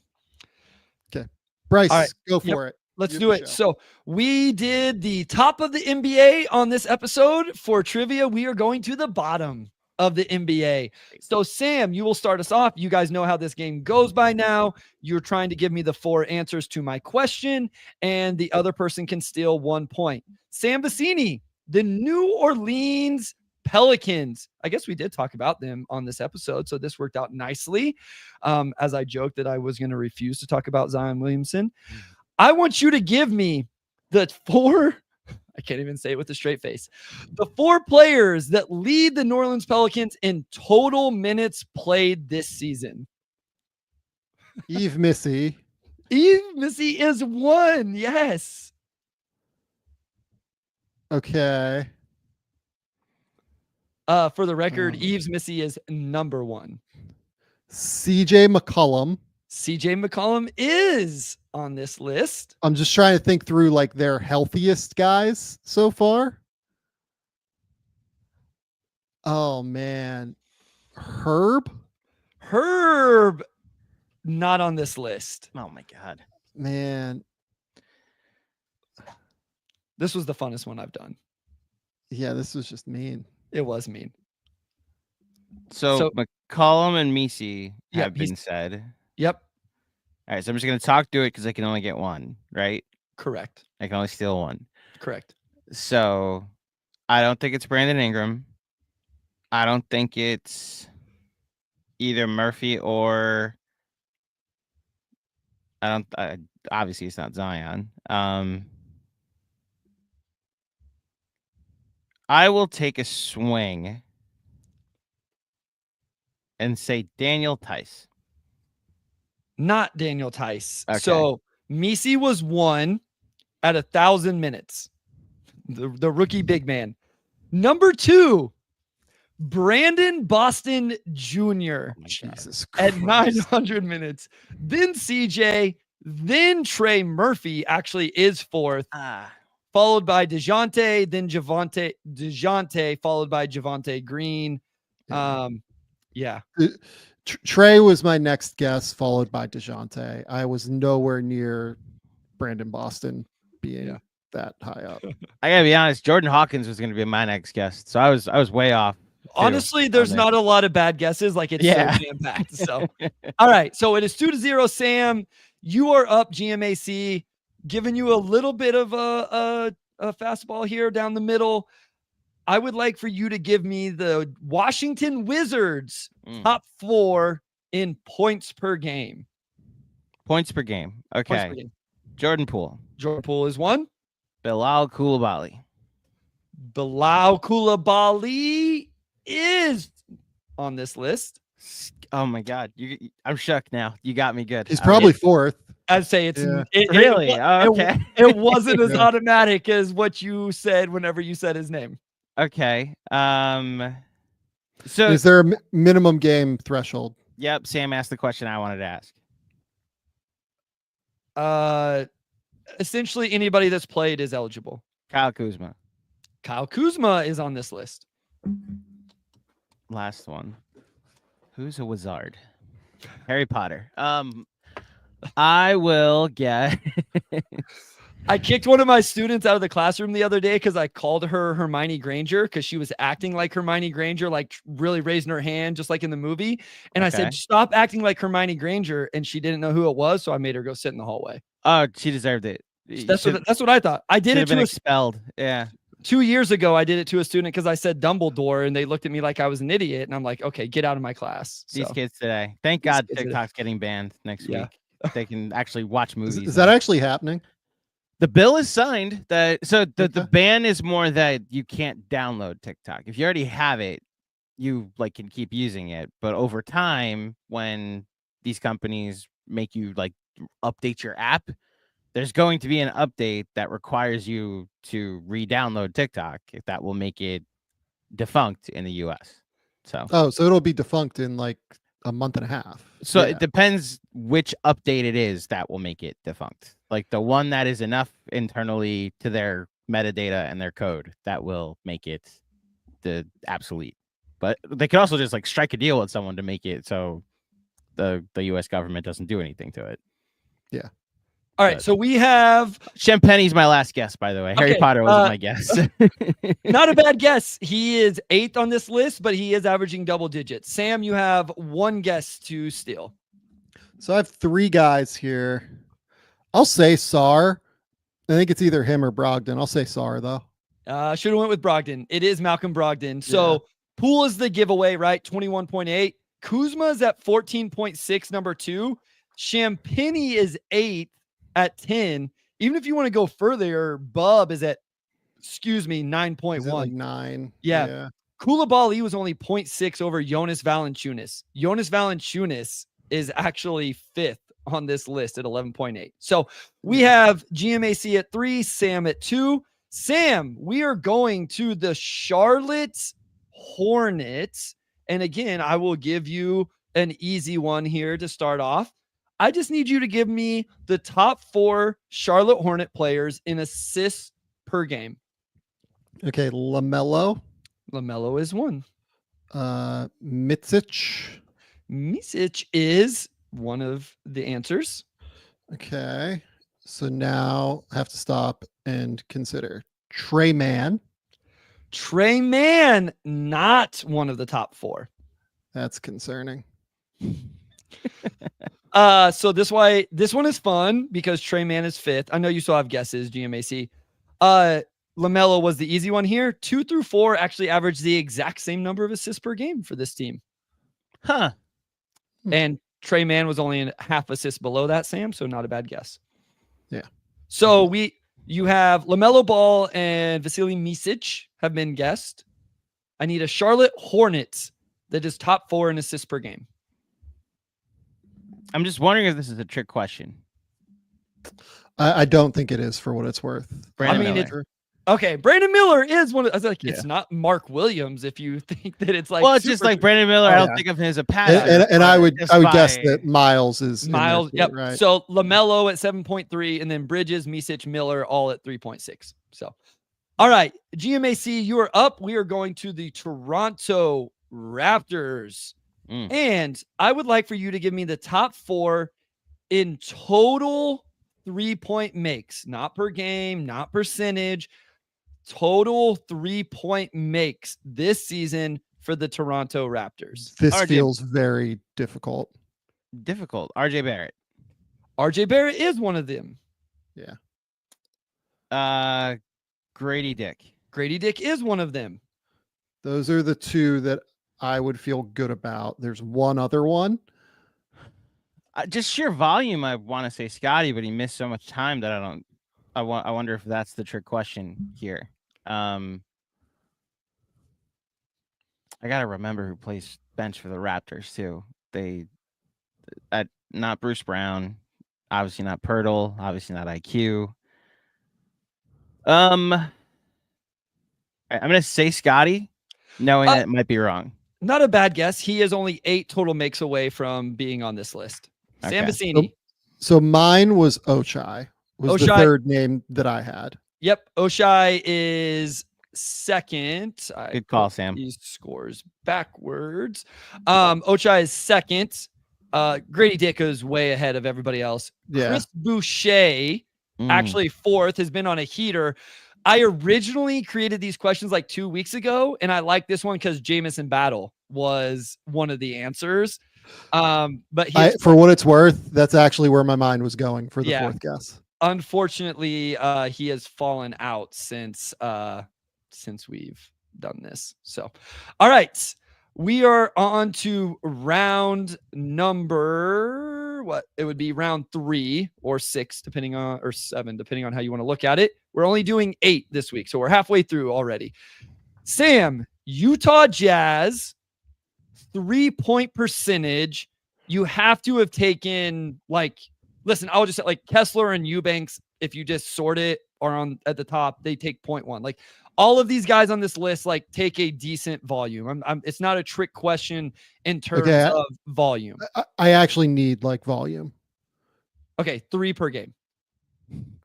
Okay, Bryce, right. go for it. Let's do it. So we did the top of the NBA on this episode. For trivia, we are going to the bottom of the NBA. So Sam, you will start us off. You guys know how this game goes by now. You're trying to give me the 4 answers to my question, and the other person can steal 1 point. Sam Vecenie, the New Orleans Pelicans. I guess we did talk about them on this episode, so this worked out nicely. As I joked that I was going to refuse to talk about Zion Williamson. I want you to give me the 4, I can't even say it with a straight face, the 4 players that lead the New Orleans Pelicans in total minutes played this season. Yves Missy. Yves Missy is 1. Yes. Okay. For the record, Yves Missy is number 1. CJ McCollum. CJ McCollum is on this list. I'm just trying to think through like their healthiest guys so far. Oh man. Herb, not on this list. Oh my God, man. This was the funnest one I've done. Yeah, this was just mean. It was mean. So McCollum and Misi have been said. Yep. All right, so I'm just going to talk through it because I can only get 1, right? Correct. I can only steal 1. Correct. So I don't think it's Brandon Ingram. I don't think it's either Murphy or obviously it's not Zion. I will take a swing and say Daniel Tice. Not Daniel Tice. Okay. So Misi was 1 at 1,000 minutes. The rookie big man. Number 2, Brandon Boston Jr. Jesus at Christ. 900 minutes. Then CJ. Then Trey Murphy actually is 4th. Followed by DeJounte. Then DeJounte. Followed by Javonte Green. Yeah. Trey was my next guess, followed by DeJounte. I was nowhere near Brandon Boston being that high up. I gotta be honest, Jordan Hawkins was gonna be my next guest, so I was way off. Honestly, there's not a lot of bad guesses. Like it's so jam-packed. So all right. So it is 2-0. Sam, you are up. GMAC, giving you a little bit of a fastball here down the middle. I would like for you to give me the Washington Wizards top 4 in points per game. Points per game. Okay. Points per game. Jordan Poole. Jordan Poole is 1. Bilal Coulibaly. Bilal Coulibaly is on this list. Oh my God. I'm shook now. You got me good. He's probably 4th. I'd say it's really okay. It wasn't as automatic as what you said whenever you said his name. Okay. So is there a minimum game threshold? Yep. Sam asked the question I wanted to ask. Essentially anybody that's played is eligible. Kyle Kuzma. Kyle Kuzma is on this list. Last one. Who's a wizard? Harry Potter. I will get. I kicked one of my students out of the classroom the other day because I called her Hermione Granger because she was acting like Hermione Granger, like really raising her hand, just like in the movie. And I said, stop acting like Hermione Granger. And she didn't know who it was. So I made her go sit in the hallway. Oh, she deserved it. That's what I thought. I did it to expelled. Yeah. 2 years ago, I did it to a student because I said Dumbledore and they looked at me like I was an idiot. And I'm like, okay, get out of my class. These kids today. Thank God TikTok's getting banned next week. They can actually watch movies. Is that actually happening? The bill is signed. So the Okay. ban is more that you can't download TikTok. If you already have it, you like can keep using it. But over time, when these companies make you like update your app, there's going to be an update that requires you to re-download TikTok. If that will make it defunct in the US. So it'll be defunct in like a month and a half. So Yeah. it depends which update it is that will make it defunct. Like the one that is enough internally to their metadata and their code that will make it the obsolete. But they could also just like strike a deal with someone to make it so the US government doesn't do anything to it. Yeah. All right, so we have Champagne's my last guess, by the way. Harry Potter wasn't my guess. not a bad guess. He is 8th on this list, but he is averaging double digits. Sam, you have one guess to steal. So I have 3 guys here. I'll say Sar. I think it's either him or Brogdon. I'll say Sar though. Should have went with Brogdon. It is Malcolm Brogdon. So Poole is the giveaway, right? 21.8. Kuzma is at 14.6, number 2. Champagny is 8th at 10. Even if you want to go further, Bub is at, 9.1. Like 9. Yeah. Koulibaly was only 0.6 over Jonas Valanciunas. Jonas Valanciunas is actually 5th on this list at 11.8. So we have GMAC at 3, Sam at 2. Sam, we are going to the Charlotte Hornets. And again, I will give you an easy one here to start off. I just need you to give me the top 4 Charlotte Hornet players in assists per game. Okay, LaMelo. LaMelo is 1. Micic. Micic is one of the answers. Okay. So now I have to stop and consider Trey Mann. Trey Mann, not one of the top 4. That's concerning. So this one is fun because Trey Mann is 5th. I know you still have guesses, GMAC. LaMelo was the easy one here. 2 through 4 actually averaged the exact same number of assists per game for this team. Huh. And Trey Mann was only a half assist below that, Sam, so not a bad guess. Yeah. So you have LaMelo Ball and Vasily Micic have been guessed. I need a Charlotte Hornets that is top 4 in assists per game. I'm just wondering if this is a trick question. I don't think it is, for what it's worth. Brandon Miller. Okay, Brandon Miller is one of. I was like, Yeah. It's not Mark Williams. If you think that it's like, Well, it's just like Brandon Miller. I don't think of him as a pass. And I would guess that Miles is in Miles. there, Yep. right? So LaMelo at 7.3, and then Bridges, Micic, Miller all at 3.6. So, all right, GMAC, you are up. We are going to the Toronto Raptors, and I would like for you to give me the top 4 in total 3-point makes, not per game, not percentage. Total 3-point makes this season for the Toronto Raptors. This feels very difficult. RJ Barrett. RJ Barrett is one of them. Yeah. Grady Dick. Grady Dick is one of them. Those are the 2 that I would feel good about. There's one other one. Just sheer volume, I want to say Scotty, but he missed so much time that I wonder if that's the trick question here. I gotta remember who plays bench for the Raptors too. Not Bruce Brown, obviously not Pirtle, obviously not IQ. I'm gonna say Scotty, knowing that it might be wrong. Not a bad guess. He is only 8 total makes away from being on this list. Okay. Sam Vecenie. So mine was Ochai. Was the Ochai. 3rd name that I had. Yep. Oshai is 2nd. Good call, Sam. He scores backwards. Ochai is 2nd. Grady Dick is way ahead of everybody else. Yeah. Chris Boucher, actually 4th, has been on a heater. I originally created these questions like 2 weeks ago, and I like this one because Jamison Battle was one of the answers. But for what it's worth, that's actually where my mind was going for the 4th guess. Unfortunately, he has fallen out since we've done this. So, all right, we are on to round number 4, what it would be round 3 or 6, depending on, or 7, depending on how you want to look at it. We're only doing 8 this week, so we're halfway through already. Sam, Utah Jazz, 3-point percentage. You have to have taken, like, listen, I would just say like Kessler and Eubanks, if you just sort it, are on at the top, they take 0.1. Like all of these guys on this list, like take a decent volume. It's not a trick question in terms of volume. I actually need like volume. Okay, 3 per game.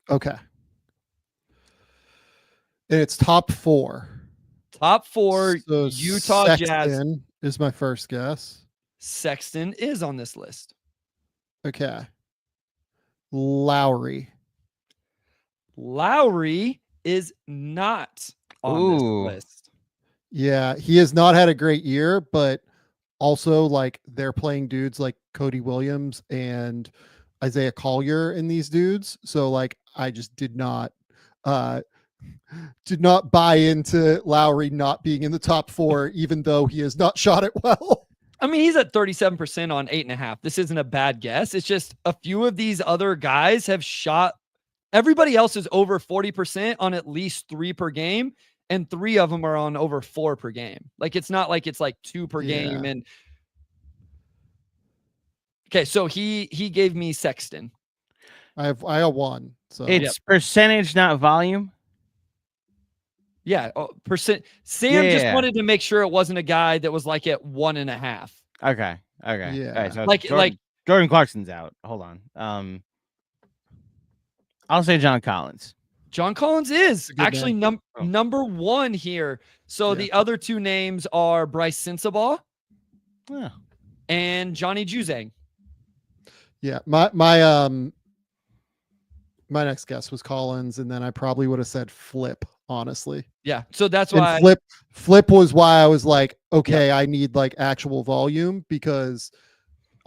Okay. And it's top 4. Top 4, So Utah Sexton Jazz. Is my first guess. Sexton is on this list. Okay. Lowry is not on this list. Yeah, he has not had a great year, but also like they're playing dudes like Cody Williams and Isaiah Collier in these dudes. So like I just did not buy into Lowry not being in the top 4, even though he has not shot it well. I mean, he's at 37% on 8.5. This isn't a bad guess. It's just a few of these other guys have shot. Everybody else is over 40% on at least 3 per game, and 3 of them are on over 4 per game. Like it's not like it's like 2 per game. And okay, so he gave me Sexton. I have 1. So it's percentage, not volume. Yeah, percent. Sam just wanted to make sure it wasn't a guy that was like at 1.5. Okay. Yeah. All right, so like Jordan Clarkson's out. Hold on. I'll say John Collins. John Collins is actually number 1 here. So Yeah. the other 2 names are Bryce Sensabaugh and Johnny Juzang. Yeah, my next guess was Collins, and then I probably would have said Flip, honestly. Yeah, so that's And why Flip was why I was like, okay, I need like actual volume, because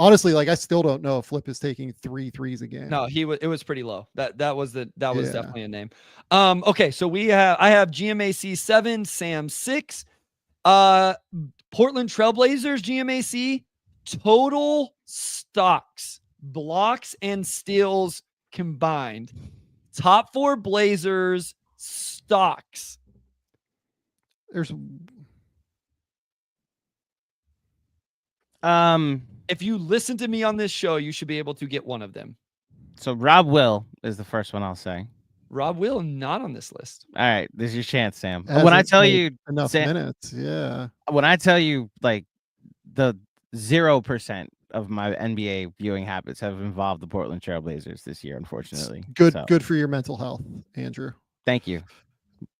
honestly, like I still don't know if Flip is taking 3 threes a game. No, it was pretty low. That was definitely a name. Okay, so I have GMAC 7, Sam 6. Portland Trailblazers GMAC total stocks, blocks and steals combined. Top 4 Blazers stocks. There's if you listen to me on this show, you should be able to get one of them. So Rob Will is the first one I'll say. Rob Will not on this list. All right, this is your chance, Sam. Hasn't When I tell played you enough Sam, minutes, yeah. when I tell you like the 0% of my NBA viewing habits have involved the Portland Trailblazers this year, unfortunately. Good for your mental health, Andrew. Thank you.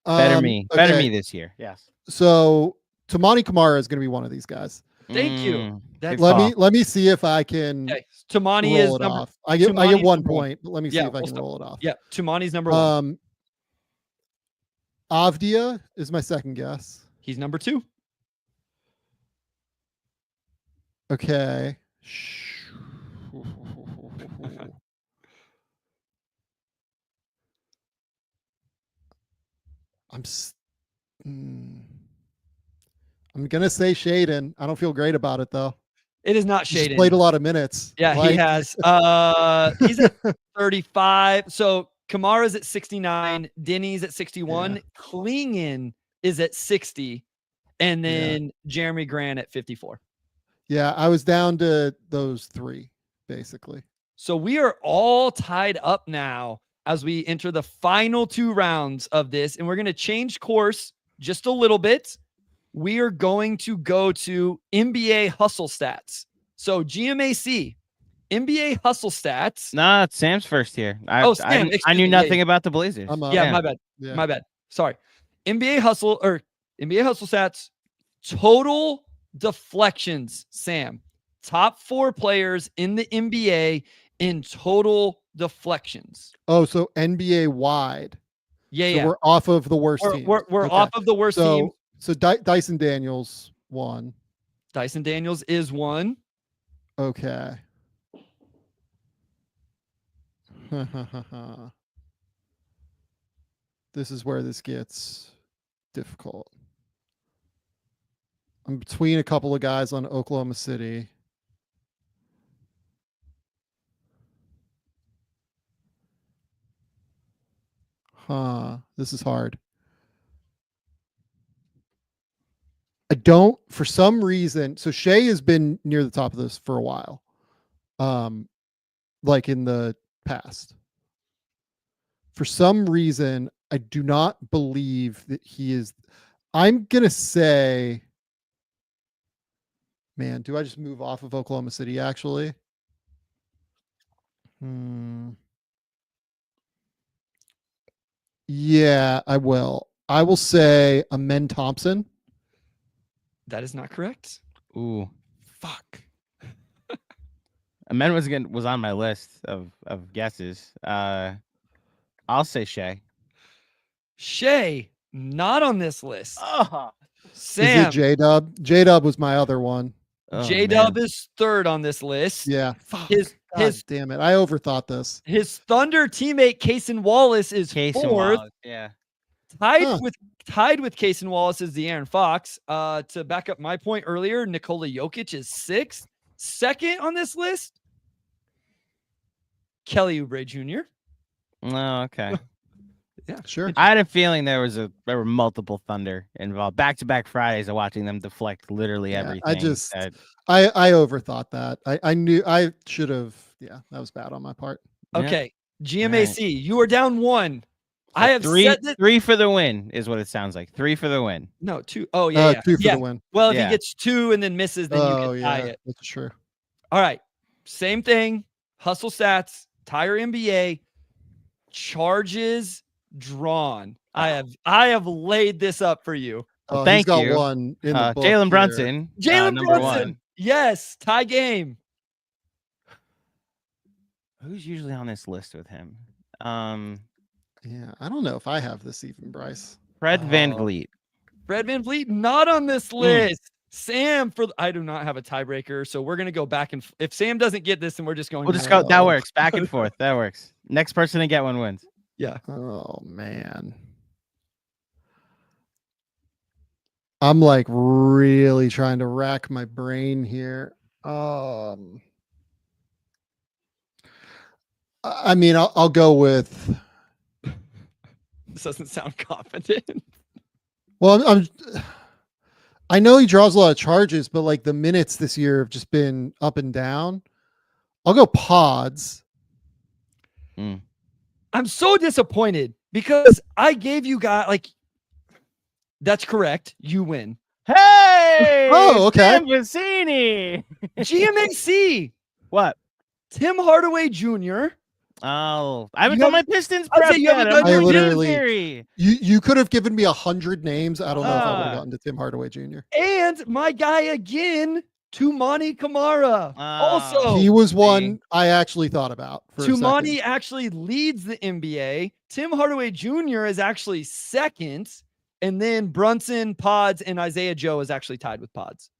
Better me this year. Yes. So Tamani Kamara is going to be one of these guys. Thank you. Let me see if I can Tamani roll is it number, off. I get 1 number point, but let me see if I can roll it off. Yeah, Tamani's number 1. Avdia is my second guess. He's number 2. Okay. I'm gonna say Shaden. I don't feel great about it though. It is not He's Shaden. played a lot of minutes. Yeah, he has. He's at 35. So Kamara's at 69. Denny's at 61. Yeah. Klingon is at 60. And then Jeremy Grant at 54. Yeah, I was down to those 3, basically. So we are all tied up now as we enter the final 2 rounds of this. And we're going to change course just a little bit. We are going to go to NBA hustle stats. So GMAC, NBA hustle stats. Nah, it's Sam's first here. Sam, I knew nothing about the Blazers. Yeah, my bad. Yeah. My bad. Sorry. NBA hustle stats, total deflections, Sam. Top 4 players in the NBA in total deflections. Oh, so NBA wide. Yeah, so we're off of the worst team. We're off of the worst team. So Dyson Daniels 1. Dyson Daniels is 1. Okay. This is where this gets difficult. I'm between a couple of guys on Oklahoma City. This is hard. I don't, for some reason. So Shea has been near the top of this for a while. Like in the past. For some reason, I do not believe that he is. I'm going to say, man, do I just move off of Oklahoma City actually? Yeah, I will. I will say Amen Thompson. That is not correct. Ooh, fuck. Amen was on my list of guesses. I'll say Shea. Shea, not on this list. Oh, Sam, Is it J-Dub? J-Dub was my other one. J-Dub is third on this list. Yeah. Fuck. His damn it. I overthought this. His Thunder teammate Cason Wallace is fourth. Yeah. Tied with Cason Wallace is the Aaron Fox. To back up my point earlier, Nikola Jokic is sixth. Second on this list, Kelly Oubre Jr. Oh, okay. Yeah, sure. I had a feeling there were multiple Thunder involved. Back-to-back Fridays of watching them deflect literally everything. I overthought that. I knew I should have. Yeah, that was bad on my part. Okay. Yeah. GMAC, you are down one. So I have three for the win is what it sounds like. 3 for the win. No, 2. Oh, yeah. 2 for the win. Well, if he gets 2 and then misses, then you can tie it. That's true. All right. Same thing. Hustle stats, entire NBA, charges drawn. I have laid this up for you. Well, thank he's got you. One in the book Jalen Brunson. Jalen Brunson. 1. Yes, tie game. Who's usually on this list with him? Yeah, I don't know if I have this even, Bryce. Fred VanVleet. Fred VanVleet not on this list. Sam, I do not have a tiebreaker, so we're gonna go back and if Sam doesn't get this, then we're just going. We'll just go. That works. Back and forth. That works. Next person to get one wins. Yeah. Oh man. I'm like really trying to rack my brain here. I mean, I'll go with. This doesn't sound confident. Well, I know he draws a lot of charges, but like the minutes this year have just been up and down. I'll go Pods. I'm so disappointed because I gave you guys that's correct. You win. Hey! Oh, okay. Vecenie. GMAC. What? Tim Hardaway Jr. Oh, I haven't done my Pistons prep you yet. haven't done your theory. You could have given me 100 names. I don't know if I would have gotten to Tim Hardaway Jr. And my guy again, Toumani Camara. Also, he was one I actually thought about. Toumani actually leads the NBA. Tim Hardaway Jr. is actually second. And then Brunson, Pods, and Isaiah Joe is actually tied with Pods.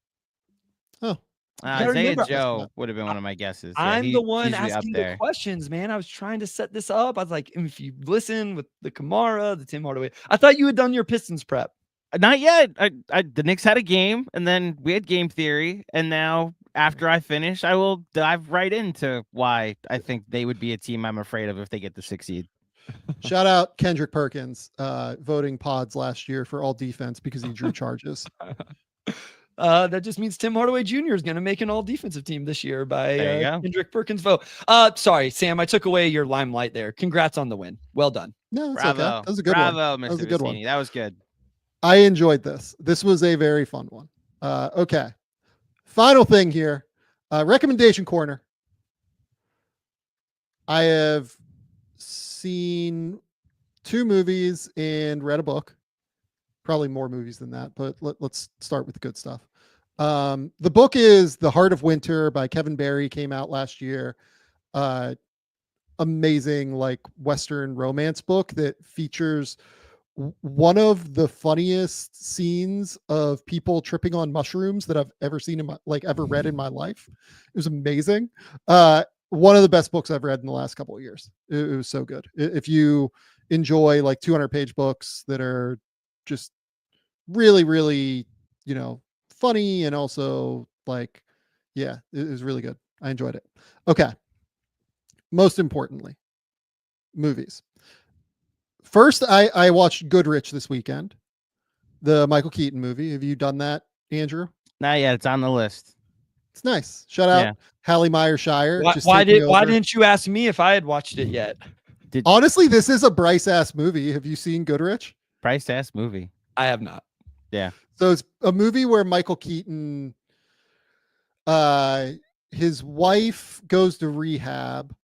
Oh. Isaiah Joe would have been one of my guesses. Yeah, I'm the one asking the questions, man. I was trying to set this up. I was like, if you listen with the Camara, the Tim Hardaway, I thought you had done your Pistons prep. Not yet. The Knicks had a game, and then we had game theory. And now, after I finish, I will dive right into why I think they would be a team I'm afraid of if they get the 6th seed. Shout out Kendrick Perkins, voting Pods last year for all defense because he drew charges. That just means Tim Hardaway Jr. is going to make an all defensive team this year by Kendrick Perkins vote. Sorry, Sam, I took away your limelight there. Congrats on the win. Well done. No, Bravo. Okay. That was a good one. That was a good one. That was good. I enjoyed this. This was a very fun one. Okay. Final thing here. Recommendation corner. I have seen 2 movies and read a book. Probably more movies than that, but let's start with the good stuff. The book is The Heart of Winter by Kevin Barry, came out last year. Amazing, like Western romance book that features one of the funniest scenes of people tripping on mushrooms that I've ever seen in my, ever read in my life. It was amazing. One of the best books I've read in the last couple of years. It was so good. If you enjoy 200-page books that are just really, really, funny and also it was really good. I enjoyed it. Okay. Most importantly, movies. First, I watched Goodrich this weekend, the Michael Keaton movie. Have you done that, Andrew? Not yet. It's on the list. It's nice. Shout out Yeah. Hallie Meyer-Shire. Why didn't you ask me if I had watched it yet? Honestly, this is a Bryce ass movie. Have you seen Goodrich? Bryce ass movie. I have not. Yeah. So it's a movie where Michael Keaton, his wife goes to rehab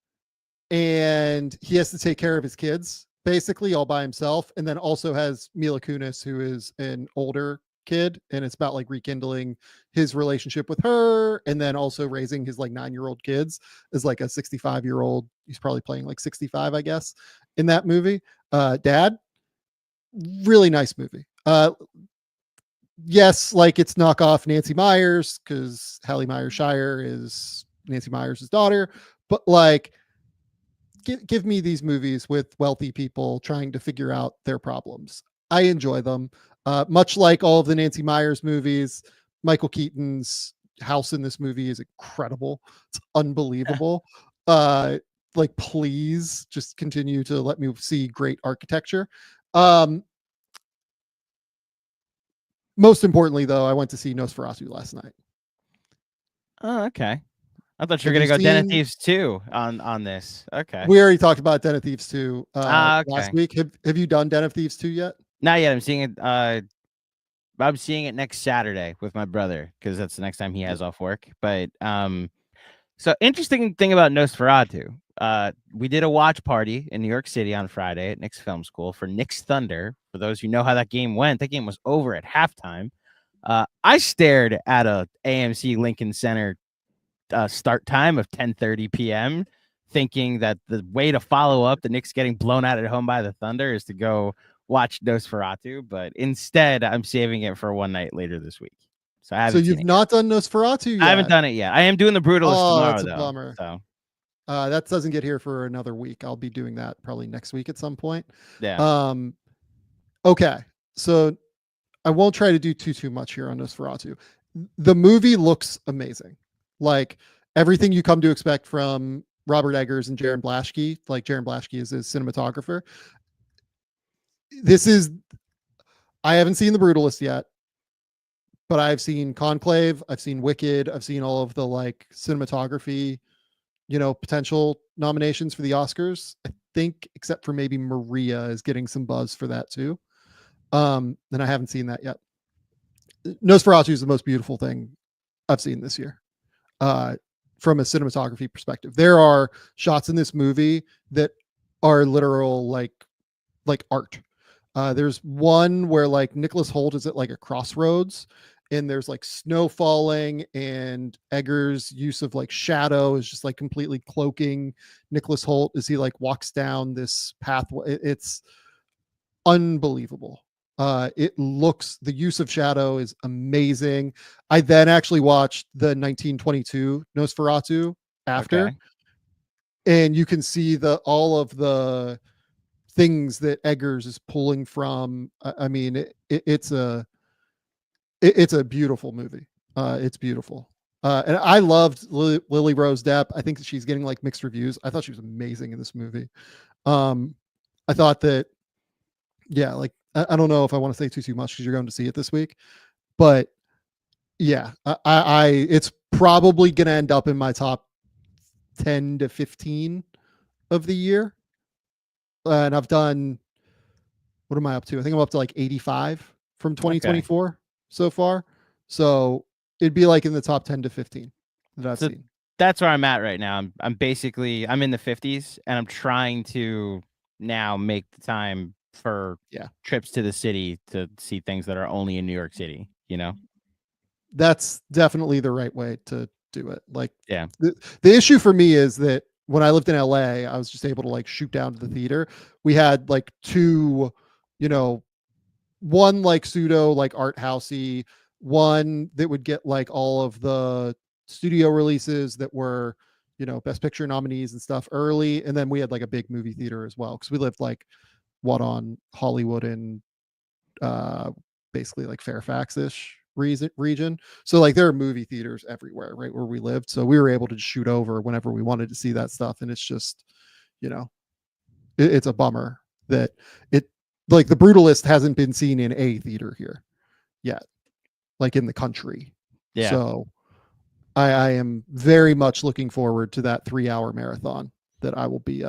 and he has to take care of his kids basically all by himself. And then also has Mila Kunis, who is an older kid. And it's about like rekindling his relationship with her. And then also raising his like 9-year-old kids as like a 65-year-old. He's probably playing like 65, I guess, in that movie. Dad, really nice movie. Yes, like it's knockoff Nancy Myers because Hallie Meyer-Shire is Nancy Myers' daughter, but like give me these movies with wealthy people trying to figure out their problems. I enjoy them. Much like all of the Nancy Myers movies, Michael Keaton's house in this movie is incredible. It's unbelievable. Like, please just continue to let me see great architecture. Most importantly, though, I went to see Nosferatu last night. Oh, okay. I thought you were Have gonna you go Den of seen- Thieves 2 on this. Okay. We already talked about Den of Thieves 2 Okay. last week. Have you done Den of Thieves 2 yet? Not yet. I'm seeing it. I'm seeing it next Saturday with my brother because that's the next time he has off work. But so interesting thing about Nosferatu. We did a watch party in New York City on Friday at Knicks Film School for Knicks Thunder. For those who know how that game went, that game was over at halftime. I stared at a AMC Lincoln Center start time of 10:30 p.m. thinking that the way to follow up the Knicks getting blown out at home by the Thunder is to go watch Nosferatu, but instead I'm saving it for one night later this week. So I haven't. So you've not done Nosferatu yet? I haven't done it yet. I am doing the Brutalist tomorrow, that's a though. bummer. So that doesn't get here for another week. I'll be doing that probably next week at some point. yeah. Okay. So I won't try to do too much here on Nosferatu. The movie looks amazing. Like everything you come to expect from Robert Eggers and Jaron Blaschke. Like Jaron Blaschke is his cinematographer. I haven't seen The Brutalist yet, but I've seen Conclave, I've seen Wicked, I've seen all of the like cinematography, potential nominations for the Oscars. I think, except for maybe Maria is getting some buzz for that too. And I haven't seen that yet. Nosferatu is the most beautiful thing I've seen this year. From a cinematography perspective, there are shots in this movie that are literal like art. There's one where like Nicholas Hoult is at like a crossroads and there's like snow falling and Eggers' use of like shadow is just like completely cloaking Nicholas Hoult as he like walks down this pathway. It's unbelievable. The use of shadow is amazing. I then actually watched the 1922 Nosferatu after, and you can see all of the things that Eggers is pulling from. I mean, it's a beautiful movie. It's beautiful. And I loved Lily Rose Depp. I think that she's getting like mixed reviews. I thought she was amazing in this movie. I thought that, yeah, like, I don't know if I want to say too much because you're going to see it this week, but yeah, it's probably going to end up in my top 10 to 15 of the year. And I've done, what am I up to? I think I'm up to like 85 from 2024 so far. So it'd be like in the top 10 to 15 that I've seen. That's where I'm at right now. I'm basically, I'm in the 50s and I'm trying to now make the time for trips to the city to see things that are only in New York City, That's definitely the right way to do it. Like, yeah. The issue for me is that when I lived in LA, I was just able to like shoot down to the theater. We had like two, one like pseudo like art housey, one that would get like all of the studio releases that were, best picture nominees and stuff early. And then we had like a big movie theater as well. Cause we lived like on Hollywood and basically like Fairfax-ish region. So like there are movie theaters everywhere, right where we lived. So we were able to shoot over whenever we wanted to see that stuff. And it's just, it's a bummer that it like The Brutalist hasn't been seen in a theater here yet, like in the country. Yeah. So I am very much looking forward to that 3-hour marathon that I will be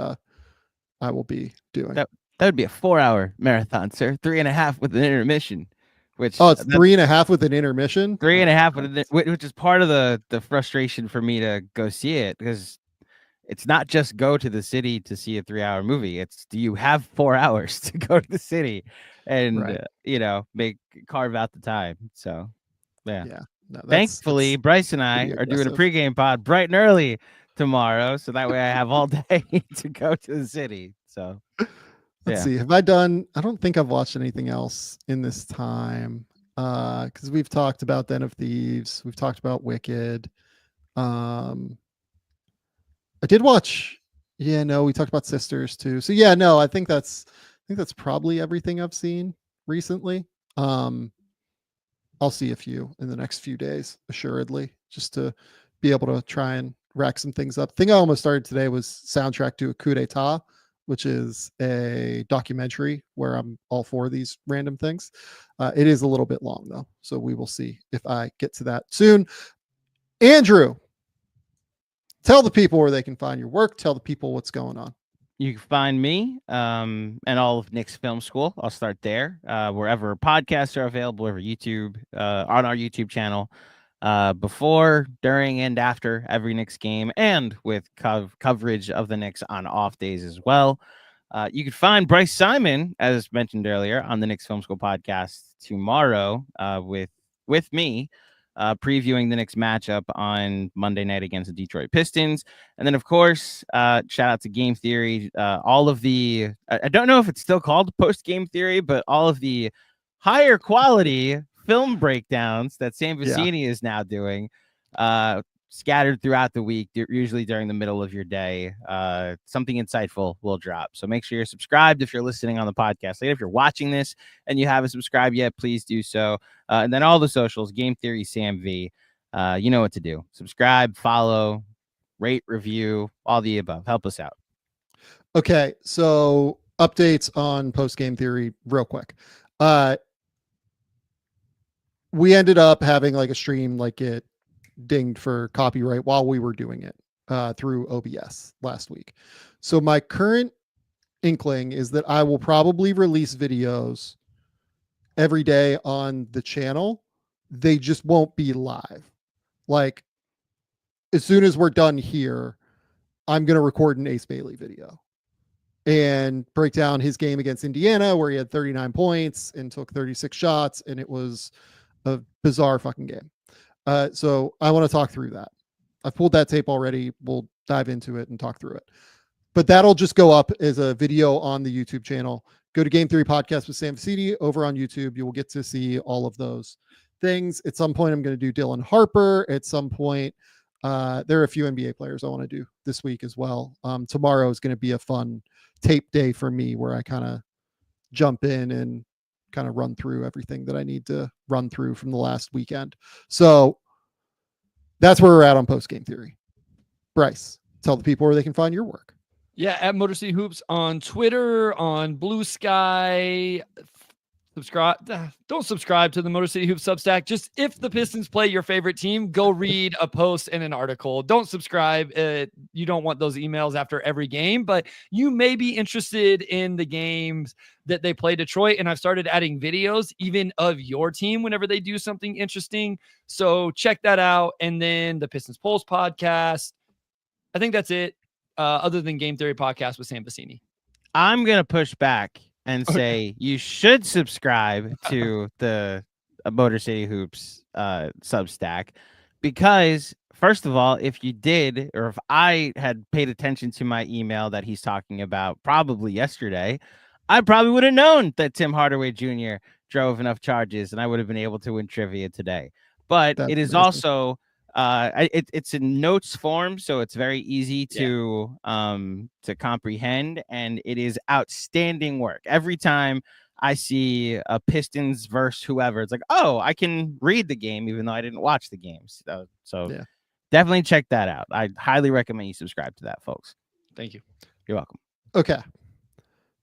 doing. That would be a 4-hour marathon, sir. 3.5 with an intermission. Which it's 3.5 with an intermission. 3.5 which is part of the frustration for me to go see it, because it's not just go to the city to see a 3-hour movie. It's, do you have 4 hours to go to the city and carve out the time? So yeah. No, thankfully, Bryce and I are doing a pregame pod bright and early tomorrow, so that way I have all day to go to the city. So let's see. I don't think I've watched anything else in this time, because we've talked about Den of Thieves, we've talked about Wicked. I did watch. We talked about Sisters too. So I think that's probably everything I've seen recently. I'll see a few in the next few days, assuredly, just to be able to try and rack some things up. The thing I almost started today was soundtrack to a Coup d'etat, which is a documentary where I'm all for these random things. It is a little bit long though, so we will see if I get to that soon. Andrew, tell the people where they can find your work. Tell the people what's going on. You can find me and all of Knicks Film School. I'll start there. Wherever podcasts are available, over YouTube, on our YouTube channel, before, during, and after every Knicks game, and with coverage of the Knicks on off days as well. You can find Bryce Simon, as mentioned earlier, on the Knicks Film School podcast tomorrow with me. Previewing the Knicks matchup on Monday night against the Detroit Pistons. And then, of course, shout out to Game Theory. All of the, I don't know if it's still called Post Game Theory, but all of the higher quality film breakdowns that Sam Vecenie is now doing, scattered throughout the week, usually during the middle of your day. Something insightful will drop. So make sure you're subscribed if you're listening on the podcast. If you're watching this and you haven't subscribed yet, please do so. And then all the socials, Game Theory, Sam V. You know what to do. Subscribe, follow, rate, review, all the above. Help us out. Okay, so updates on Post Game Theory real quick. We ended up having like a stream, like it dinged for copyright while we were doing it through OBS last week. So my current inkling is that I will probably release videos every day on the channel. They just won't be live. Like, as soon as we're done here, I'm going to record an Ace Bailey video and break down his game against Indiana, where he had 39 points and took 36 shots, and it was a bizarre fucking game. So I want to talk through that. I've pulled that tape already. We'll dive into it and talk through it. But that'll just go up as a video on the YouTube channel. Go to Game Theory Podcast with Sam Vecenie over on YouTube. You will get to see all of those things. At some point, I'm going to do Dylan Harper. At some point, there are a few NBA players I want to do this week as well. Tomorrow is going to be a fun tape day for me, where I kind of jump in and kind of run through everything that I need to run through from the last weekend. So that's where we're at on Post Game Theory. Bryce, tell the people where they can find your work. Yeah, at Motor City Hoops on Twitter, on Blue Sky. Don't subscribe to the Motor City Hoops Substack. Just if the Pistons play your favorite team, go read a post and an article. Don't subscribe. You don't want those emails after every game, but you may be interested in the games that they play Detroit. And I've started adding videos even of your team whenever they do something interesting. So check that out. And then the Pistons Pulse podcast. I think that's it. Other than Game Theory Podcast with Sam Vecenie. I'm going to push back and say you should subscribe to the Motor City Hoops Substack, because first of all, if you did, or if I had paid attention to my email that he's talking about probably yesterday, I probably would have known that Tim Hardaway Jr. drove enough charges and I would have been able to win trivia today. But it is also it's in notes form, so it's very easy to comprehend, and it is outstanding work. Every time I see a Pistons versus whoever, it's like, oh, I can read the game even though I didn't watch the games. So definitely check that out. I highly recommend you subscribe to that, folks. Thank you. You're welcome. Okay.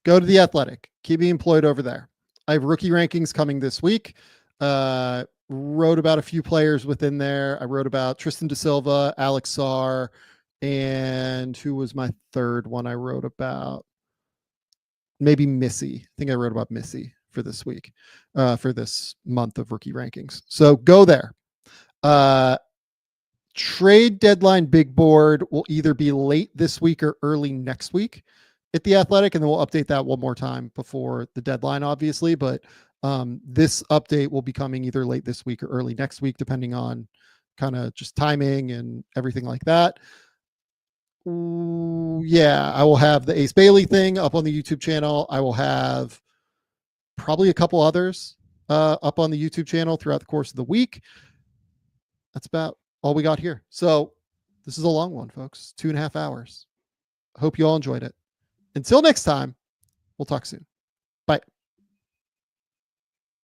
Go to The Athletic. Keep me employed over there. I have rookie rankings coming this week. Wrote about a few players within there. I wrote about Tristan Da Silva, Alex Sarr, and who was my third one I wrote about? Maybe Missy. I think I wrote about Missy for this week, for this month of rookie rankings. So go there. Trade deadline big board will either be late this week or early next week at The Athletic, and then we'll update that one more time before the deadline, obviously. But this update will be coming either late this week or early next week, depending on kind of just timing and everything like that. Ooh, yeah, I will have the Ace Bailey thing up on the YouTube channel. I will have probably a couple others up on the YouTube channel throughout the course of the week. That's about all we got here. So this is a long one, folks. 2.5 hours. Hope you all enjoyed it. Until next time, we'll talk soon.